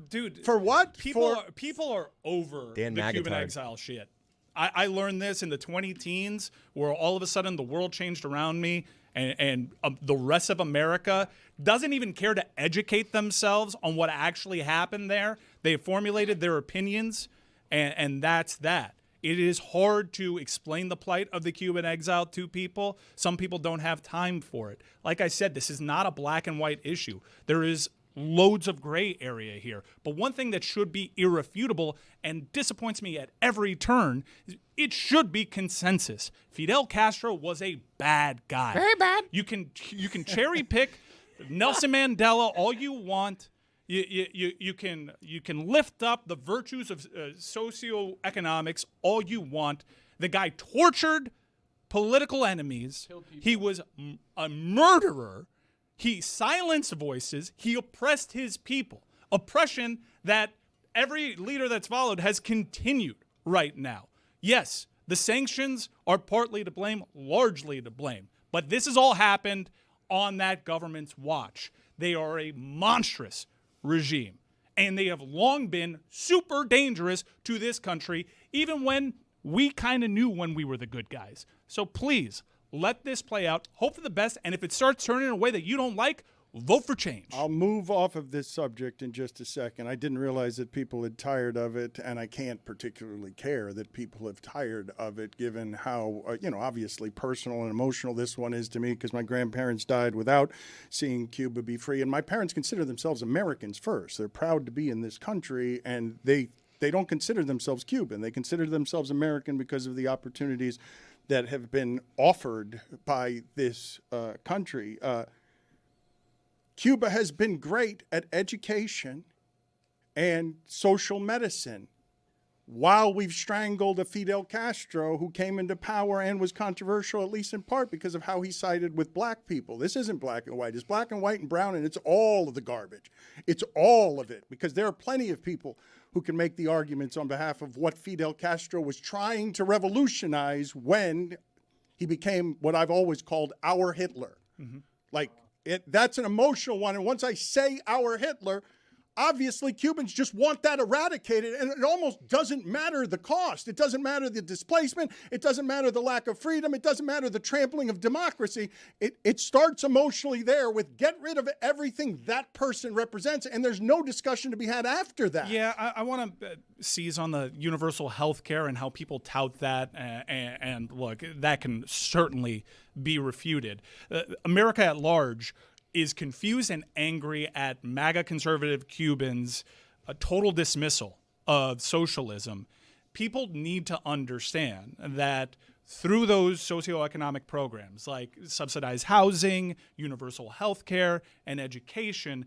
Dude, for what? People are over Dan the Cuban Magatard. exile shit. I learned this in the 20-teens, where all of a sudden the world changed around me, and the rest of America doesn't even care to educate themselves on what actually happened there. They formulated their opinions, and that's that. It is hard to explain the plight of the Cuban exile to people. Some people don't have time for it. Like I said, this is not a black and white issue. There is loads of gray area here. But one thing that should be irrefutable and disappoints me at every turn is it should be consensus. Fidel Castro was a bad guy. Very bad. You can cherry pick Nelson Mandela all you want. You can lift up the virtues of socioeconomics all you want. The guy tortured political enemies. He was a murderer. He silenced voices. He oppressed his people. Oppression that every leader that's followed has continued right now. Yes, the sanctions are partly to blame, largely to blame. But this has all happened on that government's watch. They are a monstrous regime, and they have long been super dangerous to this country, even when we kind of knew when we were the good guys. So please, let this play out. Hope for the best, and if it starts turning in a way that you don't like, vote for change. I'll move off of this subject in just a second. I didn't realize that people had tired of it, and I can't particularly care that people have tired of it, given how, obviously personal and emotional this one is to me, because my grandparents died without seeing Cuba be free. And my parents consider themselves Americans first. They're proud to be in this country, and they don't consider themselves Cuban. They consider themselves American because of the opportunities that have been offered by this country. Cuba has been great at education and social medicine while we've strangled a Fidel Castro who came into power and was controversial, at least in part because of how he sided with black people. This isn't black and white. It's black and white and brown, and it's all of the garbage. It's all of it, because there are plenty of people who can make the arguments on behalf of what Fidel Castro was trying to revolutionize when he became what I've always called our Hitler. That's an emotional one. And once I say our Hitler, obviously Cubans just want that eradicated, and it almost doesn't matter the cost. It doesn't matter the displacement. It doesn't matter the lack of freedom. It doesn't matter the trampling of democracy. It starts emotionally there with get rid of everything that person represents, and there's no discussion to be had after that. Yeah, I want to seize on the universal health care and how people tout that, and look, that can certainly be refuted. America at large is confused and angry at MAGA conservative Cubans' total dismissal of socialism. People need to understand that through those socioeconomic programs like subsidized housing, universal health care, and education,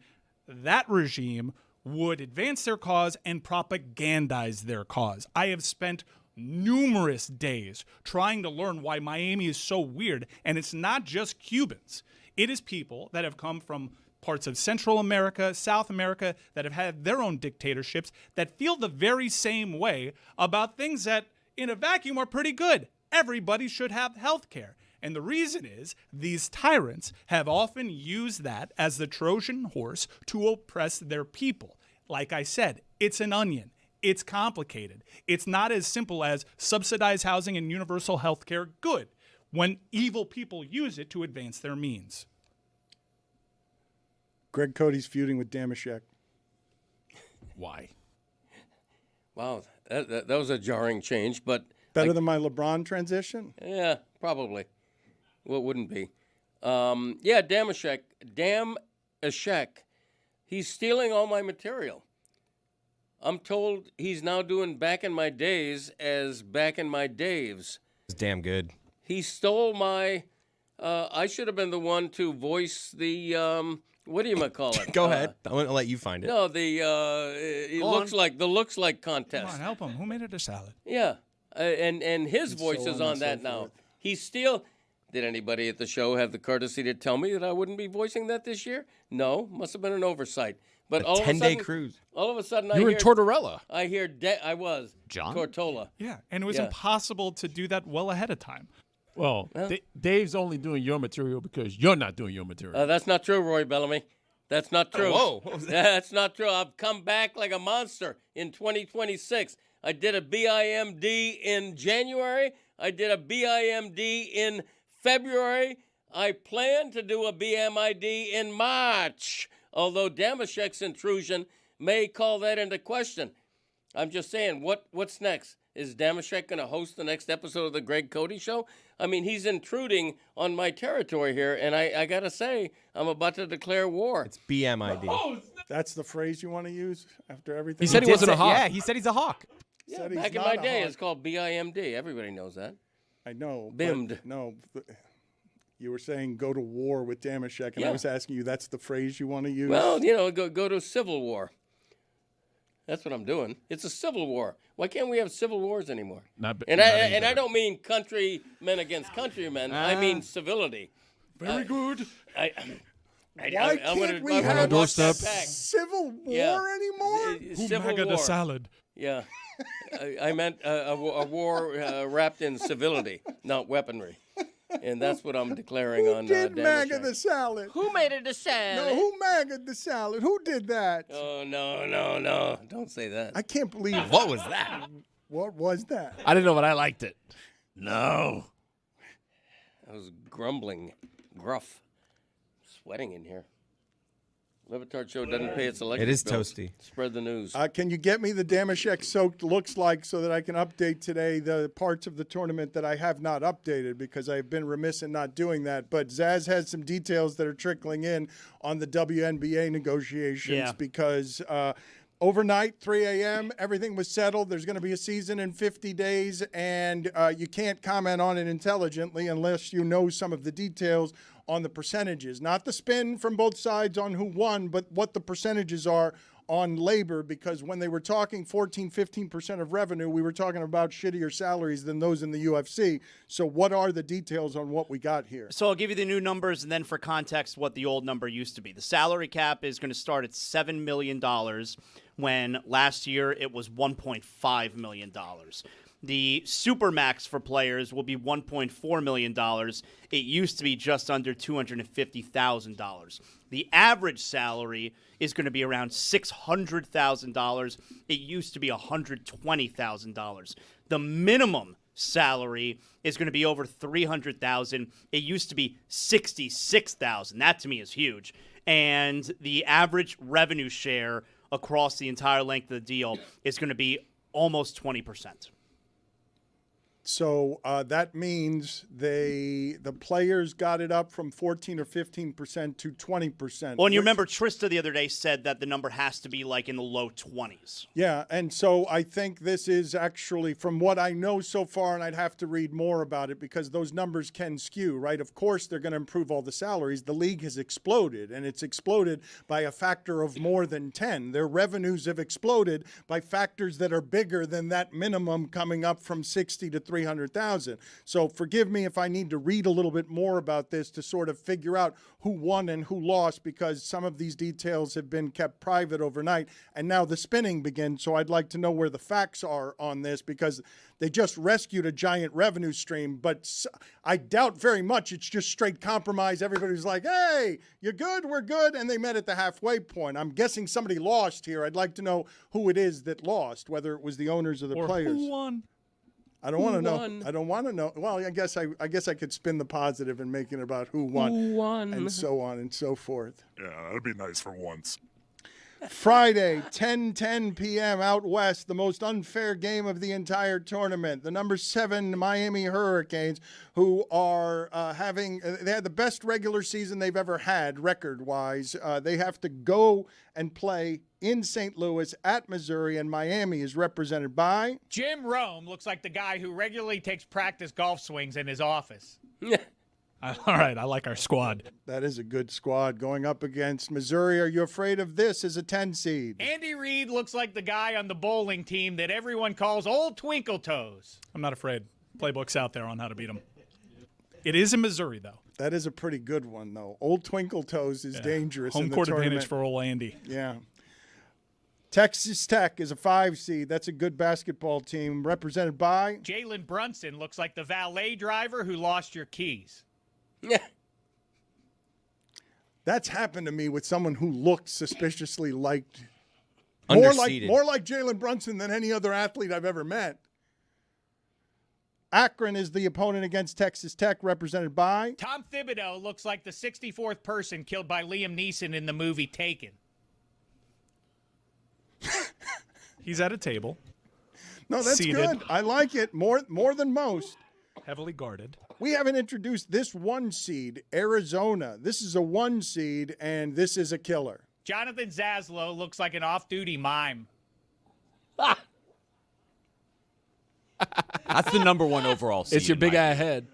that regime would advance their cause and propagandize their cause. I have spent numerous days trying to learn why Miami is so weird, and it's not just Cubans. It is people that have come from parts of Central America, South America, that have had their own dictatorships, that feel the very same way about things that, in a vacuum, are pretty good. Everybody should have health care. And the reason is these tyrants have often used that as the Trojan horse to oppress their people. Like I said, it's an onion. It's complicated. It's not as simple as subsidized housing and universal health care good, when evil people use it to advance their means. Greg Cody's feuding with Damashek. Why? Wow, that was a jarring change, but Better than my LeBron transition? Yeah, probably. What wouldn't be? Yeah, Damashek. He's stealing all my material. I'm told he's now doing Back in My Days as Back in My Daves. It's damn good. He stole my. I should have been the one to voice the. What do you call it? Go ahead. I'm gonna let you find it. No, the it looks like contest. Come on, help him. Who made it a salad? Yeah, and his voice is on that now. forth. He's still. Did anybody at the show have the courtesy to tell me that I wouldn't be voicing that this year? No, must have been an oversight. But all 10-day of a sudden, cruise. All of a sudden, You were in Tortorella. I hear. I was John? Tortola. Yeah, and it was Yeah. impossible to do that well ahead of time. Well, Dave's only doing your material because you're not doing your material. That's not true, Roy Bellamy. That's not true. Whoa. What was that? That's not true. I've come back like a monster in 2026. I did a BIMD in January. I did a BIMD in February. I plan to do a BMID in March, although Damashek's intrusion may call that into question. I'm just saying, what's next? Is Damashek going to host the next episode of the Greg Cody Show? I mean, he's intruding on my territory here, and I got to say, I'm about to declare war. It's BMID. That's the phrase you want to use after everything? He said he wasn't a hawk. Yeah, he said he's a hawk. Yeah, Said he's back in not my a day, hawk. it's called BIMD. Everybody knows that. I know. Bimmed. But no. You were saying go to war with Damashek, and I Yeah. was asking you, that's the phrase you want to use? Well, go to civil war. That's what I'm doing. It's a civil war. Why can't we have civil wars anymore? I don't mean countrymen against countrymen. I mean civility. Very good. Why can't we have doorstep. civil war Yeah. anymore? Who Civil mega war. the salad? Yeah. I meant a war wrapped in civility, not weaponry. And that's what I'm declaring on Did MAGA Damashek. the salad? Who made it a salad? No, who MAGA'd the salad? Who did that? Oh, no. Don't say that. I can't believe. What was that? What was that? I didn't know, but I liked it. No. I was grumbling, gruff, sweating in here. Le Batard Show doesn't pay its electric It is bills. toasty. Spread the news. Can you get me the Damashek soaked looks like so that I can update today the parts of the tournament that I have not updated because I've been remiss in not doing that. But Zaz has some details that are trickling in on the WNBA negotiations because overnight, 3 a.m., everything was settled. There's going to be a season in 50 days, and you can't comment on it intelligently unless you know some of the details on the percentages. Not the spin from both sides on who won, but what the percentages are on labor, because when they were talking 14-15% of revenue, we were talking about shittier salaries than those in the UFC. So what are the details on what we got here? So I'll give you the new numbers, and then for context, what the old number used to be. The salary cap is going to start at $7 million when last year it was $1.5 million. The supermax for players will be $1.4 million. It used to be just under $250,000. The average salary is going to be around $600,000. It used to be $120,000. The minimum salary is going to be over $300,000. It used to be $66,000. That to me is huge. And the average revenue share across the entire length of the deal is going to be almost 20%. So that means the players got it up from 14 or 15% to 20%. Well, and you remember Trista the other day said that the number has to be like in the low 20s. Yeah, and so I think this is actually, from what I know so far, and I'd have to read more about it because those numbers can skew, right? Of course, they're going to improve all the salaries. The league has exploded, and it's exploded by a factor of more than 10. Their revenues have exploded by factors that are bigger than that minimum coming up from 60 to 300,000. So forgive me if I need to read a little bit more about this to sort of figure out who won and who lost, because some of these details have been kept private overnight, and now the spinning begins. So I'd like to know where the facts are on this, because they just rescued a giant revenue stream, but I doubt very much it's just straight compromise. Everybody's like, hey, you're good, we're good, and they met at the halfway point. I'm guessing somebody lost here. I'd like to know who it is that lost, whether it was the owners or the players. Who won? I don't want to know. I don't want to know. Well, I guess I could spin the positive and make it about who won, and so on and so forth. Yeah, that'd be nice for once. Friday, 10:10 p.m. out west, the most unfair game of the entire tournament. The number 7 Miami Hurricanes, who are they had the best regular season they've ever had record-wise. They have to go and play in St. Louis at Missouri, and Miami is represented by Jim Rome. Looks like the guy who regularly takes practice golf swings in his office. All right, I like our squad. That is a good squad going up against Missouri. Are you afraid of this as a 10 seed? Andy Reid looks like the guy on the bowling team that everyone calls Old Twinkle Toes. I'm not afraid. Playbook's out there on how to beat them. It is in Missouri, though. That is a pretty good one, though. Old Twinkle Toes is dangerous. Home in the court tournament. advantage for old Andy. Yeah. Texas Tech is a 5 seed. That's a good basketball team represented by Jalen Brunson looks like the valet driver who lost your keys. Yeah. That's happened to me with someone who looked suspiciously like Underseeded. more like Jalen Brunson than any other athlete I've ever met. Akron is the opponent against Texas Tech, represented by Tom Thibodeau looks like the 64th person killed by Liam Neeson in the movie Taken. He's at a table. No, that's seated, good. I like it more than most. Heavily guarded. We haven't introduced this 1 seed, Arizona. This is a 1 seed, and this is a killer. Jonathan Zaslow looks like an off-duty mime. That's the number 1 overall seed. It's your big eye head.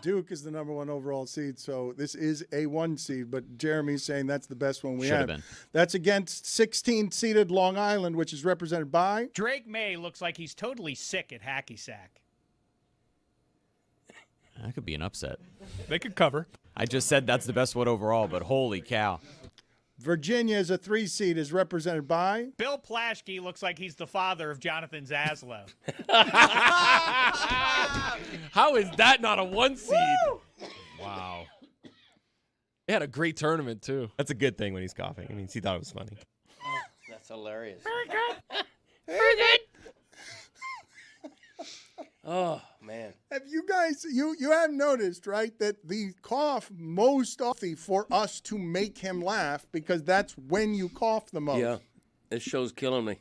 Duke is the number 1 overall seed, so this is a 1 seed, but Jeremy's saying that's the best one we Should have. have been. That's against 16th-seeded Long Island, which is represented by Drake May looks like he's totally sick at hacky sack. That could be an upset. They could cover. I just said that's the best one overall, but holy cow. Virginia is a 3 seed, is represented by Bill Plaschke looks like he's the father of Jonathan Zaslow. How is that not a 1 seed? Wow. They had a great tournament, too. That's a good thing when he's coughing. I mean, he thought it was funny. That's hilarious. Very good. Very good. Oh, man. Have you guys, you have noticed, right, that the cough most often for us to make him laugh because that's when you cough the most. Yeah, this show's killing me.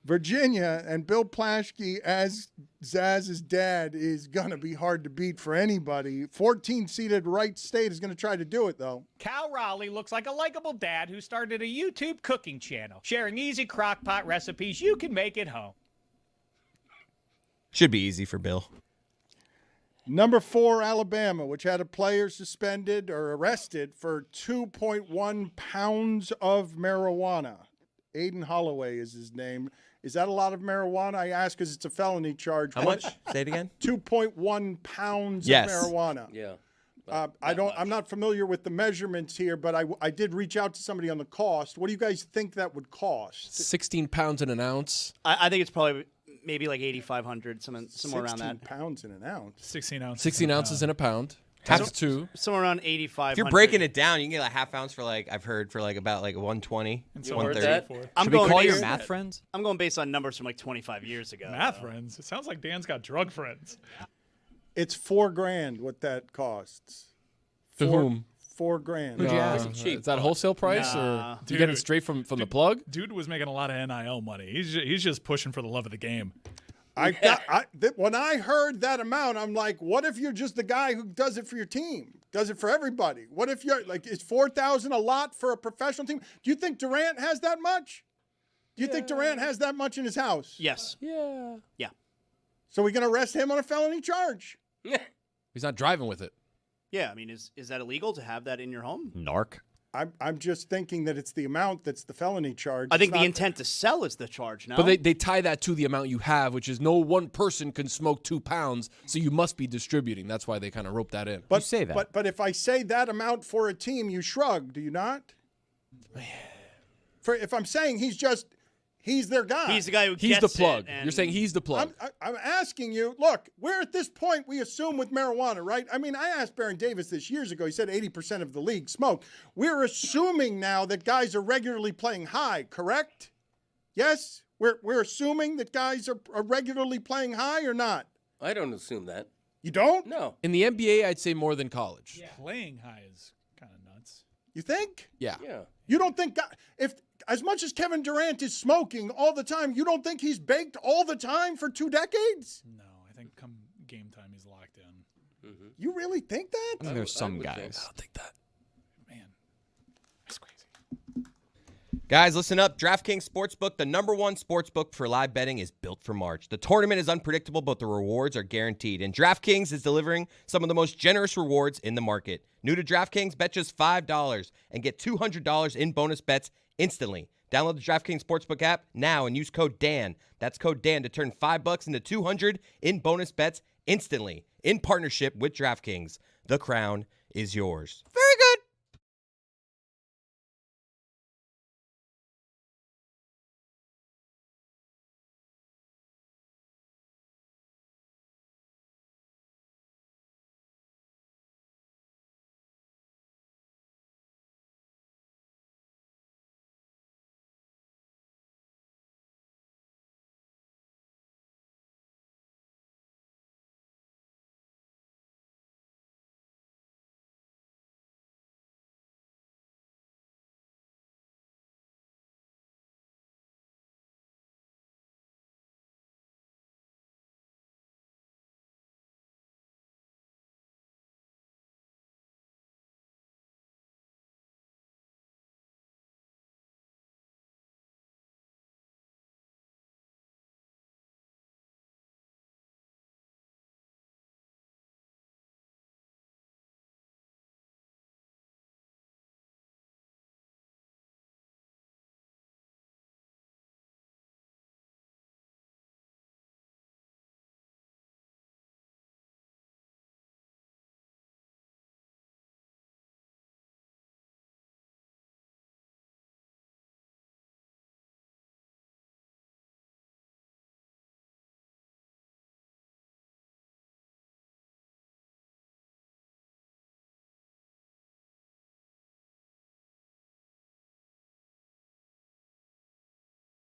Virginia and Bill Plaschke as Zaz's dad is going to be hard to beat for anybody. 14-seeded Wright State is going to try to do it, though. Cal Raleigh looks like a likable dad who started a YouTube cooking channel, sharing easy crock-pot recipes you can make at home. Should be easy for Bill. Number 4, Alabama, which had a player suspended or arrested for 2.1 pounds of marijuana. Aiden Holloway is his name. Is that a lot of marijuana? I ask because it's a felony charge. How much? Say it again. 2.1 pounds of marijuana. Yeah. I'm not familiar with the measurements here, but I did reach out to somebody on the cost. What do you guys think that would cost? 16 pounds in an ounce. I think it's probably maybe like 8,500, somewhere around that. 16 pounds in an ounce. 16 ounces. 16 ounces in a pound. Times 2. Somewhere around 8,500. If you're breaking it down, you can get a half ounce for I've heard for about 120, so 130. Should we call your math friends? I'm going based on numbers from 25 years ago. Math friends? It sounds like Dan's got drug friends. It's $4,000 what that costs. To whom? $4,000. Is that wholesale price, or do you get it straight from the plug? Dude was making a lot of NIL money. He's just pushing for the love of the game. When I heard that amount, I'm like, what if you're just the guy who does it for your team, does it for everybody? What if you're like, is $4,000 a lot for a professional team? Do you think Durant has that much? Do you think Durant has that much in his house? Yes. Yeah. Yeah. So we're going to arrest him on a felony charge? He's not driving with it. Yeah, I mean, is that illegal to have that in your home? Narc. I'm just thinking that it's the amount that's the felony charge. I think the intent to sell is the charge now. But they tie that to the amount you have, which is no one person can smoke 2 pounds, so you must be distributing. That's why they kind of rope that in. But say that. But if I say that amount for a team, you shrug, do you not? If I'm saying he's their guy. He's the guy who He's gets the plug. it, You're saying he's the plug. I'm asking you, look, we're at this point we assume with marijuana, right? I mean, I asked Baron Davis this years ago. He said 80% of the league smoke. We're assuming now that guys are regularly playing high, correct? Yes? We're assuming that guys are regularly playing high or not? I don't assume that. You don't? No. In the NBA, I'd say more than college. Yeah. Playing high is kind of nuts. You think? Yeah. Yeah. You don't think if as much as Kevin Durant is smoking all the time, you don't think he's baked all the time for 2 decades? No, I think come game time he's locked in. Mm-hmm. You really think that? I think there's some guys. I don't think that. Man, that's crazy. Guys, listen up. DraftKings Sportsbook, the #1 sportsbook for live betting, is built for March. The tournament is unpredictable, but the rewards are guaranteed. And DraftKings is delivering some of the most generous rewards in the market. New to DraftKings, bet just $5 and get $200 in bonus bets instantly. Download the DraftKings Sportsbook app now and use code DAN. That's code DAN to turn $5 into $200 in bonus bets instantly. In partnership with DraftKings, the crown is yours.